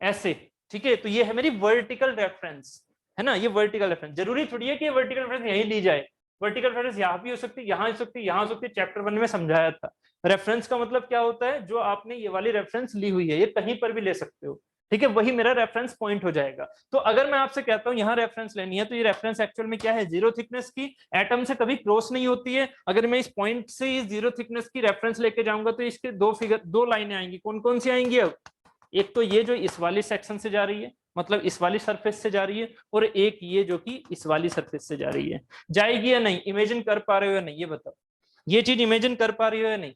Speaker 1: ऐसे, ठीक है, तो ये है मेरी वर्टिकल रेफरेंस, है ना। ये वर्टिकल रेफरेंस, जरूरी थोड़ी है कि ये वर्टिकल रेफरेंस यही ली जाए। वर्टिकल रेफरेंस यहाँ भी हो सकती है, यहाँ हो सकती है, यहाँ हो सकती है। चैप्टर 1 में समझाया था। रेफरेंस का मतलब क्या होता है? जो आपने ये वाली रेफरेंस ली हुई है, ये कहीं पर भी ले सकते हो, ठीक है, वही मेरा रेफरेंस पॉइंट हो जाएगा। तो अगर मैं आपसे कहता हूं यहाँ रेफरेंस लेनी है, तो ये रेफरेंस एक्चुअल में क्या है? जीरो थिकनेस की, एटम से कभी क्रॉस नहीं होती है। अगर मैं इस पॉइंट से इस जीरो थिकनेस की रेफरेंस लेके जाऊंगा, तो इसके दो लाइनें आएंगी। कौन कौन सी आएंगी? अब एक तो ये जो इस वाली सेक्शन से जा रही है, मतलब इस वाली सरफेस से जा रही है, और एक ये जो कि इस वाली सरफेस से जा रही है। जाएगी या नहीं? इमेजिन कर पा रहे हो या नहीं, ये बताओ। ये चीज इमेजिन कर पा रही हो या नहीं?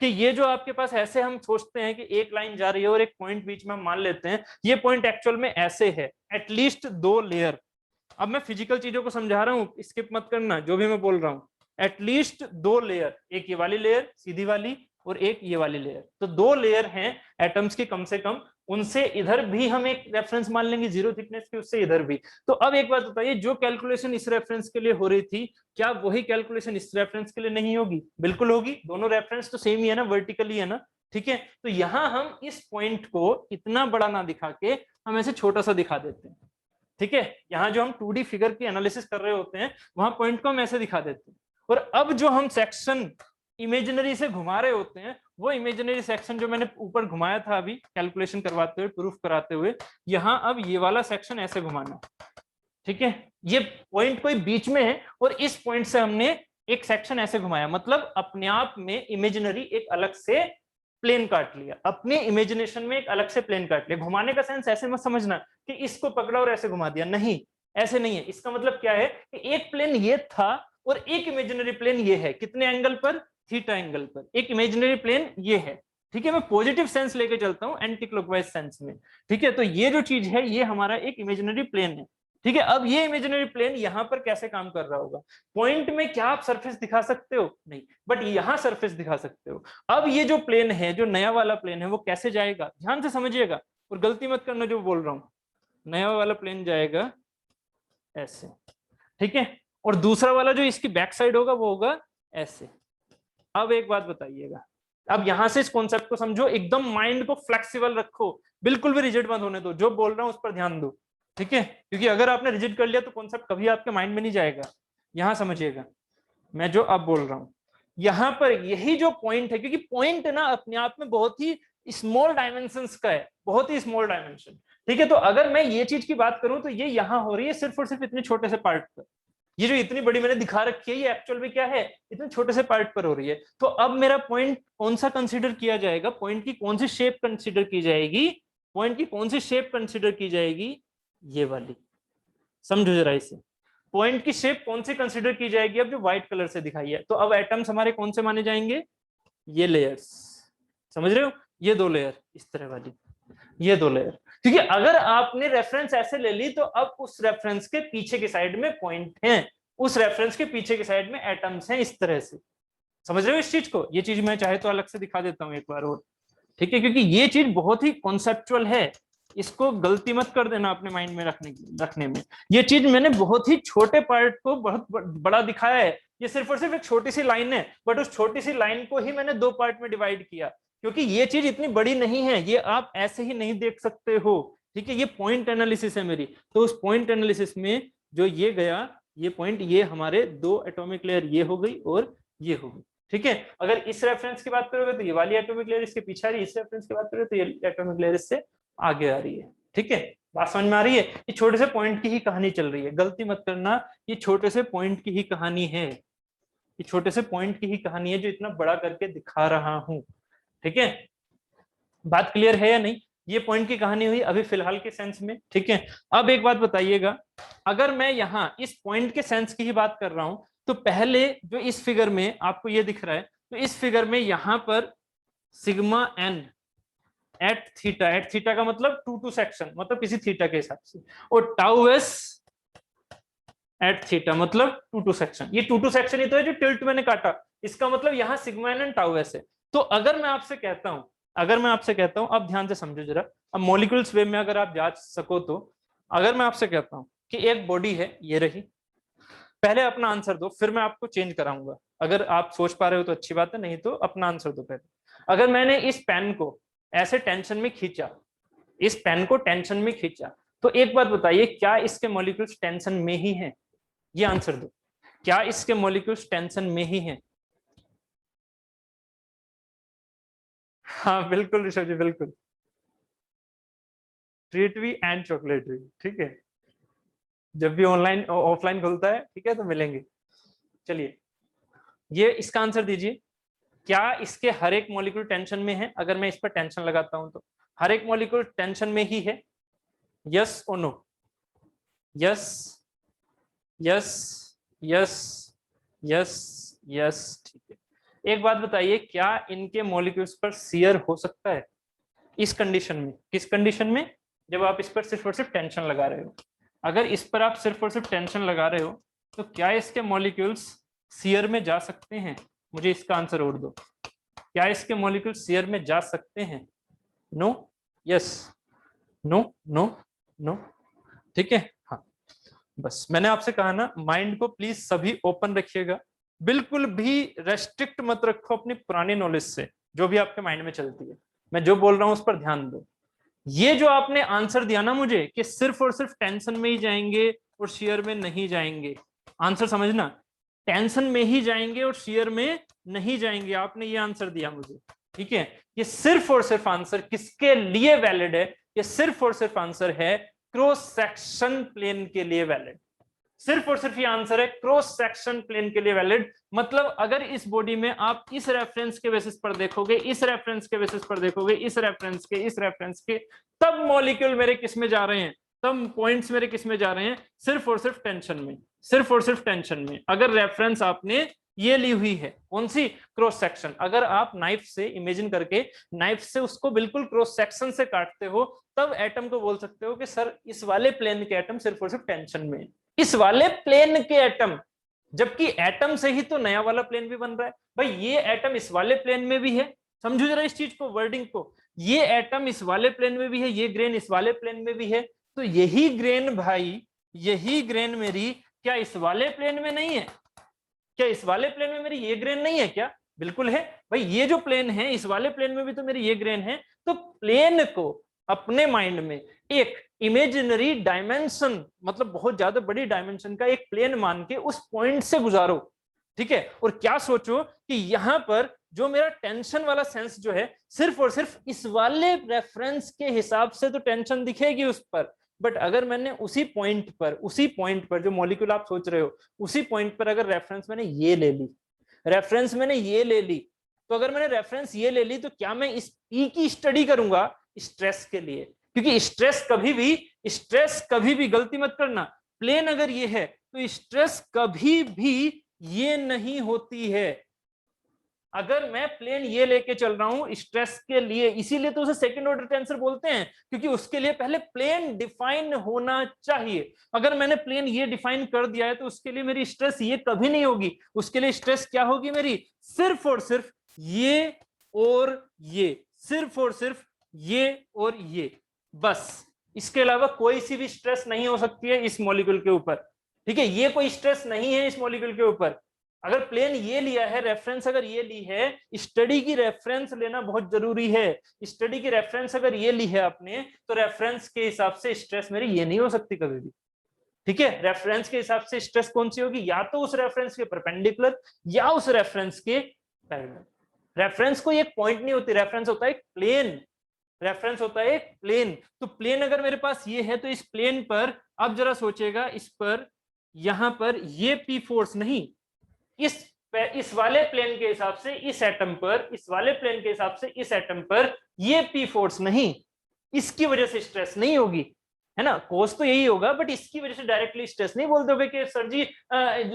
Speaker 1: कि ये जो आपके पास ऐसे हम सोचते हैं कि एक लाइन जा रही है और एक पॉइंट बीच में हम मान लेते हैं, ये पॉइंट एक्चुअल में ऐसे है, एटलीस्ट 2 लेयर। अब मैं फिजिकल चीजों को समझा रहा हूँ, स्किप मत करना जो भी मैं बोल रहा हूँ। एटलीस्ट 2 लेयर, एक ये वाली लेयर सीधी वाली और एक ये वाली लेयर, तो 2 लेयर हैं एटम्स की कम से कम। उनसे इधर भी हम एक रेफरेंस मान लेंगे जीरो थिकनेस की, उससे इधर भी। तो अब एक बात बताइए, जो कैलकुलेशन इस रेफरेंस के लिए हो रही थी, क्या वही कैलकुलेशन इस रेफरेंस के लिए नहीं होगी? बिल्कुल होगी। दोनों रेफरेंस तो सेम ही है ना, वर्टिकली है ना, ठीक है। तो यहां हम इस पॉइंट को इतना बड़ा ना दिखा के हम ऐसे छोटा सा दिखा देते हैं, ठीक है। यहाँ जो हम 2D फिगर की एनालिसिस कर रहे होते हैं, वहां पॉइंट को हम ऐसे दिखा देते हैं। और अब जो हम सेक्शन इमेजिनरी से घुमा रहे होते हैं, वो इमेजिनरी सेक्शन जो मैंने ऊपर घुमाया था अभी कैलकुलेशन करवाते हुए, प्रूफ कराते हुए, यहाँ अब ये वाला सेक्शन ऐसे घुमाना, ठीक है। ये पॉइंट कोई बीच में है और इस पॉइंट से हमने एक सेक्शन ऐसे घुमाया, मतलब अपने आप में इमेजिनरी एक अलग से प्लेन काट लिया, अपने इमेजिनेशन में एक अलग से प्लेन काट लिया। घुमाने का सेंस ऐसे मत समझना कि इसको पकड़ा और ऐसे घुमा दिया, नहीं, ऐसे नहीं है। इसका मतलब क्या है कि एक प्लेन ये था और एक इमेजिनरी प्लेन ये है। कितने एंगल पर? थीटा एंगल पर। एक इमेजिनरी प्लेन ये है, ठीक है। मैं पॉजिटिव सेंस लेके चलता हूं, एंटी क्लॉकवाइज सेंस में, ठीक है। तो ये जो चीज है, ये हमारा एक इमेजिनरी प्लेन है, ठीक है। अब ये इमेजिनरी प्लेन यहाँ पर कैसे काम कर रहा होगा? पॉइंट में क्या आप सरफेस दिखा सकते हो? नहीं, बट यहाँ सरफेस दिखा सकते हो। अब ये जो प्लेन है, जो नया वाला प्लेन है, वो कैसे जाएगा? ध्यान से समझिएगा और गलती मत करना जो बोल रहा हूं। नया वाला प्लेन जाएगा ऐसे, ठीक है, और दूसरा वाला जो इसकी बैक साइड होगा वो होगा ऐसे। अब एक बात बताइएगा, अब यहां से इस कॉन्सेप्ट को समझो, एकदम माइंड को फ्लेक्सिबल रखो, बिल्कुल भी रिजिड मत होने दो। जो बोल रहा हूं उस पर ध्यान दो, ठीक है, क्योंकि अगर आपने रिजिड कर लिया तो कॉन्सेप्ट कभी आपके माइंड में नहीं जाएगा। यहां समझिएगा मैं जो अब बोल रहा हूं, यहां पर यही जो पॉइंट है, क्योंकि पॉइंट ना अपने आप में बहुत ही स्मॉल डायमेंशंस का है, बहुत ही स्मॉल डायमेंशन, ठीक है। तो अगर मैं ये चीज की बात करूं तो ये यहां हो रही है सिर्फ और सिर्फ इतने छोटे से पार्ट पर। ये जो इतनी बड़ी मैंने दिखा रखी है, ये एक्चुअल में क्या है? इतने छोटे से पार्ट पर हो रही है। तो अब मेरा पॉइंट कौन सा कंसीडर किया जाएगा? पॉइंट की कौन सी शेप कंसीडर की जाएगी? पॉइंट की कौन सी शेप कंसीडर की जाएगी? ये वाली। समझो जरा इसे, पॉइंट की शेप कौन सी कंसीडर की जाएगी? अब जो व्हाइट कलर से दिखाई है, तो अब एटम्स हमारे कौन से माने जाएंगे? ये लेयर्स, समझ रहे हो? ये 2 लेयर, इस तरह वाली ये 2 लेयर। क्योंकि अगर आपने रेफरेंस ऐसे ले ली, तो अब उस रेफरेंस के पीछे की साइड में पॉइंट है, उस रेफरेंस के पीछे की साइड में एटम्स हैं, इस तरह से। समझ रहे हो इस चीज को? ये चीज मैं चाहे तो अलग से दिखा देता हूं एक बार और, ठीक है, क्योंकि ये चीज बहुत ही कॉन्सेप्चुअल है। इसको गलती मत कर देना अपने माइंड में रखने में। ये चीज मैंने बहुत ही छोटे पार्ट को बहुत बड़ा दिखाया है। ये सिर्फ और सिर्फ एक छोटी सी लाइन है, बट उस छोटी सी लाइन को ही मैंने 2 पार्ट में डिवाइड किया, क्योंकि ये चीज इतनी बड़ी नहीं है, ये आप ऐसे ही नहीं देख सकते हो, ठीक है। ये पॉइंट एनालिसिस है मेरी, तो उस पॉइंट एनालिसिस में जो ये गया, ये पॉइंट, ये हमारे 2 एटॉमिक लेयर ये हो गई और ये हो गई, ठीक है। अगर इस रेफरेंस की बात करोगे तो ये वाली एटॉमिक लेयर इसके पीछे आ रही है, इस रेफरेंस की बात करोगे तो ये एटॉमिक लेयर इससे आगे आ रही है, ठीक है। बात समझ में आ रही है? ये छोटे से पॉइंट की ही कहानी चल रही है, गलती मत करना, ये छोटे से पॉइंट की ही कहानी है, ये छोटे से पॉइंट की ही कहानी है जो इतना बड़ा करके दिखा रहा हूं, ठीक है। बात क्लियर है या नहीं? ये पॉइंट की कहानी हुई अभी फिलहाल के सेंस में, ठीक है। अब एक बात बताइएगा, अगर मैं यहाँ इस पॉइंट के सेंस की ही बात कर रहा हूं, तो पहले जो इस फिगर में आपको ये दिख रहा है, तो इस फिगर में यहां पर सिग्मा एन एट थीटा का मतलब 2 सेक्शन, मतलब किसी थीटा के हिसाब से, और टाउ एस एट थीटा मतलब 2 सेक्शन। ये 2 सेक्शन ही तो है जो टिल्ट मैंने काटा, इसका मतलब यहाँ sigma N and tau S है। तो अगर मैं आपसे कहता हूं, अब ध्यान से समझो जरा, अब मॉलिक्यूल्स वे में अगर आप जांच सको तो, अगर मैं आपसे कहता हूं कि एक बॉडी है, ये रही, पहले अपना आंसर दो, फिर मैं आपको चेंज कराऊंगा। अगर आप सोच पा रहे हो तो अच्छी बात है, नहीं तो अपना आंसर दो पहले। अगर मैंने इस पेन को ऐसे टेंशन में खींचा, इस पेन को टेंशन में खींचा, तो एक बात बताइए, क्या इसके मॉलिक्यूल्स टेंशन में ही हैं? ये आंसर दो, क्या इसके मॉलिक्यूल्स टेंशन में ही हैं? हाँ बिल्कुल ऋषभ जी, बिल्कुल। ट्रीट भी एंड चॉकलेट भी, ठीक है। जब भी ऑनलाइन ऑफलाइन खुलता है, ठीक है, तो मिलेंगे। चलिए, ये इसका आंसर दीजिए, क्या इसके हर एक मॉलिक्यूल टेंशन में है? अगर मैं इस पर टेंशन लगाता हूं तो हर एक मॉलिक्यूल टेंशन में ही है, यस और no? Yes, yes, yes, yes, yes, ठीक है। एक बात बताइए, क्या इनके मॉलिक्यूल्स पर शियर हो सकता है? इस कंडीशन में, किस कंडीशन में? जब आप इस पर सिर्फ और सिर्फ टेंशन लगा रहे हो। अगर इस पर आप सिर्फ और सिर्फ टेंशन लगा रहे हो, तो क्या इसके मॉलिक्यूल्स शियर में जा सकते हैं? मुझे इसका आंसर और दो, क्या इसके मॉलिक्यूल्स शियर में जा सकते हैं? No, yes, no, no, no, ठीक है। हाँ, बस मैंने आपसे कहा ना, माइंड को प्लीज सभी ओपन रखिएगा, बिल्कुल भी रेस्ट्रिक्ट मत रखो अपनी पुरानी नॉलेज से, जो भी आपके माइंड में चलती है। मैं जो बोल रहा हूं उस पर ध्यान दो। ये जो आपने आंसर दिया ना मुझे कि सिर्फ और सिर्फ टेंशन में ही जाएंगे और शेयर में नहीं जाएंगे, आंसर समझना, टेंशन में ही जाएंगे और शेयर में नहीं जाएंगे, आपने ये आंसर दिया मुझे, ठीक है। ये सिर्फ और सिर्फ आंसर किसके लिए वैलिड है? ये सिर्फ और सिर्फ आंसर है क्रॉस सेक्शन प्लेन के लिए वैलिड। सिर्फ और सिर्फ ये आंसर है क्रॉस सेक्शन प्लेन के लिए वैलिड। मतलब अगर इस बॉडी में आप इस रेफरेंस के बेसिस पर देखोगे, इस रेफरेंस के बेसिस पर देखोगे, इस रेफरेंस के, इस रेफरेंस के, तब मॉलिक्यूल मेरे किस में जा रहे हैं, तब पॉइंट्स मेरे किस में जा रहे हैं? सिर्फ और सिर्फ टेंशन में, सिर्फ और सिर्फ टेंशन में। अगर रेफरेंस आपने ये ली हुई है, कौन सी? Cross section. अगर आप नाइफ से इमेजिन करके, नाइफ से उसको बिल्कुल क्रॉस सेक्शन से काटते हो, तब एटम को बोल सकते हो कि सर इस वाले प्लेन के एटम सिर्फ और सिर्फ टेंशन में, इस वाले प्लेन के एटम। जबकि एटम से ही तो नया वाला प्लेन भी बन रहा है भाई, ये एटम इस वाले प्लेन में भी है, समझो जरा इस चीज को, वर्डिंग को, ये एटम इस वाले प्लेन में भी है, ये ग्रेन इस वाले प्लेन में भी है, तो यही ग्रेन भाई, यही ग्रेन मेरी क्या इस वाले प्लेन में नहीं है? क्या इस वाले प्लेन में मेरी ये ग्रेन नहीं है क्या? बिल्कुल है भाई, ये जो प्लेन है इस वाले प्लेन में भी तो मेरी ये ग्रेन है। तो प्लेन को अपने माइंड में एक इमेजिनरी डायमेंशन, मतलब बहुत ज्यादा बड़ी डायमेंशन का एक प्लेन मान के उस पॉइंट से गुजारो, ठीक है। और क्या सोचो कि यहां पर जो मेरा टेंशन वाला सेंस जो है, सिर्फ और सिर्फ इस वाले रेफरेंस के हिसाब से तो टेंशन दिखेगी उस पर, बट अगर मैंने उसी पॉइंट पर जो मॉलिक्यूल आप सोच रहे हो, उसी पॉइंट पर अगर रेफरेंस मैंने ये ले ली, रेफरेंस मैंने ये ले ली, तो अगर मैंने रेफरेंस ये ले ली, तो क्या मैं इस पी की स्टडी करूंगा स्ट्रेस के लिए? क्योंकि स्ट्रेस कभी भी गलती मत करना, प्लेन अगर ये है तो स्ट्रेस कभी भी ये नहीं होती है। अगर मैं प्लेन ये लेके चल रहा हूं स्ट्रेस के लिए, इसीलिए तो उसे सेकंड ऑर्डर टेंसर बोलते हैं, क्योंकि उसके लिए पहले प्लेन डिफाइन होना चाहिए। अगर मैंने प्लेन ये डिफाइन कर दिया है तो उसके लिए मेरी स्ट्रेस ये कभी नहीं होगी, उसके लिए स्ट्रेस क्या होगी मेरी? सिर्फ और सिर्फ ये और ये, सिर्फ और सिर्फ ये और ये, बस। इसके अलावा कोई सी भी स्ट्रेस नहीं हो सकती है इस मॉलिक्यूल के ऊपर, ठीक है। ये कोई स्ट्रेस नहीं है इस मॉलिक्यूल के ऊपर। अगर प्लेन ये लिया है, रेफरेंस अगर ये ली है, स्टडी की रेफरेंस लेना बहुत जरूरी है। स्टडी की रेफरेंस अगर ये ली है आपने, तो रेफरेंस के हिसाब से स्ट्रेस मेरी ये नहीं हो सकती कभी भी, ठीक है। रेफरेंस के हिसाब से स्ट्रेस कौन सी होगी? या तो उस रेफरेंस के परपेंडिकुलर या उस रेफरेंस के पैरेलल। रेफरेंस कोई एक पॉइंट नहीं होती, रेफरेंस होता है एक प्लेन, रेफरेंस होता है एक प्लेन। तो प्लेन अगर मेरे पास ये है, तो इस प्लेन पर अब जरा सोचेगा, इस पर यहां पर ये पी फोर्स नहीं, इस वाले प्लेन के हिसाब से इस एटम पर, इस वाले प्लेन के हिसाब से इस एटम पर ये पी फोर्स नहीं, इसकी वजह से स्ट्रेस नहीं होगी। है ना, कोस तो यही होगा, बट इसकी वजह से डायरेक्टली स्ट्रेस नहीं बोल दोगे कि सर जी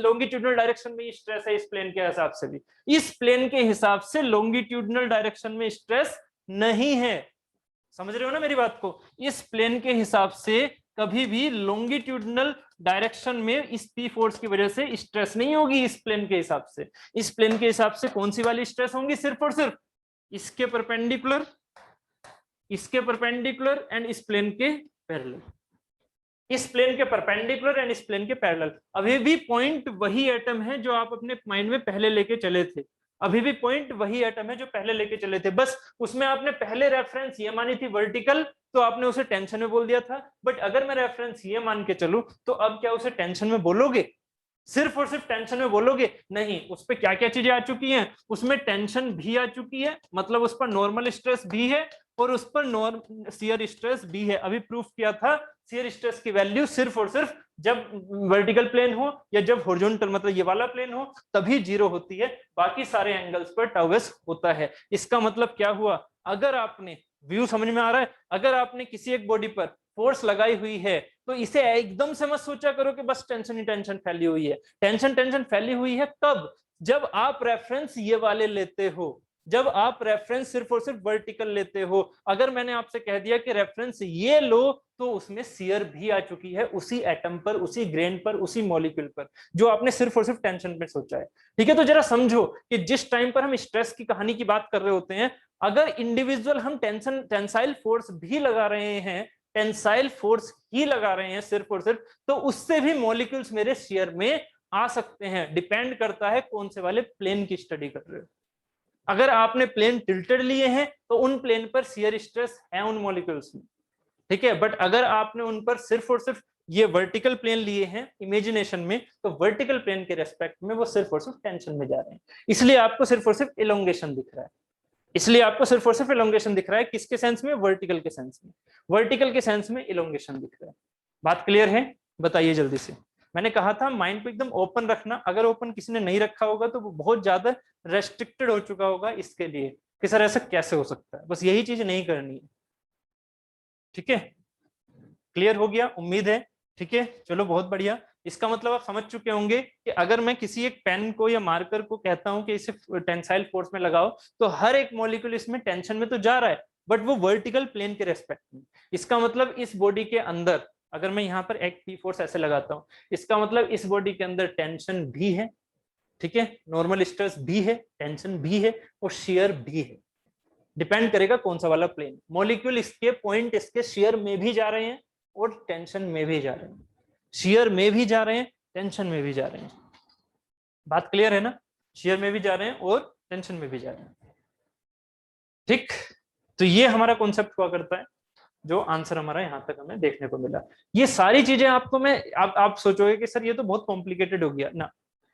Speaker 1: लॉन्गिट्यूडनल डायरेक्शन में स्ट्रेस है इस प्लेन के हिसाब से भी। इस प्लेन के हिसाब से लॉन्गिट्यूडनल डायरेक्शन में स्ट्रेस नहीं है, समझ रहे हो ना मेरी बात को। इस प्लेन के हिसाब से कभी भी लॉन्गिट्यूडनल डायरेक्शन में इस पी फोर्स की वजह से स्ट्रेस नहीं होगी इस प्लेन के हिसाब से। इस प्लेन के हिसाब से कौन सी वाली स्ट्रेस होंगी, सिर्फ और सिर्फ इसके परपेंडिकुलर, इसके परपेंडिकुलर एंड इस प्लेन के पैरेलल, इस प्लेन के परपेंडिकुलर एंड इस प्लेन के पैरेलल। अभी भी पॉइंट वही एटम है जो आप अपने माइंड में पहले लेके चले थे, अभी भी पॉइंट वही एटम है जो पहले लेके चले थे, बस उसमें आपने पहले रेफरेंस ये मानी थी वर्टिकल, तो आपने उसे टेंशन में बोल दिया था। बट अगर मैं रेफरेंस ये मान के चलूं तो अब क्या उसे टेंशन में बोलोगे, सिर्फ और सिर्फ टेंशन में बोलोगे? नहीं, उस पर क्या क्या चीजें आ चुकी हैं, उसमें टेंशन भी आ चुकी है, मतलब उस पर नॉर्मल स्ट्रेस भी है और उस पर शियर स्ट्रेस भी है। अभी प्रूफ किया था शियर स्ट्रेस की वैल्यू सिर्फ और सिर्फ जब वर्टिकल प्लेन हो या जब हॉरिजॉन्टल मतलब ये वाला प्लेन हो तभी 0 होती है, बाकी सारे एंगल्स पर टाउ एस होता है। इसका मतलब क्या हुआ, अगर आपने, व्यू समझ में आ रहा है, अगर आपने किसी एक बॉडी पर फोर्स लगाई हुई है तो इसे एकदम से मत सोचा करो कि बस टेंशन ही टेंशन फैली हुई है। टेंशन टेंशन फैली हुई है कब, जब आप रेफरेंस ये वाले लेते हो, जब आप रेफरेंस सिर्फ और सिर्फ वर्टिकल लेते हो। अगर मैंने आपसे कह दिया कि रेफरेंस ये लो तो उसमें शियर भी आ चुकी है उसी एटम पर, उसी ग्रेन पर, उसी मॉलिक्यूल पर, जो आपने सिर्फ और सिर्फ टेंशन पे सोचा है। ठीक है, तो जरा समझो कि जिस टाइम पर हम स्ट्रेस की कहानी की बात कर रहे होते हैं, अगर इंडिविजुअल हम टेंसाइल फोर्स भी लगा रहे हैं, टेंसाइल फोर्स ही लगा रहे हैं सिर्फ और सिर्फ, तो उससे भी मॉलिक्यूल्स मेरे शियर में आ सकते हैं। डिपेंड करता है कौन से वाले प्लेन की स्टडी कर रहे हो। अगर आपने प्लेन टिल्टेड लिए हैं तो उन प्लेन पर शियर स्ट्रेस है उन मॉलिक्यूल्स में, ठीक है। बट अगर आपने उन पर सिर्फ और सिर्फ ये वर्टिकल प्लेन लिए हैं इमेजिनेशन में, तो वर्टिकल प्लेन के रेस्पेक्ट में वो सिर्फ और सिर्फ टेंशन में जा रहे हैं, इसलिए आपको सिर्फ और सिर्फ इलोंगेशन दिख रहा है। इसलिए आपको सिर्फ और सिर्फ इलोंगेशन दिख रहा है, किसके सेंस में, वर्टिकल के सेंस में। वर्टिकल के सेंस में इलोंगेशन दिख रहा है। बात क्लियर है, बताइए जल्दी से। मैंने कहा था माइंड को एकदम ओपन रखना, अगर ओपन किसी ने नहीं रखा होगा तो वो बहुत ज्यादा रेस्ट्रिक्टेड हो चुका होगा इसके लिए कि सर ऐसा कैसे हो सकता है, बस यही चीज नहीं करनी है। ठीक है, क्लियर हो गया उम्मीद है, ठीक है, चलो बहुत बढ़िया। इसका मतलब आप समझ चुके होंगे कि अगर मैं किसी एक पेन को या मार्कर को कहता हूं कि इसे टेंसाइल फोर्स में लगाओ, तो हर एक मॉलिक्यूल इसमें टेंशन में तो जा रहा है, बट वो वर्टिकल प्लेन के रेस्पेक्ट में। इसका मतलब इस बॉडी के अंदर अगर मैं यहाँ पर एक पी फोर्स ऐसे लगाता हूँ, इसका मतलब इस बॉडी के अंदर टेंशन भी है, ठीक है, नॉर्मल स्ट्रेस भी है, टेंशन भी है और शियर भी है। डिपेंड करेगा कौन सा वाला प्लेन। मॉलिक्यूल इसके पॉइंट इसके शियर में भी जा रहे हैं और टेंशन में भी जा रहे हैं, शियर में भी जा रहे हैं, टेंशन में भी जा रहे हैं। बात क्लियर है ना, शियर में भी जा रहे हैं और टेंशन में भी जा रहे हैं। ठीक, तो ये हमारा कॉन्सेप्ट हुआ करता है, जो आंसर हमारा यहाँ तक हमें देखने को मिला। ये सारी चीजें आपको मैं आप सोचोगे कि सर ये तो बहुत कॉम्प्लिकेटेड हो गया ना,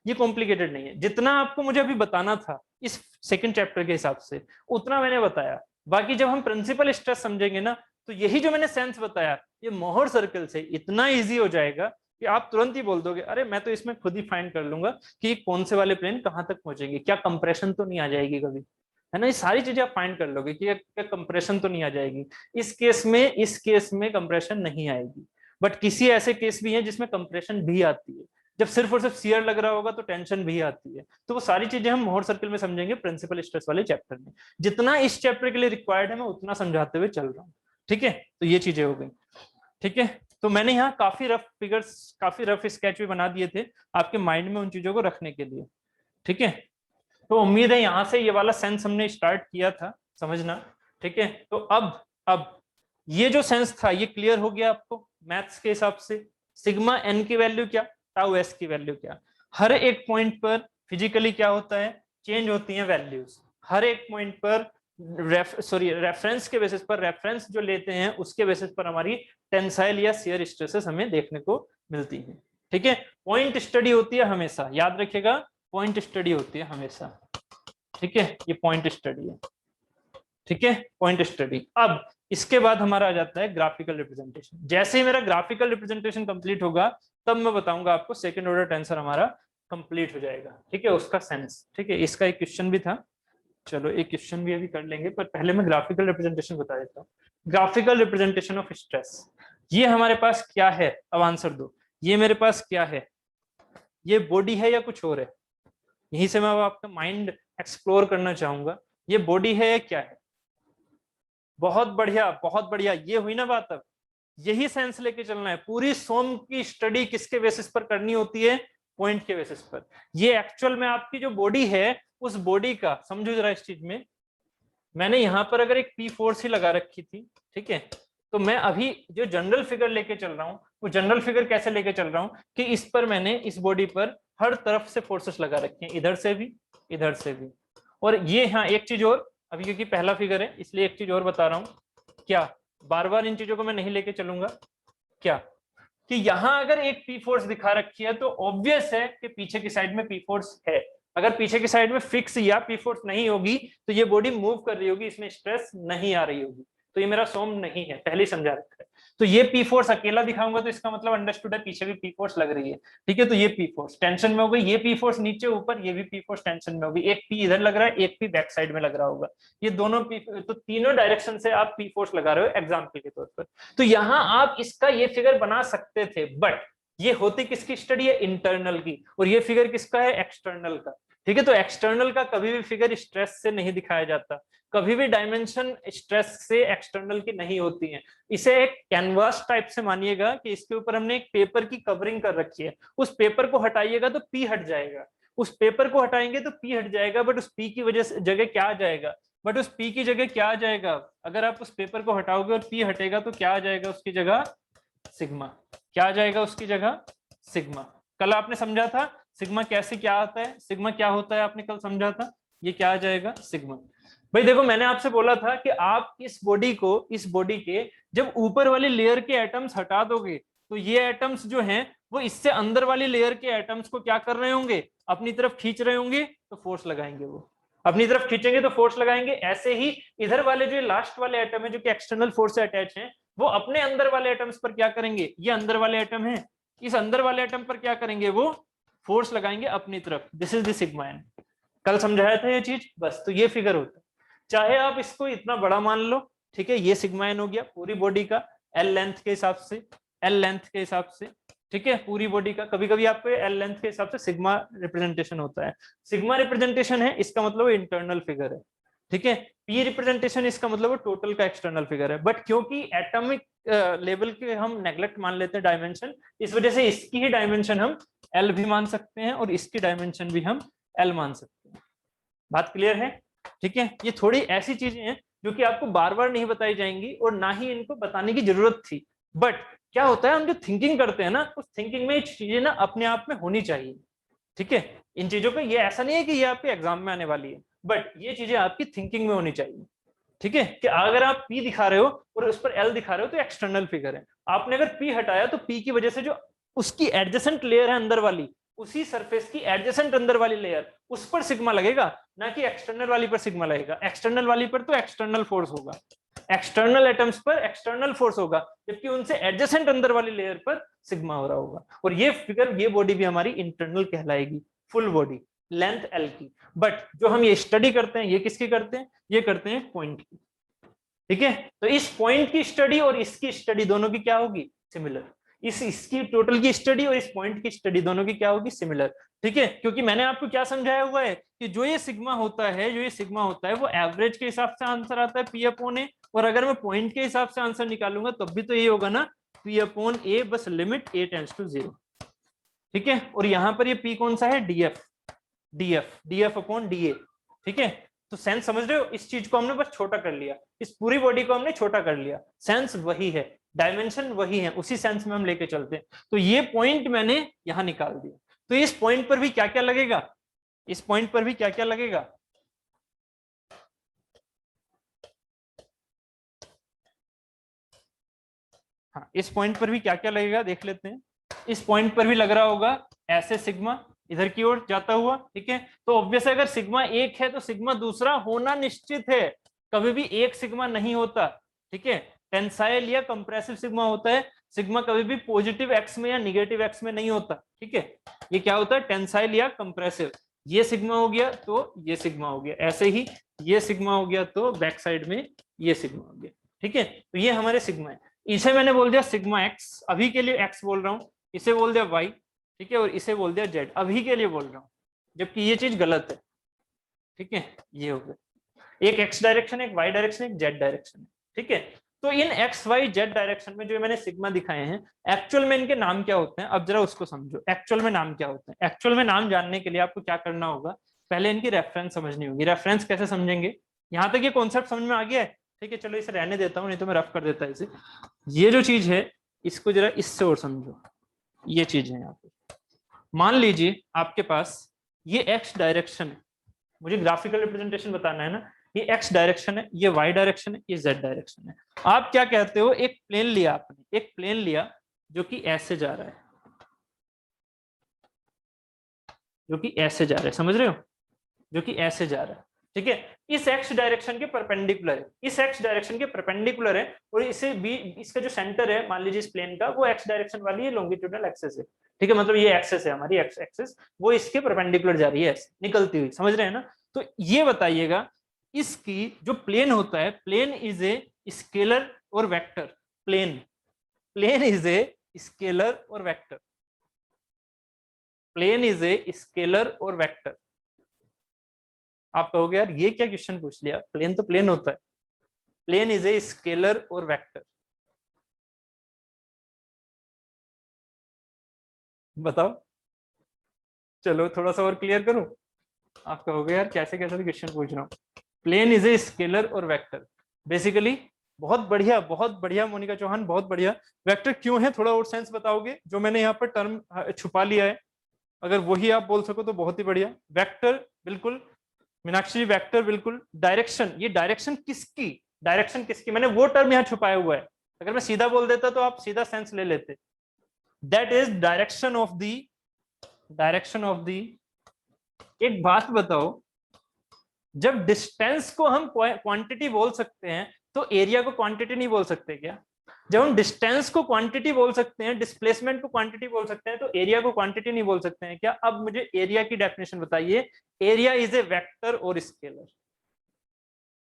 Speaker 1: ये कॉम्प्लिकेटेड नहीं है। जितना आपको मुझे अभी बताना था इस सेकंड चैप्टर के हिसाब से उतना मैंने बताया। बाकी जब हम प्रिंसिपल स्ट्रेस समझेंगे ना, तो यही जो मैंने सेंस बताया ये मोहर सर्कल से इतना इजी हो जाएगा कि आप तुरंत ही बोल दोगे अरे मैं तो इसमें खुद ही फाइंड कर लूंगा कि कौन से वाले प्लेन कहाँ तक पहुंचेंगे, क्या कंप्रेशन तो नहीं आ जाएगी कभी, है ना। ये सारी चीजें आप फाइंड कर लोगे कि क्या कंप्रेशन तो नहीं आ जाएगी। इस केस में कंप्रेशन नहीं आएगी, बट किसी ऐसे केस भी है जिसमें कंप्रेशन भी आती है, जब सिर्फ और सिर्फ शियर लग रहा होगा तो टेंशन भी आती है। तो वो सारी चीजें हम मोहर सर्कल में समझेंगे प्रिंसिपल स्ट्रेस वाले चैप्टर में। जितना इस चैप्टर के लिए रिक्वायर्ड है मैं उतना समझाते हुए चल रहा हूँ, ठीक है। तो ये चीजें हो गई, ठीक है। तो मैंने यहाँ काफी रफ फिगर्स, काफी रफ स्केच भी बना दिए थे आपके माइंड में उन चीजों को रखने के लिए, ठीक है। तो उम्मीद है यहाँ से ये वाला सेंस हमने स्टार्ट किया था समझना, ठीक है। तो अब ये जो सेंस था ये क्लियर हो गया आपको मैथ्स के हिसाब से। सिग्मा एन की वैल्यू क्या, टाउ एस की वैल्यू क्या, हर एक पॉइंट पर फिजिकली क्या होता है, चेंज होती हैं वैल्यूज। हर एक पॉइंट पर रेफरेंस के बेसिस पर, रेफरेंस जो लेते हैं उसके बेसिस पर हमारी टेंसाइल या शियर स्ट्रेसेस हमें देखने को मिलती हैं, ठीक है। पॉइंट स्टडी होती है हमेशा, याद रखिएगा, पॉइंट स्टडी होती है हमेशा, ठीक है। ये पॉइंट स्टडी है, ठीक है, पॉइंट स्टडी। अब इसके बाद हमारा आ जाता है ग्राफिकल रिप्रेजेंटेशन। जैसे ही मेरा ग्राफिकल रिप्रेजेंटेशन कंप्लीट होगा तब मैं बताऊंगा आपको सेकंड ऑर्डर टेंसर हमारा कंप्लीट हो जाएगा, ठीक है, उसका सेंस, ठीक है। इसका एक क्वेश्चन भी था, चलो एक क्वेश्चन भी अभी कर लेंगे, पर पहले मैं ग्राफिकल रिप्रेजेंटेशन बता देता हूँ। ग्राफिकल रिप्रेजेंटेशन ऑफ स्ट्रेस, ये हमारे पास क्या है, अब आंसर दो, ये मेरे पास क्या है, ये बॉडी है या कुछ और है? यहीं से मैं अब आपका माइंड एक्सप्लोर करना चाहूंगा, ये बॉडी है या क्या है? बहुत बढ़िया, बहुत बढ़िया, ये हुई ना बात। अब यही सेंस लेके चलना है, पूरी सोम की स्टडी किसके बेसिस पर करनी होती है? पॉइंट के बेसिस पर। ये एक्चुअल में आपकी जो बॉडी है, उस बॉडी का समझो जरा इस चीज में, मैंने यहां पर अगर एक पी फोर्स ही लगा रखी थी, ठीक है, तो मैं अभी जो जनरल फिगर लेके चल रहा हूं, वो जनरल फिगर कैसे लेके चल रहा हूं कि इस पर मैंने, इस बॉडी पर हर तरफ से फोर्सेस लगा रखे हैं, इधर से भी, इधर से भी। और ये, हाँ एक चीज और, अभी क्योंकि पहला फिगर है इसलिए एक चीज और बता रहा हूं, क्या बार बार इन चीजों को मैं नहीं लेके चलूंगा, क्या कि यहां अगर एक पी फोर्स दिखा रखी है तो ऑब्वियस है कि पीछे की साइड में पी फोर्स है। अगर पीछे की साइड में फिक्स या पी फोर्स नहीं होगी तो ये बॉडी मूव कर रही होगी, इसमें स्ट्रेस नहीं आ रही होगी, तो ये मेरा सोम नहीं है, पहले समझा रखा है। तो ये पी फोर्स अकेला दिखाऊंगा तो इसका मतलब अंडरस्टूड है पीछे भी पी फोर्स लग रही है, ठीक है। तो ये पी फोर्स टेंशन में हो गई, ये पी फोर्स नीचे ऊपर, ये भी पी फोर्स टेंशन में होगी, एक पी इधर लग रहा है, एक पी बैक साइड में लग रहा होगा, ये दोनों पी, तो तीनों डायरेक्शन से आप पी फोर्स लगा रहे हो एग्जाम्पल के तौर पर। तो यहां आप इसका ये फिगर बना सकते थे, बट ये होती किसकी स्टडी है? इंटरनल की, और ये फिगर किसका है? एक्सटर्नल का, ठीक है। तो एक्सटर्नल का कभी भी फिगर स्ट्रेस से नहीं दिखाया जाता, कभी भी डायमेंशन स्ट्रेस से एक्सटर्नल की नहीं होती है। इसे एक कैनवास टाइप से मानिएगा कि इसके ऊपर हमने एक पेपर की कवरिंग कर रखी है, उस पेपर को हटाइएगा तो पी हट जाएगा, उस पेपर को हटाएंगे तो पी हट जाएगा, बट उस पी की वजह से जगह क्या आ जाएगा? बट उस पी की जगह क्या आ जाएगा? अगर आप उस पेपर को हटाओगे और पी हटेगा तो क्या आ जाएगा उसकी जगह? सिग्मा। क्या आ जाएगा उसकी जगह? सिग्मा। कल आपने समझा था सिग्मा कैसे क्या आता है, सिग्मा क्या होता है, आपने कल समझा था, ये क्या आ जाएगा? सिग्मा। भाई देखो, मैंने आपसे बोला था कि आप इस बॉडी को, इस बॉडी के जब ऊपर वाली लेयर के एटम्स हटा दोगे तो ये एटम्स जो हैं वो इससे अंदर वाली लेयर के एटम्स को क्या कर रहे होंगे? अपनी तरफ खींच रहे होंगे, तो फोर्स लगाएंगे, वो अपनी तरफ खींचेंगे तो फोर्स लगाएंगे। ऐसे ही इधर वाले जो लास्ट वाले एटम है जो कि एक्सटर्नल फोर्स से अटैच हैं, वो अपने अंदर वाले एटम्स पर क्या करेंगे? ये अंदर वाले एटम है, इस अंदर वाले एटम पर क्या करेंगे? वो फोर्स लगाएंगे अपनी तरफ। This is the sigma N. कल समझाया था ये चीज, बस। तो ये फिगर होता है, चाहे आप इसको इतना बड़ा मान लो, ठीक है, ये सिग्मा एन हो गया पूरी बॉडी का, एल लेंथ के हिसाब से, एल लेंथ के हिसाब से, ठीक है, पूरी बॉडी का। कभी कभी आपको एल लेंथ के हिसाब से सिग्मा रिप्रेजेंटेशन होता है, सिग्मा रिप्रेजेंटेशन है इसका मतलब इंटरनल फिगर है, ठीक है। पी रिप्रेजेंटेशन इसका मतलब टोटल का एक्सटर्नल फिगर है, बट क्योंकि एटॉमिक लेवल के हम नेग्लेक्ट मान लेते हैं डायमेंशन, इस वजह से इसकी ही डायमेंशन हम एल भी मान सकते हैं और इसकी डायमेंशन भी हम एल मान सकते हैं। बात क्लियर है? ठीक है। ये थोड़ी ऐसी चीजें हैं जो कि आपको बार बार नहीं बताई जाएंगी और ना ही इनको बताने की जरूरत थी, बट क्या होता है हम जो थिंकिंग करते हैं ना, उस थिंकिंग में ये चीजें ना अपने आप में होनी चाहिए, ठीक है। इन चीजों पे ये ऐसा नहीं है कि ये आपके एग्जाम में आने वाली है, बट ये चीजें आपकी थिंकिंग में होनी चाहिए, ठीक है। कि अगर आप पी दिखा रहे हो और उस पर एल दिखा रहे हो तो एक्सटर्नल फिगर है, आपने अगर पी हटाया तो पी की वजह से जो उसकी एडजेसेंट लेयर है अंदर वाली, उसी सरफेस की एडजेसेंट अंदर वाली लेयर, उस पर सिग्मा लगेगा, ना कि एक्सटर्नल वाली पर सिग्मा लगेगा। एक्सटर्नल वाली पर तो एक्सटर्नल फोर्स होगा, एक्सटर्नल एटम्स पर एक्सटर्नल फोर्स होगा, जबकि उनसे एडजेसेंट अंदर वाली लेयर पर सिग्मा हो रहा होगा। और ये फिगर, ये बॉडी भी हमारी इंटरनल कहलाएगी, फुल बॉडी, लेंथ एल की। बट जो हम ये स्टडी करते हैं, ये किसकी करते हैं? ये करते हैं पॉइंट की, ठीक है। तो इस पॉइंट की स्टडी और इसकी स्टडी दोनों की क्या होगी? सिमिलर। इसकी टोटल की स्टडी और इस पॉइंट की स्टडी दोनों की क्या होगी? सिमिलर, ठीक है। क्योंकि मैंने आपको क्या समझाया हुआ है कि जो ये सिग्मा होता है, जो ये सिग्मा होता है, वो एवरेज के हिसाब से आंसर आता है पी अपॉन ए, और अगर मैं पॉइंट के हिसाब से आंसर निकालूंगा तब भी तो ये होगा ना, पी अपॉन ए, बस लिमिट ए टेंड्स टू 0, ठीक है। और यहां पर ये पी कौन सा है? DF, DF, DF upon DA, ठीक है। तो सेंस समझ रहे हो? इस चीज को हमने बस छोटा कर लिया, इस पूरी बॉडी को हमने छोटा कर लिया, सेंस वही है, डायमेंशन वही है, उसी सेंस में हम लेके चलते हैं। तो ये पॉइंट मैंने यहां निकाल दिया, तो इस पॉइंट पर भी क्या क्या लगेगा? इस पॉइंट पर भी क्या क्या लगेगा? हाँ, इस पॉइंट पर भी क्या क्या लगेगा देख लेते हैं। इस पॉइंट पर भी लग रहा होगा ऐसे सिग्मा इधर की ओर जाता हुआ, ठीक है। तो ऑब्वियस अगर सिग्मा एक है तो सिग्मा दूसरा होना निश्चित है, कभी भी एक सिग्मा नहीं होता, ठीक है। टेंसाइल या कंप्रेसिव सिग्मा होता है, सिग्मा कभी भी पॉजिटिव एक्स में या निगेटिव एक्स में नहीं होता, ठीक है। ये क्या होता है? टेंसाइल या कंप्रेसिव। ये सिग्मा हो गया तो ये सिग्मा हो गया, ऐसे ही ये सिग्मा हो गया तो बैक साइड में ये सिग्मा हो गया, ठीक है। तो ये हमारे सिग्मा है। इसे मैंने बोल दिया सिग्मा एक्स, अभी के लिए एक्स बोल रहा हूँ, इसे बोल दिया वाई, ठीक है, और इसे बोल दिया जेड, अभी के लिए बोल रहा हूँ, जबकि ये चीज गलत है, ठीक है। ये हो गया, एक एक्स डायरेक्शन है, एक वाई डायरेक्शन, एक जेड डायरेक्शन है, ठीक है। तो इन एक्स वाई जेड डायरेक्शन में जो मैंने सिग्मा दिखाए हैं, एक्चुअल में इनके नाम क्या होते हैं, अब जरा उसको समझो, एक्चुअल में नाम क्या होते हैं। एक्चुअल में नाम जानने के लिए आपको क्या करना होगा, पहले इनकी रेफरेंस समझनी होगी। रेफरेंस कैसे समझेंगे, यहां तक ये कॉन्सेप्ट समझ में आ गया है, ठीक है। चलो इसे रहने देता हूँ, नहीं तो मैं रफ कर देता इसे। ये जो चीज है इसको जरा इससे और समझो, ये चीज है यहाँ पे। मान लीजिए आपके पास ये एक्स डायरेक्शन है, मुझे ग्राफिकल रिप्रेजेंटेशन बताना है ना, ये एक्स डायरेक्शन है, ये वाई डायरेक्शन है, ये जेड डायरेक्शन है। आप क्या कहते हो, एक प्लेन लिया आपने, एक प्लेन लिया जो कि ऐसे जा रहा है, जो कि ऐसे जा रहा है, समझ रहे हो, जो कि ऐसे जा रहा है, ठीक है। इस एक्स डायरेक्शन के परपेंडिकुलर है, इस एक्स डायरेक्शन के परपेंडिकुलर है, और इसे बी, इसका जो सेंटर है मान लीजिए इस प्लेन का, वो एक्स डायरेक्शन वाली लॉन्गिट्यूडनल एक्सेस है, ठीक है। मतलब ये एक्सेस है हमारी, एक्स एक्सेस, वो इसके परपेंडिकुलर जा रही है ऐसे निकलती हुई, समझ रहे हैं ना। तो ये बताइएगा, इसकी जो प्लेन होता है, प्लेन इज ए स्केलर और vector, plane, plane is a scalar और vector, plane is a scalar और वेक्टर। आप कहोगे यार ये क्या क्वेश्चन पूछ लिया, प्लेन तो प्लेन होता है, प्लेन इज ए स्केलर और वेक्टर, बताओ। चलो थोड़ा सा और क्लियर करूं, आप कहोगे यार कैसे कैसे क्वेश्चन पूछ रहा हूँ। प्लेन इज ए स्केलर और वेक्टर, बेसिकली बहुत बढ़िया, बहुत बढ़िया मोनिका चौहान, बहुत बढ़िया। वेक्टर क्यों है, थोड़ा और सेंस बताओगे, जो मैंने यहाँ पर टर्म छुपा लिया है, अगर वही आप बोल सको तो बहुत ही बढ़िया। वेक्टर बिल्कुल, मीनाक्षी जी वेक्टर बिल्कुल। डायरेक्शन, ये डायरेक्शन किसकी, डायरेक्शन किसकी, मैंने वो टर्म यहाँ छुपाया हुआ है, अगर मैं सीधा बोल देता तो आप सीधा सेंस ले लेते। That is direction of the, direction of the. एक बात बताओ, जब डिस्टेंस को हम क्वांटिटी बोल सकते हैं तो एरिया को क्वांटिटी नहीं बोल सकते क्या। जब हम डिस्टेंस को क्वांटिटी बोल सकते हैं, डिस्प्लेसमेंट को क्वांटिटी बोल सकते हैं, तो एरिया को क्वांटिटी नहीं बोल सकते हैं क्या। अब मुझे एरिया की डेफिनेशन बताइए। एरिया इज ए वेक्टर और scalar,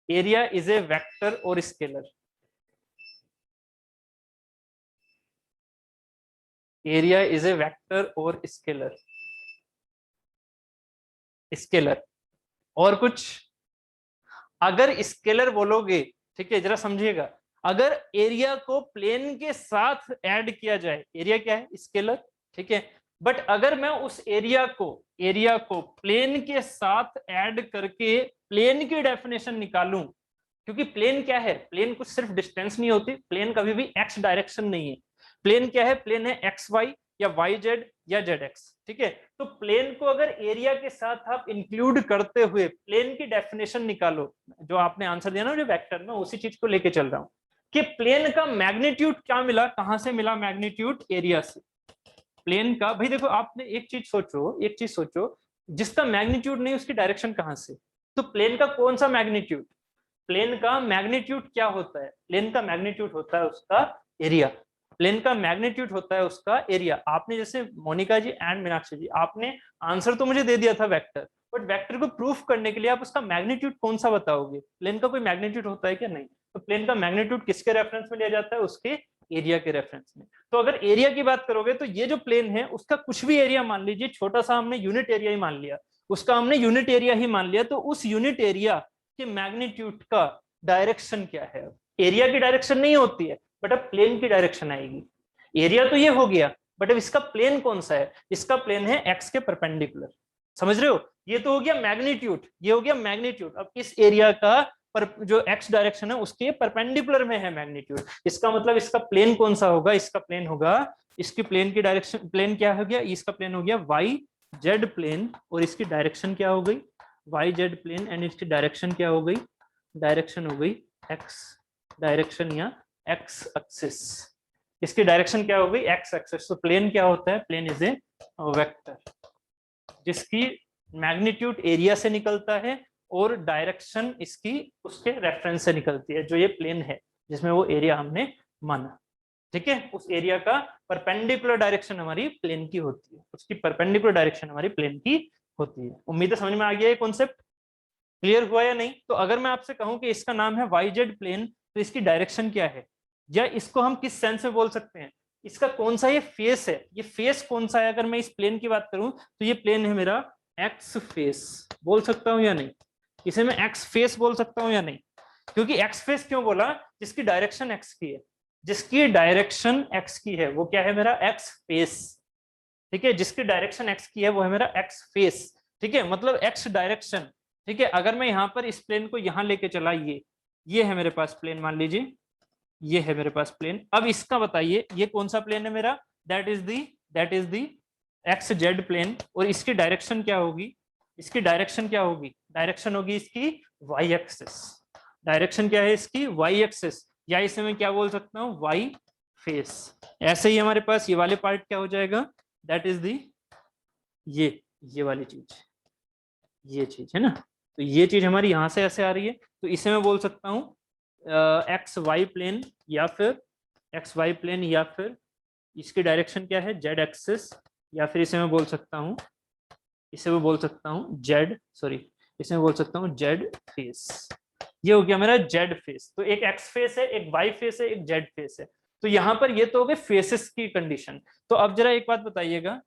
Speaker 1: area is a vector और scalar, area is a vector और स्केलर, स्केलर और कुछ। अगर स्केलर बोलोगे, ठीक है, जरा समझिएगा, अगर एरिया को प्लेन के साथ ऐड किया जाए, एरिया क्या है, स्केलर, ठीक है। बट अगर मैं उस एरिया को प्लेन के साथ ऐड करके प्लेन की डेफिनेशन निकालूं, क्योंकि प्लेन क्या है, प्लेन कुछ सिर्फ डिस्टेंस नहीं होती, प्लेन कभी भी एक्स डायरेक्शन नहीं है। प्लेन क्या है, प्लेन है एक्स वाई या वाई जेड या जेड एक्स, ठीक है। तो प्लेन को अगर एरिया के साथ आप इंक्लूड करते हुए प्लेन की डेफिनेशन निकालो, जो आपने आंसर दिया ना जो वेक्टर में, उसी चीज को लेके चल रहा हूं कि प्लेन का मैग्नीट्यूड क्या मिला, कहां से मिला मैग्नीट्यूड, एरिया से। प्लेन का भाई देखो, आपने एक चीज सोचो, एक चीज सोचो, जिसका मैग्नीट्यूड नहीं उसकी डायरेक्शन कहां से। तो प्लेन का कौन सा मैग्नीट्यूड, प्लेन का मैग्नीट्यूड क्या होता है, प्लेन का मैग्नीट्यूड होता है उसका एरिया, प्लेन का मैग्नीट्यूड होता है उसका एरिया। आपने जैसे मोनिका जी एंड मीनाक्षी जी, आपने आंसर तो मुझे दे दिया था वेक्टर, बट वेक्टर को प्रूफ करने के लिए आप उसका मैग्नीट्यूड कौन सा बताओगे, प्लेन का कोई मैग्नीट्यूड होता है क्या, नहीं। तो प्लेन का मैग्नीट्यूड किसके रेफरेंस में लिया जाता है, उसके एरिया के रेफरेंस में। तो अगर एरिया की बात करोगे तो ये जो प्लेन है उसका कुछ भी एरिया मान लीजिए, छोटा सा हमने यूनिट एरिया ही मान लिया, उसका हमने यूनिट एरिया ही मान लिया, तो उस यूनिट एरिया के मैग्नीट्यूड का डायरेक्शन क्या है। एरिया की डायरेक्शन नहीं होती है, बट अब प्लेन की डायरेक्शन आएगी। एरिया तो ये हो गया, बट अब इसका प्लेन कौन सा है, इसका प्लेन है एक्स के परपेंडिकुलर, समझ रहे हो। ये तो हो गया मैग्नीट्यूड, ये हो गया मैग्नीट्यूड। अब इस एरिया का पर जो एक्स डायरेक्शन है उसके परपेंडिकुलर में है मैग्नीट्यूड, इसका मतलब इसका प्लेन कौन सा होगा, इसका प्लेन होगा, इसकी प्लेन की डायरेक्शन, प्लेन क्या हो गया, इसका प्लेन हो गया वाई जेड प्लेन, और इसकी डायरेक्शन क्या हो गई, वाई जेड प्लेन, एंड इसकी डायरेक्शन क्या हो गई, डायरेक्शन हो गई एक्स डायरेक्शन या एक्स एक्सिस। इसकी डायरेक्शन क्या हो गई, एक्स एक्सिस। तो प्लेन क्या होता है, प्लेन इज ए वेक्टर जिसकी मैग्नीट्यूड एरिया से निकलता है और डायरेक्शन इसकी उसके रेफरेंस से निकलती है, जो ये प्लेन है जिसमें वो एरिया हमने माना, ठीक है। उस एरिया का परपेंडिकुलर डायरेक्शन हमारी प्लेन की होती है, उसकी परपेंडिकुलर डायरेक्शन हमारी प्लेन की होती है। उम्मीद है समझ में आ गया ये कॉन्सेप्ट, क्लियर हुआ या नहीं। तो अगर मैं आपसे कहूं कि इसका नाम है वाई जेड प्लेन, तो इसकी डायरेक्शन क्या है, या इसको हम किस सेंस में बोल सकते हैं, इसका कौन सा ये फेस है, ये फेस कौन सा है। अगर मैं इस प्लेन की बात करूं तो ये प्लेन है मेरा एक्स फेस, बोल सकता हूं या नहीं, इसे मैं एक्स फेस बोल सकता हूं या नहीं। क्योंकि एक्स फेस क्यों बोला, जिसकी डायरेक्शन एक्स की है, जिसकी डायरेक्शन एक्स की है वो क्या है, मेरा एक्स फेस। ठीक है, जिसकी डायरेक्शन एक्स की है वो है मेरा एक्स फेस। ठीक है, मतलब एक्स डायरेक्शन। ठीक है, अगर मैं यहाँ पर इस प्लेन को यहाँ लेके चला, ये है मेरे पास प्लेन, मान लीजिए ये है मेरे पास प्लेन। अब इसका बताइए ये कौन सा प्लेन है मेरा, that is the X Z plane. और इसकी डायरेक्शन क्या होगी, इसकी डायरेक्शन क्या होगी, डायरेक्शन होगी इसकी वाई एक्सिस। डायरेक्शन क्या है इसकी, वाई एक्सिस, या इसे मैं क्या बोल सकता हूँ, वाई फेस। ऐसे ही हमारे पास ये वाले पार्ट क्या हो जाएगा, दैट इज दी ये वाली चीज, ये चीज है ना। तो ये चीज हमारी यहां से ऐसे आ रही है, तो इसे मैं बोल सकता हूँ एक्स वाई प्लेन, या फिर एक्स वाई प्लेन, या फिर इसकी डायरेक्शन क्या है, जेड एक्सिस, या फिर इसे मैं बोल सकता हूँ, इसे मैं बोल सकता हूँ जेड, सॉरी इसे मैं बोल सकता हूँ जेड फेस। ये हो गया मेरा जेड फेस। तो एक एक्स फेस है, एक वाई फेस है, एक जेड फेस है। तो यहाँ पर ये तो हो गए फेसेस की कंडीशन। तो अब जरा एक बात बताइएगा,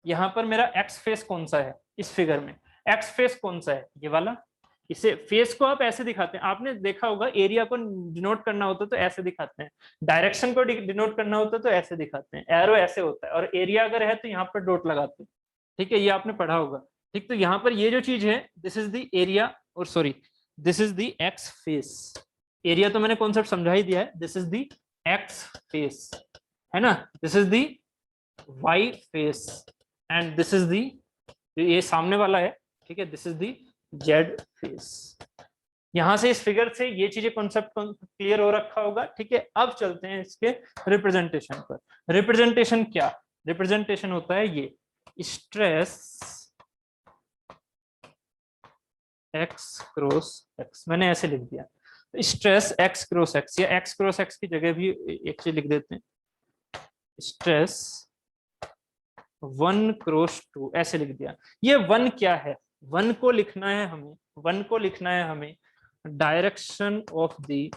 Speaker 1: यहाँ पर मेरा एक्स फेस कौन सा है इस फिगर में, एक्स फेस कौन सा है, ये वाला। इसे फेस को आप ऐसे दिखाते हैं, आपने देखा होगा एरिया को डिनोट करना होता है तो ऐसे दिखाते हैं, डायरेक्शन को डिनोट करना होता है तो ऐसे दिखाते हैं, एरो ऐसे होता है, और एरिया अगर है तो यहाँ पर डॉट लगाते हैं। ठीक है, ये आपने पढ़ा होगा। ठीक, तो यहाँ पर ये जो चीज है, दिस इज द एरिया, और sorry this is the X face. Area तो मैंने कॉन्सेप्ट समझा ही दिया है, this is the X face, है ना, this is the Y face, and this is the, ये सामने वाला है, ठीक है, this is the Z face. यहां से इस फिगर से ये चीजें कॉन्सेप्ट क्लियर हो रखा होगा। ठीक है, अब चलते हैं इसके रिप्रेजेंटेशन पर। रिप्रेजेंटेशन क्या, रिप्रेजेंटेशन होता है ये स्ट्रेस एक्स क्रॉस एक्स, मैंने ऐसे लिख दिया स्ट्रेस एक्स क्रॉस एक्स, या एक्स क्रॉस एक्स की जगह भी एक चीज लिख देते हैं, स्ट्रेस 1 क्रॉस 2, ऐसे लिख दिया। ये 1 क्या है, 1 को लिखना है हमें, 1 को लिखना है हमें direction of the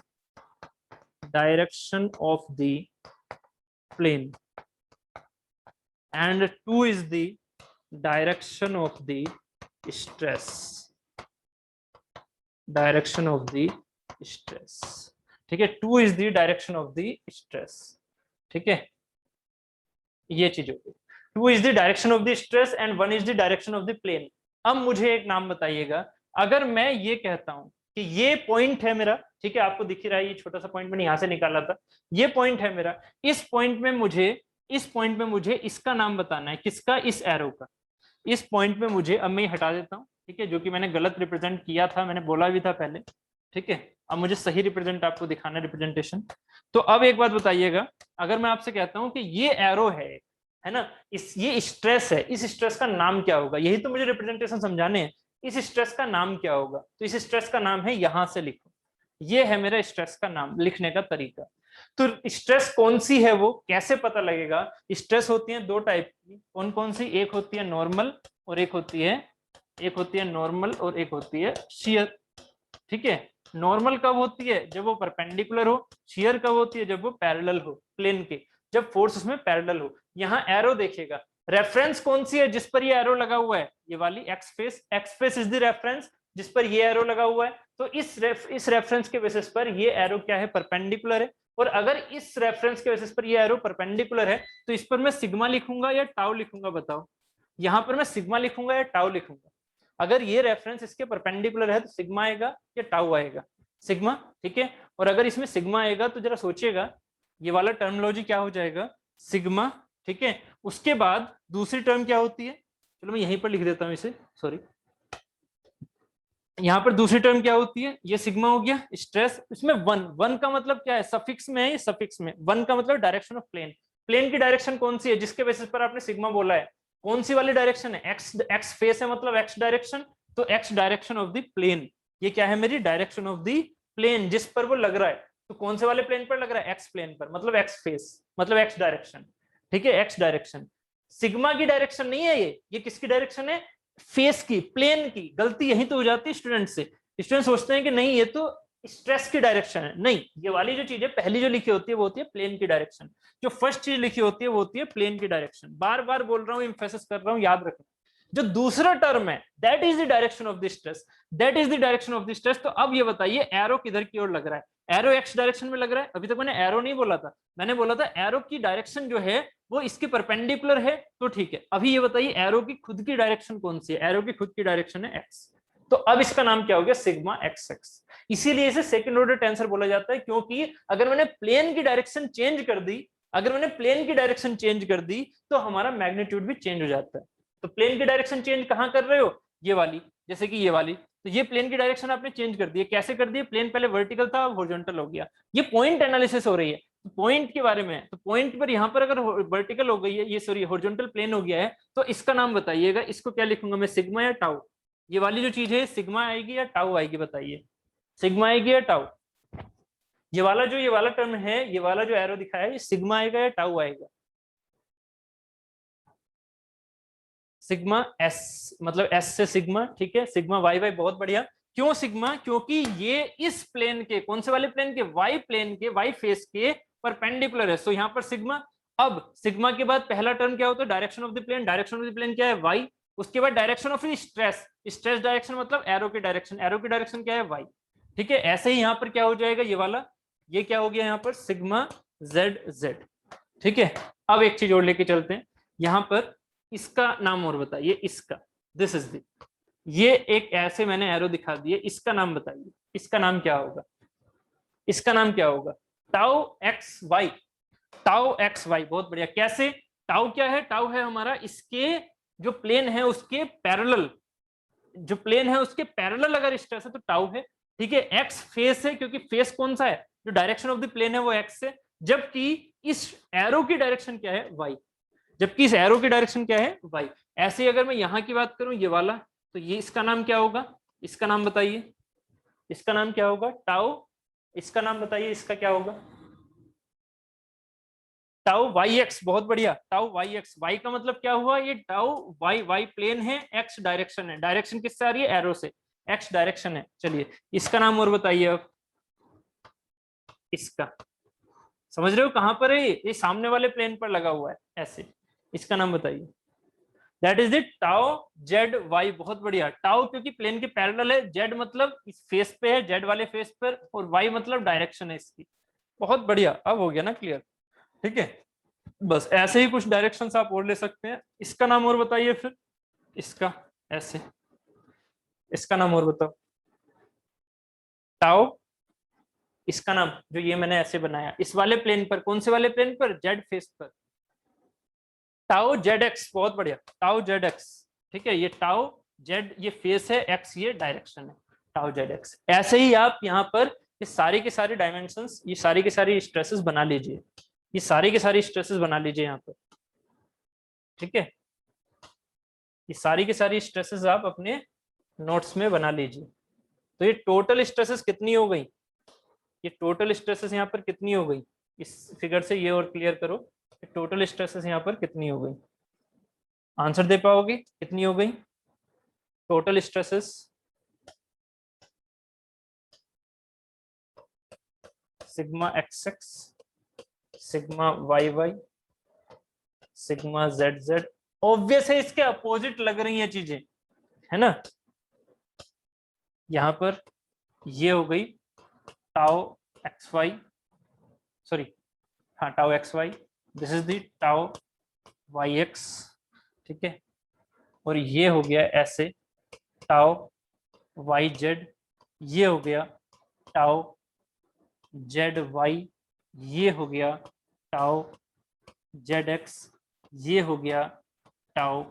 Speaker 1: plane, and 2 is the direction of the stress, direction of the stress. ठीक है, 2 is the direction of the stress. ठीक है, ये चीज होगी, 2 is the direction of the stress and 1 is the direction of the plane. अब मुझे एक नाम बताइएगा, अगर मैं ये कहता हूं कि ये पॉइंट है मेरा, ठीक है, आपको दिख ही रहा है, ये छोटा सा पॉइंट मैंने यहां से निकाला था, ये पॉइंट है मेरा, इस पॉइंट में मुझे इसका नाम बताना है, किसका, इस एरो का। इस पॉइंट में मुझे, अब मैं हटा देता हूँ, ठीक है, जो कि मैंने गलत रिप्रेजेंट किया था, मैंने बोला भी था पहले। ठीक है, अब मुझे सही रिप्रेजेंट आपको दिखाना है, रिप्रेजेंटेशन। तो अब एक बात बताइएगा, अगर मैं आपसे कहता हूं कि ये एरो है ना, ये स्ट्रेस है, इस स्ट्रेस का नाम क्या होगा, यही तो मुझे रिप्रेजेंटेशन समझाने हैं, इस स्ट्रेस का नाम क्या होगा। तो इस स्ट्रेस का नाम है, यहां से लिखो, ये है मेरा स्ट्रेस का नाम, लिखने का तरीका। तो स्ट्रेस कौन सी है, वो कैसे पता लगेगा। स्ट्रेस होती है 2 टाइप की, कौन कौन सी, एक होती है नॉर्मल और एक होती है नॉर्मल और एक होती है शियर। ठीक है, नॉर्मल कब होती है, जब वो परपेंडिकुलर हो, शियर कब होती है, जब वो पैरेलल हो प्लेन के, जब फोर्स उसमें पैरेलल हो। यहाँ एरो देखिएगा, रेफरेंस कौन सी है जिस पर ये एरो लगा हुआ है, ये वाली x face is the reference जिस पर ये एरो लगा हुआ है। तो इस रेफरेंस के बेसिस पर ये एरो क्या है, परपेंडिकुलर है। और अगर इस रेफरेंस के बेसिस पर ये एरो परपेंडिकुलर है तो इस पर मैं सिग्मा लिखूंगा या टाउ लिखूंगा, बताओ। यहाँ पर मैं सिग्मा लिखूंगा या टाउ लिखूंगा। अगर ये रेफरेंस इसके परपेंडिकुलर है तो सिग्मा आएगा या टाउ आएगा, सिग्मा। ठीक है, और अगर इसमें सिग्मा आएगा तो जरा सोचिएगा, ये वाला टर्मिनोलॉजी क्या हो जाएगा, सिग्मा। ठीक है, उसके बाद दूसरी टर्म क्या होती है, चलो मैं यहीं पर लिख देता हूं इसे, सॉरी, यहाँ पर दूसरी टर्म क्या होती है, ये सिग्मा हो गया स्ट्रेस। इसमें 1 का मतलब क्या है, सफिक्स में है, सफिक्स में 1 का मतलब डायरेक्शन ऑफ प्लेन। प्लेन की डायरेक्शन कौन सी है जिसके बेसिस पर आपने सिग्मा बोला है, कौन सी वाली डायरेक्शन है, एक्स फेस है, मतलब एक्स डायरेक्शन। तो x direction of the plane, ये क्या है मेरी डायरेक्शन ऑफ द प्लेन जिस पर वो लग रहा है। तो कौन से वाले प्लेन पर लग रहा है, एक्स प्लेन पर, मतलब एक्स फेस, मतलब एक्स डायरेक्शन। ठीक है, एक्स डायरेक्शन। सिग्मा की डायरेक्शन नहीं है ये किसकी डायरेक्शन है, फेस की, प्लेन की। गलती यही तो हो जाती है स्टूडेंट से, स्टूडेंट सोचते हैं कि नहीं ये तो स्ट्रेस की डायरेक्शन है, नहीं, ये वाली जो चीज है पहली जो लिखी होती है वो होती है प्लेन की डायरेक्शन, जो फर्स्ट चीज लिखी होती है वो होती है प्लेन की डायरेक्शन। बार बार बोल रहा हूँ, एम्फेसिस कर रहा हूँ, याद रखना। जो दूसरा टर्म है that is the direction of the stress, that is the direction of the stress. तो अब ये बताइए एरो किधर की ओर लग रहा है? एरो एक्स डायरेक्शन में लग रहा है। अभी तक मैंने एरो नहीं बोला था, मैंने बोला था एरो की डायरेक्शन जो है वो इसके परपेंडिकुलर है, तो ठीक है। अभी ये बताइए एरो की खुद की डायरेक्शन कौन सी है? एरो की खुद की डायरेक्शन है एक्स, तो अब इसका नाम क्या हो गया? Sigma x x. इसीलिए इसे सेकंड ऑर्डर टेंसर बोला जाता है, क्योंकि अगर मैंने प्लेन की डायरेक्शन चेंज कर दी, अगर मैंने प्लेन की डायरेक्शन चेंज कर दी तो हमारा मैग्नीट्यूड भी चेंज हो जाता है। तो प्लेन की डायरेक्शन चेंज कहां कर रहे हो? ये वाली, जैसे कि ये वाली, तो ये प्लेन की डायरेक्शन आपने चेंज कर दी है। कैसे कर दी? प्लेन पहले वर्टिकल था, अब हॉरिजॉन्टल हो गया। ये पॉइंट एनालिसिस हो रही है, पॉइंट के बारे में। तो पॉइंट पर यहाँ पर अगर वर्टिकल हो गई है, ये सॉरी हॉरिजॉन्टल प्लेन हो गया है, तो इसका नाम बताइएगा। इसको क्या लिखूंगा मैं? सिग्मा या टाउ? ये वाली जो चीज है सिग्मा आएगी या टाउ आएगी? बताइए, सिग्मा आएगी या टाउ? ये वाला जो ये वाला टर्म है, ये वाला जो एरो दिखाया है, ये सिग्मा आएगा या टाउ आएगा? सिग्मा एस, मतलब एस से सिग्मा, ठीक है। सिग्मा वाई वाई, बहुत बढ़िया। क्यों सिग्मा? क्योंकि ये इस प्लेन के, कौन से वाले प्लेन के? वाई प्लेन के, वाई फेस के परपेंडिकुलर है, सो यहाँ पर सिग्मा। अब सिग्मा के बाद पहला टर्म क्या होता है? Direction of the plane. Direction of the plane क्या है? वाई। उसके बाद direction of stress, stress direction मतलब एरो की डायरेक्शन, एरो की डायरेक्शन क्या है? वाई, ठीक है। ऐसे ही यहाँ पर क्या हो जाएगा? ये वाला, ये क्या हो गया यहाँ पर? सिग्मा जेड जेड, ठीक है। अब एक चीज और लेके चलते हैं यहाँ पर, इसका नाम और बताइए। इसका, दिस इज द, ये एक ऐसे मैंने एरो दिखा दिए, इसका नाम बताइए। इसका नाम क्या होगा? इसका नाम क्या होगा? Tau x Y, tau x y, बहुत बढ़िया। कैसे? टाउ क्या है? टाउ है हमारा इसके जो प्लेन है उसके पैरेलल, जो प्लेन है उसके पैरेलल अगर स्ट्रेस है तो टाउ है, ठीक है। एक्स फेस है, क्योंकि फेस कौन सा है? जो डायरेक्शन ऑफ द प्लेन है वो एक्स है, जबकि इस एरो की डायरेक्शन क्या है? वाई, जबकि इस एरो की डायरेक्शन क्या है? वाई। ऐसे ही अगर मैं यहां की बात करूं, ये वाला, तो ये इसका नाम क्या होगा? इसका नाम बताइए, इसका नाम क्या होगा? टाउ। इसका नाम बताइए, इसका क्या होगा? टाउ वाई एक्स, बहुत बढ़िया। टाउ वाई एक्स, वाई का मतलब क्या हुआ? ये टाउ वाई, वाई प्लेन है, एक्स डायरेक्शन है, डायरेक्शन किससे आ रही है? एरो से, एक्स डायरेक्शन है। चलिए इसका नाम और बताइए अब। इसका समझ रहे हो कहां पर है? ये सामने वाले प्लेन पर लगा हुआ है ऐसे। इसका नाम बताइए। That is the tau Z y, बहुत बढ़िया। टाउ क्योंकि प्लेन के पैरेलल है, जेड मतलब इस फेस पे है, जेड वाले फेस पर, और वाई मतलब डायरेक्शन है इसकी। बहुत बढ़िया, अब हो गया ना क्लियर? ठीक है, बस ऐसे ही कुछ डायरेक्शंस आप और ले सकते हैं। इसका नाम और बताइए फिर। इसका ऐसे, इसका नाम और बताओ। टाउ, इसका नाम जो ये मैंने ऐसे बनाया, इस वाले प्लेन पर, कौन से वाले प्लेन पर? जेड फेस पर। टाउ जेड एक्स, बहुत बढ़िया। टाउ जेड एक्स, ठीक है। ये टाउ जेड ये फेस है, एक्स ये डायरेक्शन है, टाउ जेड एक्स। ऐसे ही आप यहाँ पर ये सारे के सारे डायमेंशंस, ये सारी के सारी स्ट्रेसेस बना लीजिए, ये सारी के सारी स्ट्रेसेस बना लीजिए यहाँ पर, ठीक है। ये सारी की सारी स्ट्रेसेस आप अपने नोट्स में बना लीजिए। तो ये टोटल स्ट्रेसेस कितनी हो गई? ये टोटल स्ट्रेसेस यहाँ पर कितनी हो गई? इस फिगर से ये और क्लियर करो, टोटल स्ट्रेसेस यहाँ पर कितनी हो गई? आंसर दे पाओगे कितनी हो गई total stresses? Sigma x x, sigma y y, sigma z z. Obvious है इसके अपोजिट लग रही हैं चीजें, है ना। यहां पर ये हो गई टाउ एक्स वाई, सॉरी, हाँ tau x y, this is the tau Y x, ठीक है। और ये हो गया ऐसे टाउ वाई जेड, ये हो गया टाउ जेड वाई, ये हो गया टाउ जेड एक्स, ये हो गया टाउ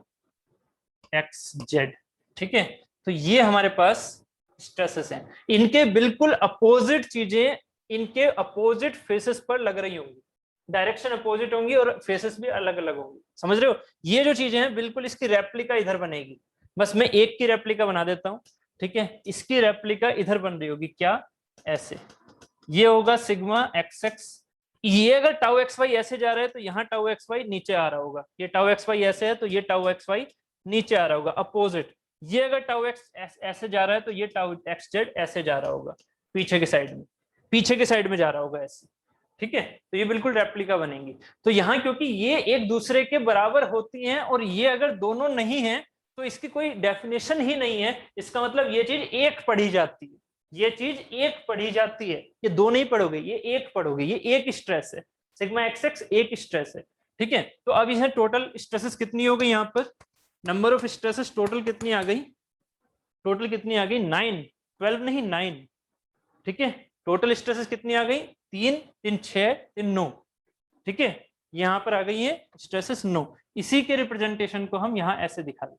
Speaker 1: एक्स जेड, ठीक है। तो ये हमारे पास स्ट्रेसेस हैं। इनके बिल्कुल अपोजिट चीजें इनके अपोजिट फेसेस पर लग रही होंगी, डायरेक्शन अपोजिट होंगी और फेसेस भी अलग अलग होंगी, समझ रहे हो। ये जो चीजें हैं बिल्कुल इसकी रेप्लिका इधर बनेगी, बस मैं एक की रेप्लिका बना देता हूं, ठीक है। इसकी रेप्लिका इधर बन रही होगी, क्या? ऐसे। ये होगा सिग्मा एक्स एक्स। ये अगर टाउ एक्स वाई ऐसे जा रहा है तो यहाँ टाउ एक्स वाई नीचे आ रहा होगा, ये टाउ एक्स वाई ऐसे है तो ये टाउ एक्स वाई नीचे आ रहा होगा, अपोजिट। ये अगर टाउ एक्स ऐसे जा रहा है तो ये टाउ एक्स जेड ऐसे जा रहा होगा। पीछे के साइड में, पीछे के साइड में जा रहा होगा ऐसे, ठीक है। तो ये बिल्कुल रेप्लिका बनेंगी। तो यहाँ क्योंकि ये एक दूसरे के बराबर होती हैं और ये अगर दोनों नहीं है तो इसकी कोई डेफिनेशन ही नहीं है। इसका मतलब ये चीज एक पढ़ी जाती है, ये चीज एक पढ़ी जाती है, ये दो नहीं पढ़ोगे, ये एक पढ़ोगे, ये एक स्ट्रेस है, सिग्मा एक्स एक्स एक स्ट्रेस है, ठीक है। तो अब यह टोटल स्ट्रेसेस कितनी हो गई, यहाँ पर नंबर ऑफ स्ट्रेसेस टोटल कितनी आ गई, टोटल कितनी आ गई 9, 12 नहीं 9, ठीक है। टोटल स्ट्रेसेस कितनी आ गई 3 3 6 3 9, ठीक है। यहाँ पर आ गई है स्ट्रेसेस 9। इसी के रिप्रेजेंटेशन को हम यहाँ ऐसे दिखा देते हैं,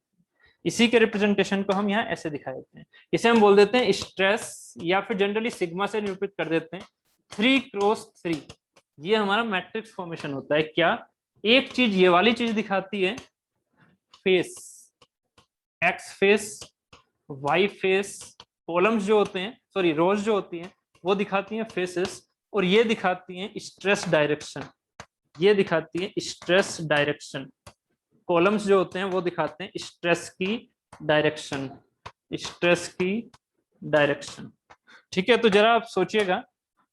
Speaker 1: इसी के रिप्रेजेंटेशन को हम यहाँ ऐसे दिखा देते हैं। इसे हम बोल देते हैं स्ट्रेस, या फिर जनरली सिग्मा से निरूपित कर देते हैं 3x3। ये हमारा मैट्रिक्स फॉर्मेशन होता है। क्या एक चीज ये वाली चीज दिखाती है face, x face, y face, columns जो होते हैं, सॉरी रोज जो होती हैं वो दिखाती हैं फेसेस, और ये दिखाती हैं स्ट्रेस डायरेक्शन, ये दिखाती है स्ट्रेस डायरेक्शन। कॉलम्स जो होते हैं वो दिखाते हैं स्ट्रेस की डायरेक्शन, स्ट्रेस की डायरेक्शन, ठीक है। तो जरा आप सोचिएगा,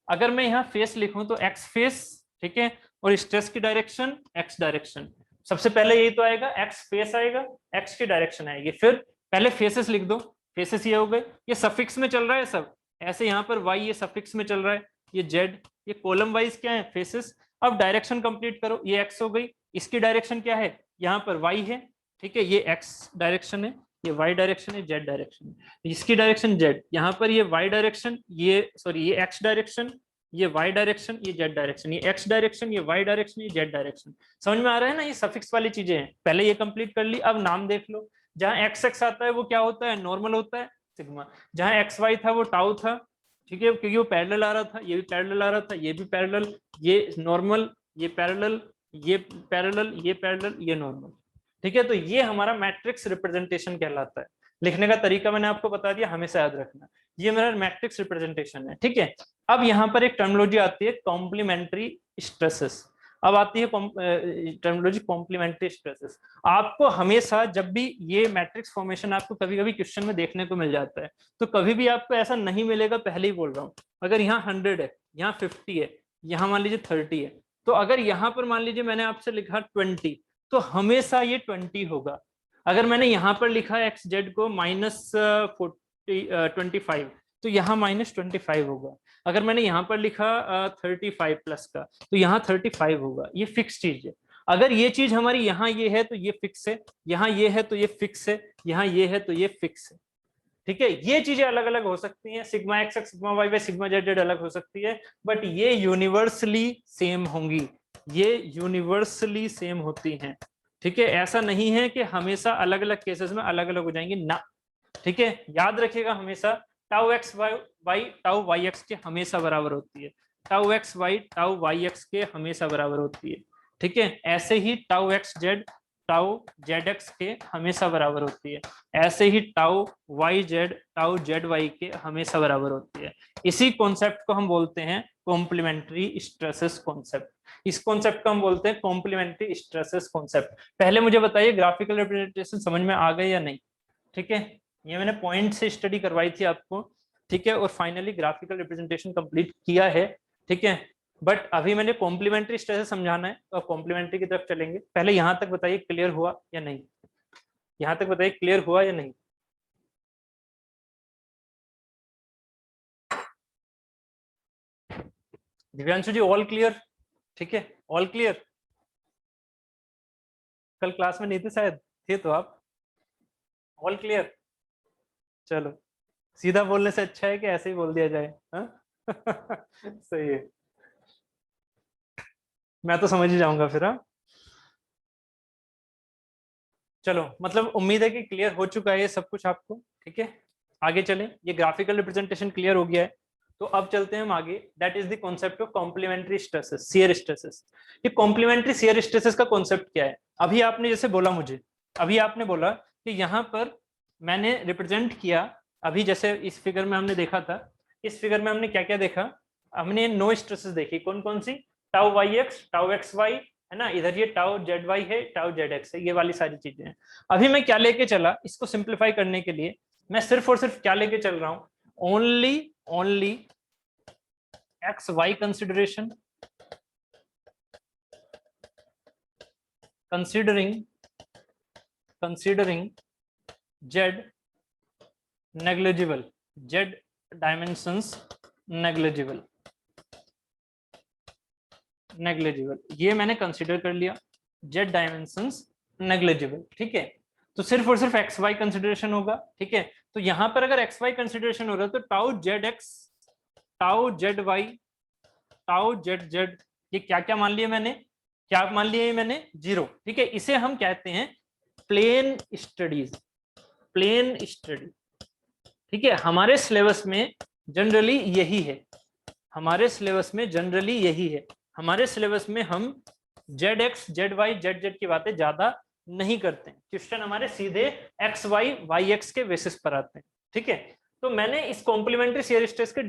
Speaker 1: अगर मैं यहाँ फेस लिखूं तो एक्स फेस, ठीक है, और स्ट्रेस की डायरेक्शन एक्स डायरेक्शन। सबसे पहले यही तो आएगा, एक्स फेस आएगा, एक्स की डायरेक्शन आएगी। फिर पहले फेसेस लिख दो, फेसेस ये हो गए, ये सफिक्स में चल रहा है सब ऐसे, यहाँ पर वाई ये सफिक्स में चल रहा है, ये जेड, ये कॉलम वाइज क्या है फेसेस। अब डायरेक्शन कंप्लीट करो, ये एक्स हो गई, इसकी डायरेक्शन क्या है, यहाँ पर वाई है, ठीक है, ये एक्स डायरेक्शन है, ये वाई डायरेक्शन है, जेड डायरेक्शन है, इसकी डायरेक्शन जेड, यहाँ पर ये वाई डायरेक्शन, ये सॉरी ये एक्स डायरेक्शन, ये वाई डायरेक्शन, ये जेड डायरेक्शन, ये एक्स डायरेक्शन, ये वाई डायरेक्शन, ये जेड डायरेक्शन। समझ में आ रहा है ना, ये सफिक्स वाली चीजें हैं। पहले ये कंप्लीट कर ली। अब नाम देख लो, जहां एक्स एक्स आता है वो क्या होता है, नॉर्मल होता है सिग्मा। जहां एक्स वाई था वो टाउ था, ठीक है, क्योंकि वो पैरेलल आ रहा था, ये भी पैरेलल आ रहा था, ये भी पैरेलल, ये नॉर्मल, ये पैरेलल, ये पैरेलल, ये पैरेलल, ये नॉर्मल, ठीक है। तो ये हमारा मैट्रिक्स रिप्रेजेंटेशन कहलाता है। लिखने का तरीका मैंने आपको बता दिया, हमेशा याद रखना, ये मेरा मैट्रिक्स रिप्रेजेंटेशन है, ठीक है। अब यहाँ पर एक टर्मिनोलॉजी आती है कॉम्प्लीमेंट्री स्ट्रेसेस। अब आती है टर्मिनोलॉजी कॉम्प्लीमेंट्री स्ट्रेसेस। आपको हमेशा जब भी ये मैट्रिक्स फॉर्मेशन आपको कभी कभी क्वेश्चन में देखने को मिल जाता है, तो कभी भी आपको ऐसा नहीं मिलेगा, पहले ही बोल रहा हूँ, अगर यहाँ 100 है, यहाँ 50 है, यहाँ मान लीजिए 30 है, तो अगर यहाँ पर मान लीजिए मैंने आपसे लिखा 20, तो हमेशा ये 20 होगा। अगर मैंने यहाँ पर लिखा एक्स जेड को -25, तो यहाँ -25 होगा। अगर मैंने यहाँ पर लिखा 35 प्लस का, तो यहाँ 35 होगा। ये फिक्स चीज है। अगर ये चीज हमारी यहाँ ये है तो ये फिक्स है, यहाँ ये है तो ये फिक्स है, यहाँ ये है तो ये फिक्स है, ठीक है। ये चीजें अलग अलग हो सकती हैं, sigma x x, sigma y y, sigma z z अलग हो सकती है, बट ये यूनिवर्सली सेम होंगी, ये यूनिवर्सली सेम होती हैं, ठीक है। ऐसा नहीं है कि हमेशा अलग अलग केसेस में अलग अलग हो जाएंगे ना, ठीक है। याद रखिएगा हमेशा tau x Y tau Y x के हमेशा बराबर होती है, tau x Y tau Y x के हमेशा बराबर होती है, ठीक है। ऐसे ही tau X Z tau Z X के हमेशा बराबर होती है, ऐसे ही tau Y Z tau Z Y के हमेशा बराबर होती है। इसी कॉन्सेप्ट को हम बोलते हैं कॉम्प्लीमेंट्री स्ट्रेसेस कॉन्सेप्ट। इस कॉन्सेप्ट को हम बोलते हैं कॉम्प्लीमेंट्री स्ट्रेसेस कॉन्सेप्ट। पहले मुझे बताइए ग्राफिकल रिप्रेजेंटेशन समझ में आ गए या नहीं, ठीक है। ये मैंने पॉइंट से स्टडी करवाई थी आपको, ठीक है, और फाइनली ग्राफिकल रिप्रेजेंटेशन कंप्लीट किया है, ठीक है। बट अभी मैंने कॉम्प्लीमेंट्री स्ट्रेसेस समझाना है, तो कॉम्प्लीमेंट्री की तरफ चलेंगे। पहले यहां तक बताइए क्लियर हुआ या नहीं, यहां तक बताइए क्लियर हुआ या नहीं। दिव्यांशु जी ऑल क्लियर, ठीक है, ऑल क्लियर। कल क्लास में नहीं थे शायद, थे तो आप ऑल क्लियर। चलो, सीधा बोलने से अच्छा है कि ऐसे ही बोल दिया जाए, हाँ? सही है, मैं तो समझ ही जाऊंगा फिर, हाँ। चलो, मतलब उम्मीद है कि क्लियर हो चुका है ये सब कुछ आपको, ठीक है। आगे चलें, ये ग्राफिकल रिप्रेजेंटेशन क्लियर हो गया है, तो अब चलते हैं हम आगे। That is the concept of complementary stresses, shear stresses. ये कॉम्प्लीमेंट्री शियर स्ट्रेसेस का कॉन्सेप्ट क्या है? अभी आपने जैसे बोला मुझे, अभी आपने बोला कि यहाँ पर मैंने रिप्रेजेंट किया, अभी जैसे इस फिगर में हमने देखा था, इस फिगर में हमने क्या क्या देखा, हमने 9 स्ट्रेसेस देखी। कौन कौन सी? Tau Y X, tau x Y, है ना, इधर ये टाउ जेड वाई है, टाउ जेड एक्स है, ये वाली सारी चीजें हैं। अभी मैं क्या लेके चला, इसको सिंप्लीफाई करने के लिए मैं सिर्फ और सिर्फ क्या लेके चल रहा हूँ, only only XY consideration, considering Z negligible, Z dimensions negligible, ये मैंने कंसिडर कर लिया, Z डायमेंशंस नेग्लिजिबल, ठीक है। तो सिर्फ और सिर्फ एक्स वाई कंसिडरेशन होगा, ठीक है। तो यहां पर अगर एक्स वाई कंसिडरेशन हो रहा है तो tau Z x, tau Z y, tau z z, ये क्या क्या मान लिया मैंने, क्या मान लिया मैंने, 0, ठीक है। इसे हम कहते हैं प्लेन स्टडीज, प्लेन स्टडी, ठीक है। हमारे सिलेबस में जनरली यही है, हमारे सिलेबस में जनरली यही है, हमारे सिलेबस में हम z x, z y, z z की बातें ज्यादा नहीं करते हैं। क्वेश्चन हमारे सीधे एक्स वाई, वाई एक्स के बेसिस पर आते हैं, ठीक है। तो मैंने इस कॉम्प्लीमेंट्री शेयर स्ट्रेस के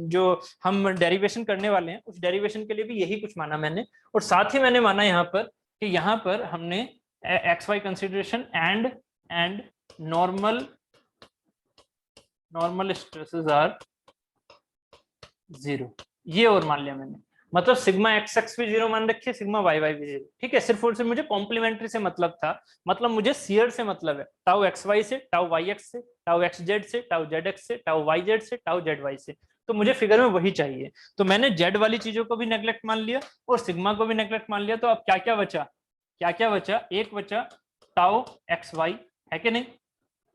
Speaker 1: जो हम डेरिवेशन करने वाले हैं, उस डेरिवेशन के लिए भी यही कुछ माना मैंने, और साथ ही मैंने माना यहाँ पर कि यहाँ पर हमने x y consideration and normal stresses are 0, ये और मान लिया मैंने। मतलब सिग्मा एक्स एक्स भी 0 मान रखिए, सिग्मा वाई वाई भी 0, ठीक है। सिर्फ और सिर्फ मुझे कॉम्प्लीमेंट्री से मतलब था, मतलब मुझे शियर से मतलब है, टाउ एक्स वाई से, टाउ वाई एक्स से, टाउ एक्स जेड से, टाउ जेड एक्स से, टाउ वाई जेड से, टाउ जेड वाई से। तो मुझे फिगर में वही चाहिए, तो मैंने जेड वाली चीजों को भी नेग्लेक्ट मान लिया और सिग्मा को भी नेग्लेक्ट मान लिया। तो अब क्या क्या बचा, क्या क्या बचा, एक बचा टाउ एक्स वाई, है कि नहीं,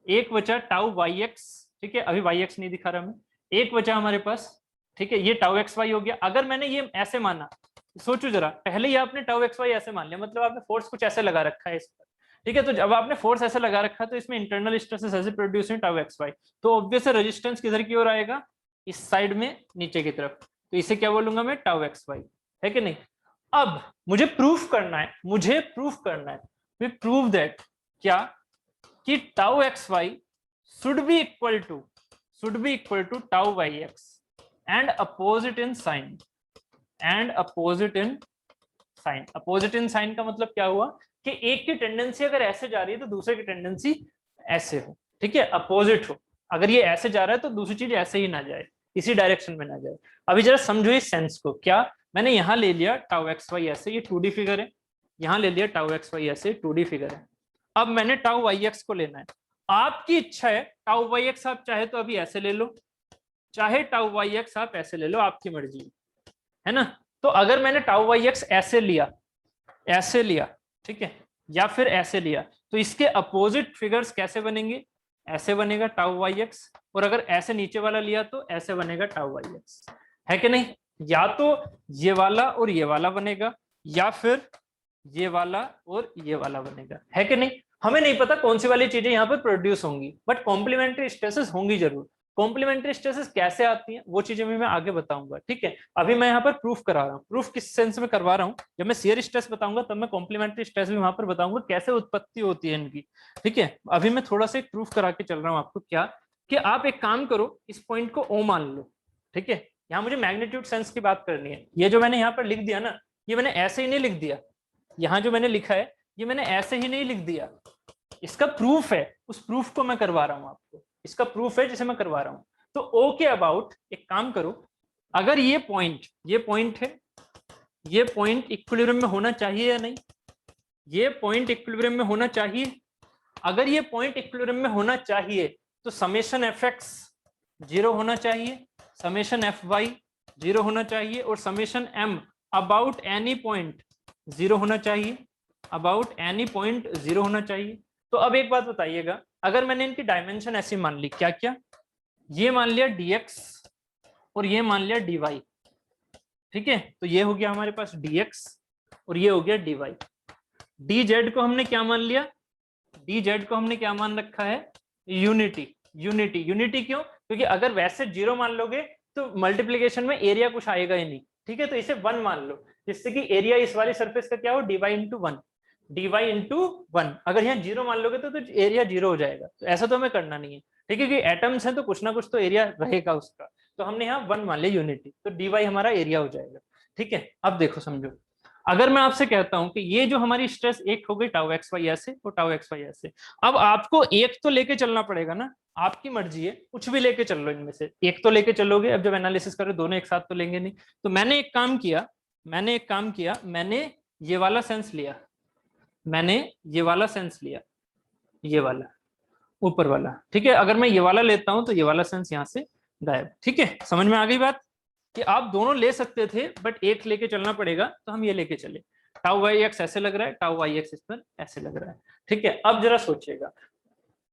Speaker 1: एक बचा टाउ वाई एक्स, ठीक है। अभी वाई एक्स नहीं दिखा रहा मैं, एक बचा हमारे पास, ठीक है। ये टाउ एक्स वाई हो गया। अगर मैंने ये ऐसे माना, सोचो जरा, पहले ही आपने टाउ एक्स वाई ऐसे मान लिया, मतलब आपने फोर्स कुछ ऐसे लगा रखा है इस पर, ठीक है। तो जब आपने फोर्स ऐसे लगा रखा है तो इसमें इंटरनल स्ट्रेसेस ऐसे प्रोड्यूस हुए टाउ एक्स वाई, तो ऑब्वियस रेजिस्टेंस किधर की ओर आएगा, इस साइड में नीचे की तरफ। तो इसे क्या बोलूंगा मैं, टाउ एक्स वाई, है कि नहीं। अब मुझे प्रूफ करना है, मुझे प्रूफ करना है, वी प्रूव दैट क्या, कि tau x y should be equal to tau Y x and opposite in sign, and opposite in sign। opposite in sign का मतलब क्या हुआ कि एक की टेंडेंसी अगर ऐसे जा रही है तो दूसरे की टेंडेंसी ऐसे हो, ठीक है, अपोजिट हो। अगर ये ऐसे जा रहा है तो दूसरी चीज ऐसे ही ना जाए, इसी डायरेक्शन में ना जाए। अभी जरा समझो इस सेंस को, क्या मैंने यहां ले लिया टाउ एक्स वाई ऐसे, ये 2D फिगर है, यहां ले लिया टाउ एक्स वाई ऐसे, 2D फिगर है। अब मैंने टाउ वाई एक्स को लेना है, आपकी इच्छा है टाउ वाई एक्स आप चाहे तो अभी ऐसे ले लो, चाहे टाउ वाई एक्स आप ऐसे ले लो, आपकी मर्जी है ना। तो अगर मैंने टाउ वाई एक्स ऐसे लिया, ठीक है, या फिर ऐसे लिया, तो इसके अपोजिट फिगर्स कैसे बनेंगे, ऐसे बनेगा टाउ वाई एक्स, और अगर ऐसे नीचे वाला लिया तो ऐसे बनेगा टाउ वाई एक्स, है कि नहीं। या तो ये वाला और ये वाला बनेगा, या फिर ये वाला और ये वाला बनेगा, है कि नहीं। हमें नहीं पता कौन सी वाली चीजें यहाँ पर प्रोड्यूस होंगी, बट कॉम्प्लीमेंट्री स्ट्रेसेस होंगी जरूर। कॉम्प्लीमेंट्री स्ट्रेसेस कैसे आती हैं वो चीजें भी मैं आगे बताऊंगा, ठीक है। अभी मैं यहाँ पर प्रूफ करा रहा हूँ, प्रूफ किस सेंस में करवा रहा हूँ, जब मैं शियर स्ट्रेस बताऊंगा तब मैं कॉम्प्लीमेंट्री स्ट्रेस भी वहां पर बताऊंगा कैसे उत्पत्ति होती है इनकी, ठीक है। अभी मैं थोड़ा सा एक प्रूफ करा के चल रहा हूँ आपको, क्या कि आप एक काम करो, इस पॉइंट को ओ मान लो, ठीक है। यहाँ मुझे मैग्नीट्यूड सेंस की बात करनी है। ये जो मैंने यहाँ पर लिख दिया ना, ये मैंने ऐसे ही नहीं लिख दिया, यहाँ जो मैंने लिखा है ये मैंने ऐसे ही नहीं लिख दिया, इसका प्रूफ है, उस प्रूफ को मैं करवा रहा हूं आपको, इसका प्रूफ है जिसे मैं करवा रहा हूं। तो ओ के अबाउट एक काम करो, अगर ये पॉइंट है, ये पॉइंट इक्विलिब्रियम में होना चाहिए या नहीं, ये पॉइंट इक्विलिब्रियम में होना चाहिए। अगर ये पॉइंट इक्विलिब्रियम में होना चाहिए तो समेशन एफ एक्स 0 होना चाहिए, समेशन एफ वाई 0 होना चाहिए, और summation am about any point 0 होना चाहिए, अबाउट एनी पॉइंट 0 होना चाहिए। तो अब एक बात बताइएगा, अगर मैंने इनकी डायमेंशन ऐसी मान ली, क्या क्या, ये मान लिया dx और ये मान लिया dy, ठीक है। तो ये हो गया हमारे पास dx और ये हो गया dy। dz को हमने क्या मान लिया, dz को हमने क्या मान रखा है, यूनिटी। यूनिटी क्यों, क्योंकि अगर वैसे 0 मान लोगे तो मल्टीप्लीकेशन में एरिया कुछ आएगा ही नहीं, ठीक है। तो इसे 1 मान लो, जिससे कि एरिया इस वाली सरफेस का क्या हो, dy इंटू 1, dy इंटू 1। अगर यहाँ 0 मान लोगे तो एरिया 0 हो जाएगा, तो ऐसा तो हमें करना नहीं है, ठीक है, क्योंकि एटम्स हैं तो कुछ ना कुछ तो एरिया रहेगा उसका। तो हमने यहाँ 1 मान लिया यूनिटी, तो dy हमारा एरिया हो जाएगा, ठीक है। अब देखो समझो, अगर मैं आपसे कहता हूं कि ये जो हमारी स्ट्रेस एक हो गई टाउ एक्स वाई ऐसे और टाउ एक्स वाई ऐसे, अब आपको एक तो लेके चलना पड़ेगा ना, आपकी मर्जी है, कुछ भी लेके चल लो, इनमें से एक तो लेके चलोगे। अब जब एनालिसिस करो दोनों एक साथ तो लेंगे नहीं, तो मैंने एक काम किया, मैंने ये वाला सेंस लिया, मैंने ये वाला सेंस लिया, ये वाला ऊपर वाला, ठीक है। अगर मैं ये वाला लेता हूं तो ये वाला सेंस यहां से गायब, ठीक है। समझ में आ गई बात कि आप दोनों ले सकते थे बट एक लेके चलना पड़ेगा, तो हम ये लेके चले। टाउ वाई एक्स ऐसे लग रहा है, टाउ वाई एक्स इस पर ऐसे लग रहा है, ठीक है। अब जरा सोचिएगा,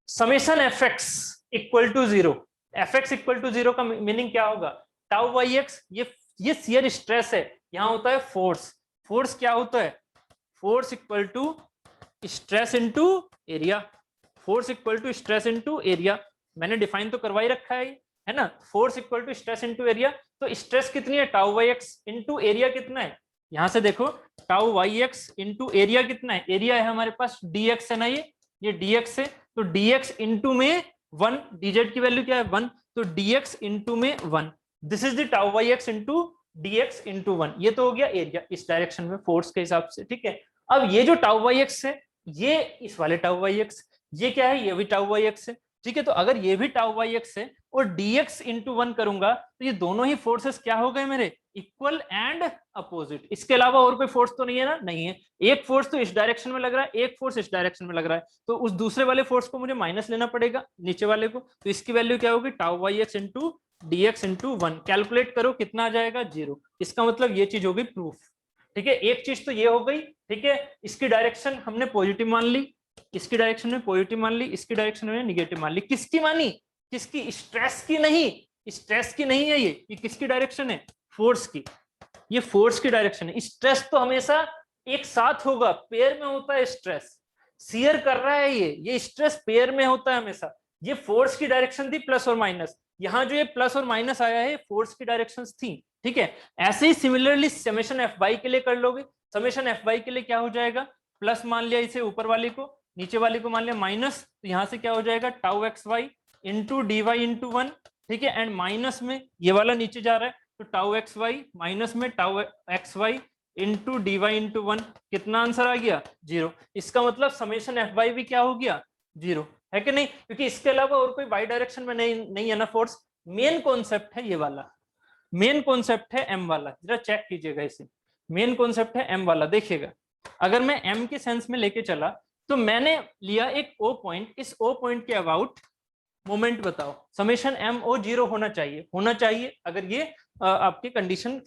Speaker 1: summation f x equal to zero, f x equal to zero का मीनिंग क्या होगा? टाउ वाई एक्स, ये शियर स्ट्रेस है, यहां होता है फोर्स, फोर्स क्या होता है? Force equal to stress into area, force equal to stress into area. मैंने डिफाइन तो करवा ही रखा है ना, force equal to stress into area. तो स्ट्रेस कितनी है? Tau Y x into area कितना है? यहां से देखो, tau Y x into area कितना है? एरिया है हमारे पास dx है ना, ये dx है, तो dx इनटू में 1, dz की वैल्यू क्या है? 1, तो dx इनटू में 1, this is the tau Y x into dx into 1। ये तो हो गया एरिया इस डायरेक्शन में फोर्स के हिसाब से, ठीक है। अब ये जो टाउ वाई एक्स है, ये इस वाले टाउ वाई एक्स, ये क्या है? ये भी टाउ वाई एक्स है, ठीक है। तो अगर ये भी टाउ वाई एक्स है और dx इंटू 1 करूंगा, तो ये दोनों ही फोर्सेस क्या हो गए मेरे? Equal and opposite. इसके अलावा और कोई फोर्स तो नहीं है ना? नहीं है। एक फोर्स तो इस डायरेक्शन में लग रहा है, एक फोर्स इस डायरेक्शन में लग रहा है, तो उस दूसरे वाले फोर्स को मुझे माइनस लेना पड़ेगा नीचे वाले को। तो इसकी वैल्यू क्या होगी? Tau Y x into dx into 1। Calculate करो कितना आ जाएगा? 0। इसका मतलब ये चीज होगी प्रूफ, ठीक है। एक चीज तो ये हो गई, ठीक है। इसकी डायरेक्शन हमने पॉजिटिव मान ली, इसकी डायरेक्शन में पॉजिटिव मान ली, इसकी डायरेक्शन में नेगेटिव मान ली। किसकी मानी? किसकी? स्ट्रेस की नहीं, स्ट्रेस की नहीं है ये किसकी डायरेक्शन है? फोर्स की। ये फोर्स की डायरेक्शन है। स्ट्रेस तो हमेशा एक साथ होगा, पेयर में होता है स्ट्रेस। शियर कर रहा है ये स्ट्रेस पेयर में होता है हमेशा। ये फोर्स की डायरेक्शन थी प्लस और माइनस, यहां जो ये प्लस और माइनस आया है फोर्स की डायरेक्शन थी, ठीक है। ऐसे ही सिमिलरली समेशन एफ वाई के लिए कर लोगे। समेशन एफ वाई के लिए क्या हो जाएगा? प्लस मान लिया इसे ऊपर वाले को, नीचे वाले को मान लिया माइनस, तो यहां से क्या हो जाएगा? Tau x y into d y into 1, ठीक है। एंड माइनस में ये वाला नीचे जा रहा है, तो टाउ एक्स वाई माइनस में tau x y into d y into 1। कितना आंसर आ गया? 0। इसका मतलब समेशन एफ वाई भी क्या हो गया? 0 है कि नहीं? क्योंकि इसके अलावा और कोई वाई डायरेक्शन में नहीं है ना फोर्स। मेन कॉन्सेप्ट है ये वाला, मेन कॉन्सेप्ट है एम वाला, जरा चेक कीजिएगा इसे। मेन कॉन्सेप्ट है एम वाला, देखिएगा। अगर मैं एम के सेंस में लेके चला, तो मैंने लिया एक ओ पॉइंट, इस ओ पॉइंट के अबाउट मोमेंट बताओ। समेशन एम ओ 0 होना चाहिए, होना चाहिए अगर ये आपकी कंडीशन।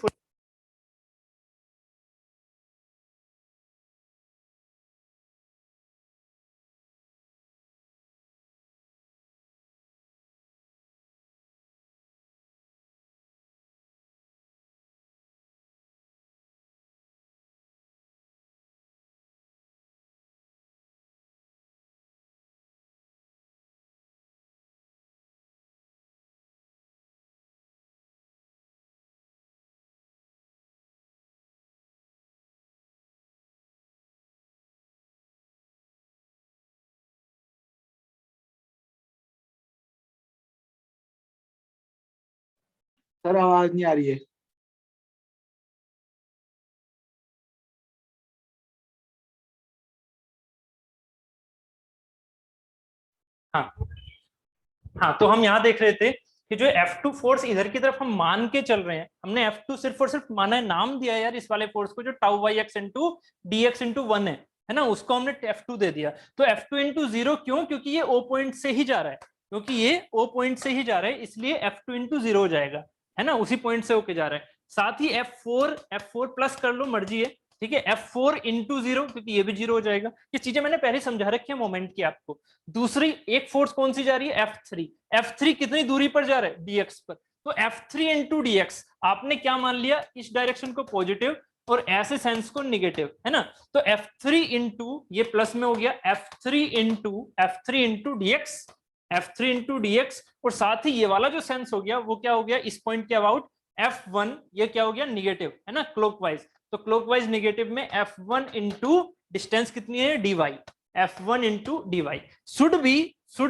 Speaker 2: सर आवाज नहीं आ रही है।
Speaker 1: हाँ हाँ, तो हम यहाँ देख रहे थे कि जो F2 फोर्स इधर की तरफ हम मान के चल रहे हैं, हमने F2 सिर्फ और सिर्फ माना है, नाम दिया है यार इस वाले फोर्स को, जो tau Y x into d x into 1 है ना, उसको हमने F2 दे दिया। तो F2 इंटू 0 क्यों? क्योंकि ये O पॉइंट से ही जा रहा है, क्योंकि ये O पॉइंट से ही जा रहा है, इसलिए F2 इंटू 0 हो जाएगा, है ना, उसी पॉइंट से होके जा रहा है। साथ ही F4 प्लस कर लो, मर्जी है, ठीक है। F4 इंटू 0, क्योंकि ये भी 0 हो जाएगा। ये चीजें मैंने पहले समझा रखी है मोमेंट की आपको। दूसरी एक फोर्स कौन सी जा रही है? F3। F3 कितनी दूरी पर जा रहा है? dx पर। तो F3 इंटू dx आपने क्या मान लिया? इस डायरेक्शन को पॉजिटिव और ऐसे सेंस को निगेटिव, है ना। तो F3 इंटू, ये प्लस में हो गया, F3 into dx, F3 into dx, और साथ ही ये वाला जो सेंस हो गया वो क्या हो गया? इस पॉइंट के अबाउट F1, ये क्या हो गया? निगेटिव, है ना, क्लॉकवाइज। तो क्लॉकवाइज निगेटिव में F1 इंटू डिस्टेंस कितनी है? dy, F1 into dy should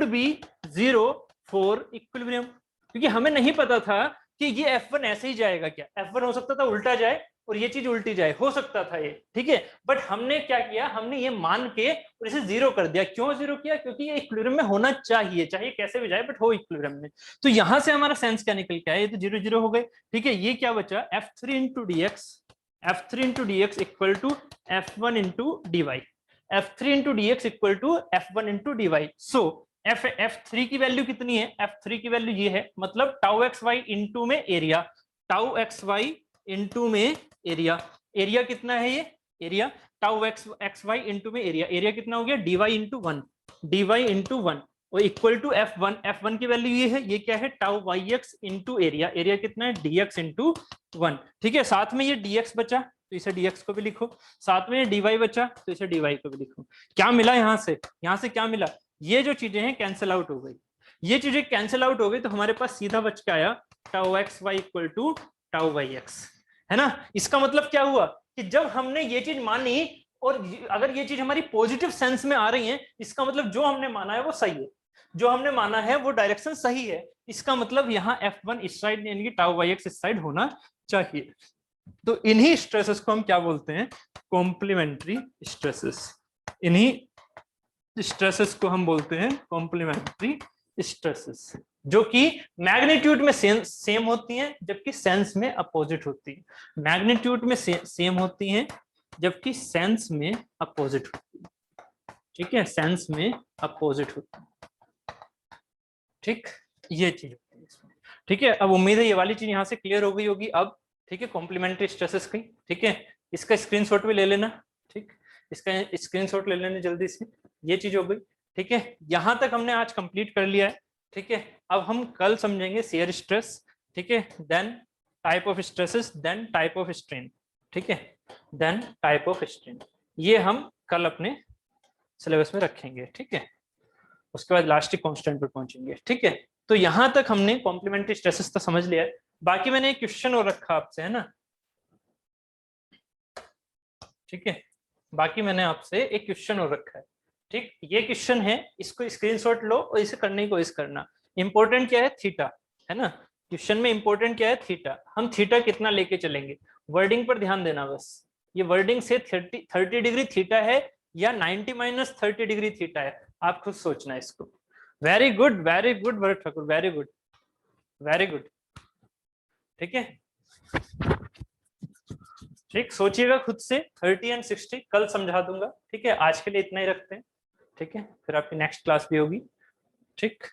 Speaker 1: be 0 for equilibrium. क्योंकि हमें नहीं पता था कि ये F1 ऐसे ही जाएगा क्या, F1 हो सकता था उल्टा जाए और ये चीज उल्टी जाए, हो सकता था ये, ठीक है। बट हमने क्या किया, हमने ये मान के और इसे जीरो कर दिया। क्यों जीरो किया, क्योंकि ये इक्विलिब्रियम में होना चाहिए, चाहे कैसे भी जाए बट हो इक्विलिब्रियम में। तो यहां से हमारा सेंस क्या निकल के आया, ये तो जीरो जीरो हो गए, ठीक है। ये क्या बचा, F3 into d x equal to F1 into d y, F3 into d x equal to F1 into d y. So F3 की वैल्यू कितनी है, F3 की वैल्यू ये है, मतलब टाउ एक्स वाई इंटू में area, tau x y into में एरिया, एरिया कितना है ये, area tau x y into में एरिया, एरिया कितना हो गया, d y into one, d y into one, और इक्वल टू F1 की वैल्यू ये है, ये क्या है, tau Y x into area, area कितना है, डी एक्स इंटू वन, ठीक है। साथ में ये डी एक्स बचा तो इसे dx को भी लिखो, साथ में ये dy बचा तो इसे dy को भी लिखो। क्या मिला यहाँ से क्या मिला, ये जो चीजें हैं कैंसिल आउट हो गई, ये चीजें कैंसिल आउट हो गई, तो हमारे पास सीधा बच के आया tau x y equal to tau Y x, है ना। इसका मतलब क्या हुआ कि जब हमने ये चीज मानी और अगर ये चीज हमारी पॉजिटिव सेंस में आ रही है, इसका मतलब जो हमने माना है वो सही है, जो हमने माना है वो डायरेक्शन सही है, इसका मतलब यहाँ F1 इस साइड यानी कि टाउ वाई एक्स इस साइड होना चाहिए। तो इन्हीं स्ट्रेसेस को हम क्या बोलते हैं, कॉम्प्लीमेंट्री स्ट्रेसेस, इन्हीं स्ट्रेसेस को हम बोलते हैं कॉम्प्लीमेंट्री स्ट्रेसेस, जो कि मैग्नीट्यूड में सेम होती हैं जबकि सेंस में अपोजिट होती है, मैग्नीट्यूड में सेम होती हैं जबकि सेंस में अपोजिट होती है, ठीक है, सेंस में अपोजिट होती है, ठीक, ये चीज होती है इसमें, ठीक है। अब उम्मीद है ये वाली चीज यहां से क्लियर हो गई होगी अब, ठीक है, कॉम्प्लीमेंट्री स्ट्रेसेस की, ठीक है। इसका स्क्रीनशॉट भी ले लेना, ठीक, इसका स्क्रीनशॉट ले लेना जल्दी से, ये चीज हो गई, ठीक है। यहां तक हमने आज कंप्लीट कर लिया है, ठीक है। अब हम कल समझेंगे शेयर स्ट्रेस, ठीक है, then type of stresses, then type of strain, ठीक है, देन टाइप ऑफ स्ट्रेन, ये हम कल अपने सिलेबस में रखेंगे, ठीक है। उसके बाद लास्ट कांस्टेंट पर पहुंचेंगे, ठीक है। तो यहां तक हमने कॉम्प्लीमेंट्री स्ट्रेसेस तो समझ लिया है। बाकी मैंने एक क्वेश्चन और रखा आपसे, है ना, ठीक है, बाकी मैंने आपसे एक क्वेश्चन और रखा है, ठीक। ये क्वेश्चन है, इसको स्क्रीनशॉट लो और इसे करने की कोशिश करना। इंपॉर्टेंट क्या है, थीटा, है ना, क्वेश्चन में इंपॉर्टेंट क्या है, थीटा। हम थीटा कितना लेके चलेंगे, वर्डिंग पर ध्यान देना बस, ये वर्डिंग से 30 डिग्री थीटा है या 90 माइनस 30 डिग्री थीटा है, आप खुद सोचना इसको। Very good Bharat Thakur, very good very good, ठीक है, ठीक, सोचिएगा खुद से। 30 एंड 60 कल समझा दूंगा, ठीक है। आज के लिए इतना ही रखते हैं, ठीक है, फिर आपकी नेक्स्ट क्लास भी होगी, ठीक।